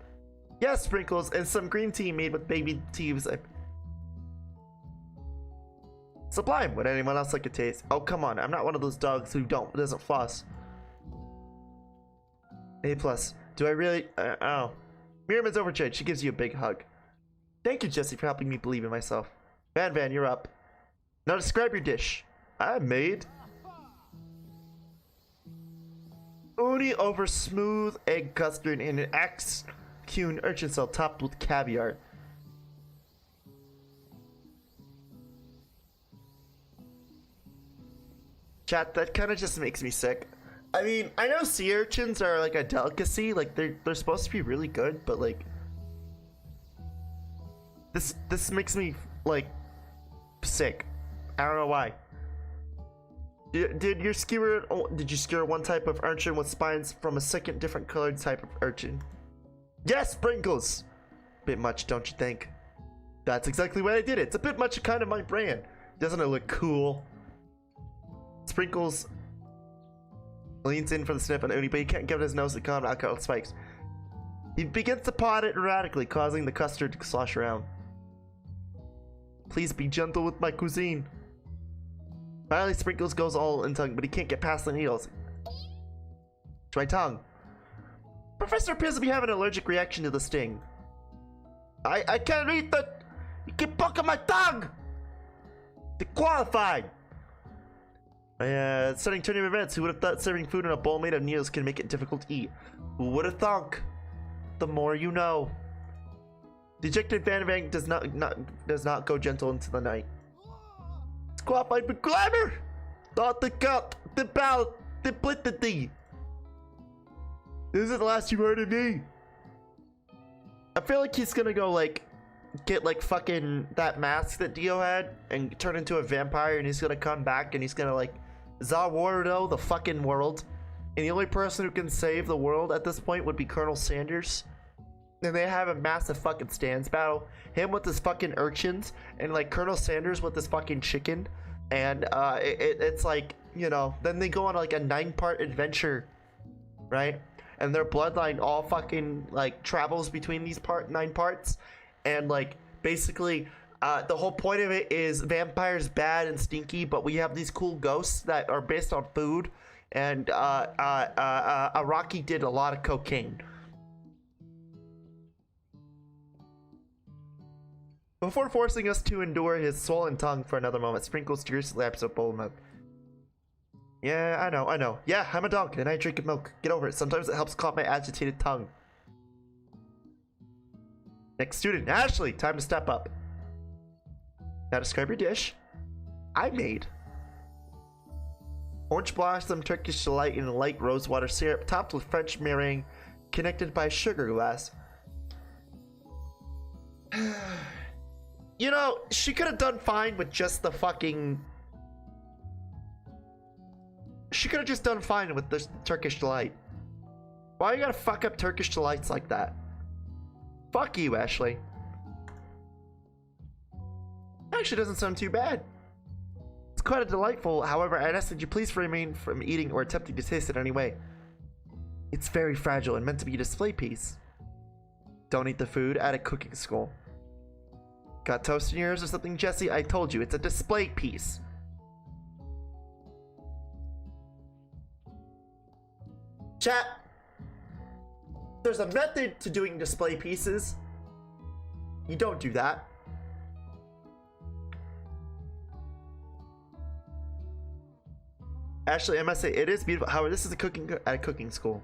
Yes, Sprinkles, and some green tea made with baby teas. Sublime. Would anyone else like a taste? Oh, come on. I'm not one of those dogs who doesn't floss. A+. Do I really? Oh. Miriam is overjoyed. She gives you a big hug. Thank you, Jesse, for helping me believe in myself. Van, you're up. Now describe your dish. I made uni over smooth egg custard and an axe-hewn urchin shell topped with caviar. Chat, that kind of just makes me sick. I mean, I know sea urchins are like a delicacy, like they're supposed to be really good, but like this makes me like sick. I don't know why. Did you skewer one type of urchin with spines from a second different colored type of urchin? Yes, Sprinkles! Bit much, don't you think? That's exactly what I did. It's a bit much kind of my brand. Doesn't it look cool? Sprinkles leans in for the sniff on Uni, but he can't get his nose to calm alcohol spikes. He begins to pot it erratically, causing the custard to slosh around. Please be gentle with my cuisine. Finally, Sprinkles goes all in tongue, but he can't get past the needles. Try tongue. Professor appears to be having an allergic reaction to the sting. I can't eat the... You keep poking my tongue! Disqualified! Starting turning events. Who would have thought serving food in a bowl made of needles can make it difficult to eat? Who would have thunk? The more you know. Dejected Van does not go gentle into the night. Disqualified for glamour! Thought the cut, the ballot, the blitty. This is the last you heard of me. I feel like he's gonna go like get like fucking that mask that Dio had and turn into a vampire, and he's gonna come back and he's gonna like Zawardo the fucking world, and the only person who can save the world at this point would be Colonel Sanders. And they have a massive fucking stands battle, him with his fucking urchins and like Colonel Sanders with his fucking chicken, and it's like, you know, then they go on like a 9-part adventure, right? And their bloodline all fucking like travels between these 9 parts, and like basically the whole point of it is vampires bad and stinky, but we have these cool ghosts that are based on food, and Araki did a lot of cocaine. Before forcing us to endure his swollen tongue for another moment, Sprinkles tears laps up bowl milk. Yeah, I know. Yeah, I'm a dog and I drink milk. Get over it. Sometimes it helps calm my agitated tongue. Next student, Ashley. Time to step up. Now describe your dish. I made orange blossom Turkish delight in light rosewater syrup topped with French meringue connected by a sugar glass. You know, she could have done fine with just the fucking... She could have just done fine with this Turkish delight. Why you gotta fuck up Turkish delights like that? Fuck you, Ashley. Actually doesn't sound too bad. It's quite a delightful, however, I'd ask that you please refrain from eating or attempting to taste it anyway. It's very fragile and meant to be a display piece. Don't eat the food at a cooking school. Got toast in your ears or something, Jesse? I told you, it's a display piece. Chat. There's a method to doing display pieces. You don't do that. Actually, I must say, it is beautiful. However, this is at a cooking school.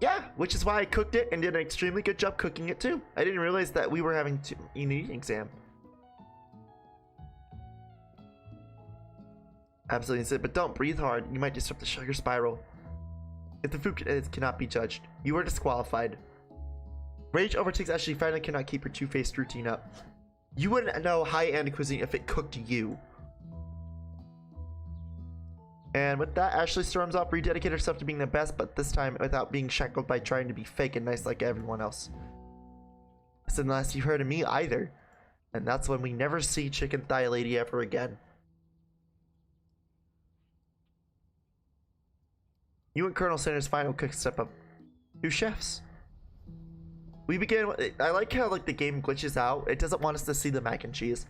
Yeah, which is why I cooked it and did an extremely good job cooking it too. I didn't realize that we were having an eating exam. Absolutely insane, but don't breathe hard. You might disrupt the sugar spiral. If the food it cannot be judged, you are disqualified. Rage overtakes Ashley finally cannot keep her two-faced routine up. You wouldn't know high-end cuisine if it cooked you. And with that, Ashley storms off, rededicated herself to being the best, but this time without being shackled by trying to be fake and nice like everyone else. This isn't the last you've heard of me either. And that's when we never see Chicken Thigh Lady ever again. You and Colonel Sanders' final cook step up. 2 chefs. We begin. I like how like the game glitches out. It doesn't want us to see the mac and cheese.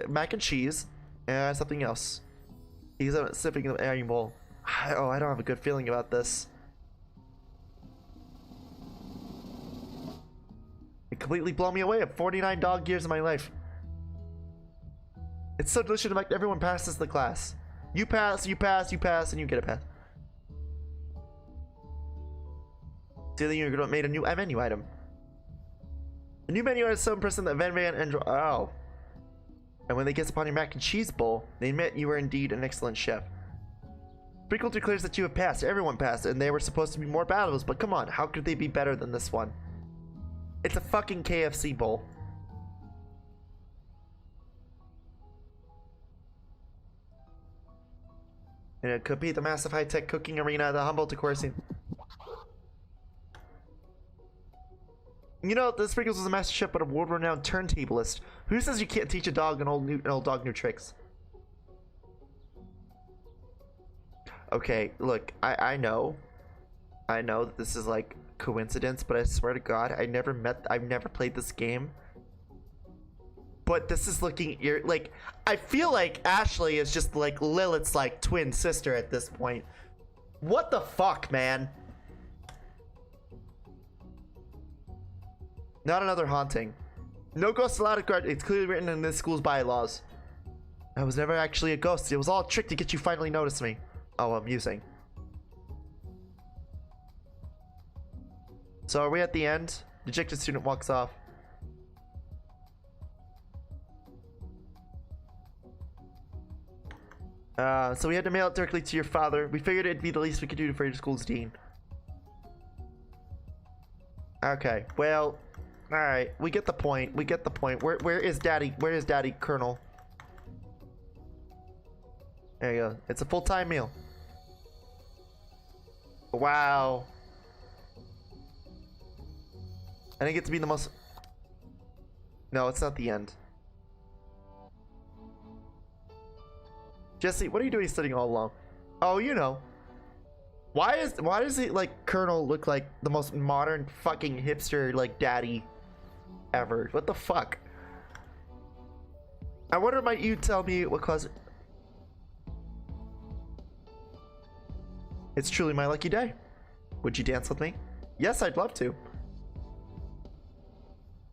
Mac and cheese and something else. He's sipping the iron bowl. Oh, I don't have a good feeling about this. It completely blew me away. 49 dog years of my life. It's so delicious to make everyone passes the class. You pass, you pass, you pass, and you get a pass. So then you made a new menu item. The new menu item is so impressive that Van and oh. And when they guess upon your mac and cheese bowl, they admit you are indeed an excellent chef. Sprinkle declares that you have passed. Everyone passed, and they were supposed to be more battles, but come on, how could they be better than this one? It's a fucking KFC bowl. And it could be the massive high-tech cooking arena, the humble decor scene. You know, the Sprinkles was a master chef, but a world-renowned turntablist. Who says you can't teach a dog an old dog new tricks? Okay, look, I know that this is like coincidence, but I swear to God, I've never played this game. But this is looking like I feel like Ashley is just like Lilith's like twin sister at this point. What the fuck, man? Not another haunting. No ghosts allowed at guard. It's clearly written in this school's bylaws. I was never actually a ghost. It was all a trick to get you finally notice me. Oh, amusing. So are we at the end? Dejected student walks off. So we had to mail it directly to your father. We figured it'd be the least we could do for your school's dean. Okay, well, all right, we get the point. We get the point. Where is Daddy? Where is Daddy, Colonel? There you go. It's a full-time meal. Wow. I didn't get to be the most. No, it's not the end. Jesse, what are you doing studying all along? Oh, you know. Why does it like Colonel look like the most modern fucking hipster like daddy ever? What the fuck? I wonder, might you tell me what caused it? It's truly my lucky day. Would you dance with me? Yes, I'd love to.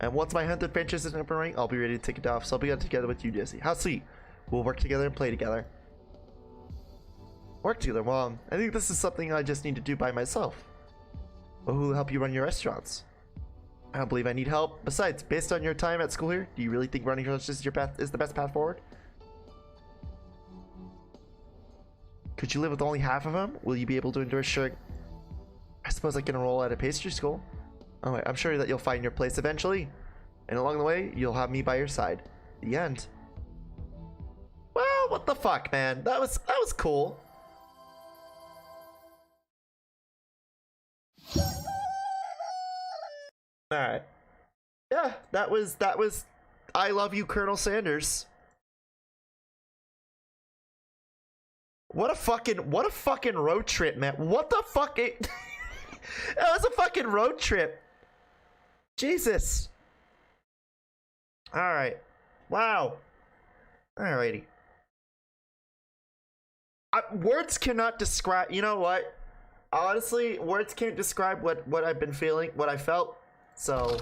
And once my 100th adventures is up and running, I'll be ready to take it off. So I'll be together with you, Jesse. How sweet. We'll work together and play together. Work together? Well, I think this is something I just need to do by myself. Well, who will help you run your restaurants? I don't believe I need help. Besides, based on your time at school here, do you really think running restaurants is the best path forward? Could you live with only half of them? Will you be able to endure sugar? I suppose I can enroll at a pastry school. Alright, I'm sure that you'll find your place eventually. And along the way, you'll have me by your side. The end. Well, what the fuck, man? That was cool. Alright. Yeah, that was I love you, Colonel Sanders. What a fucking road trip, man. What the fuck? That was a fucking road trip. Jesus. Alright. Wow. Alrighty. Words cannot describe. You know what? Honestly, words can't describe what I've been feeling, what I felt. So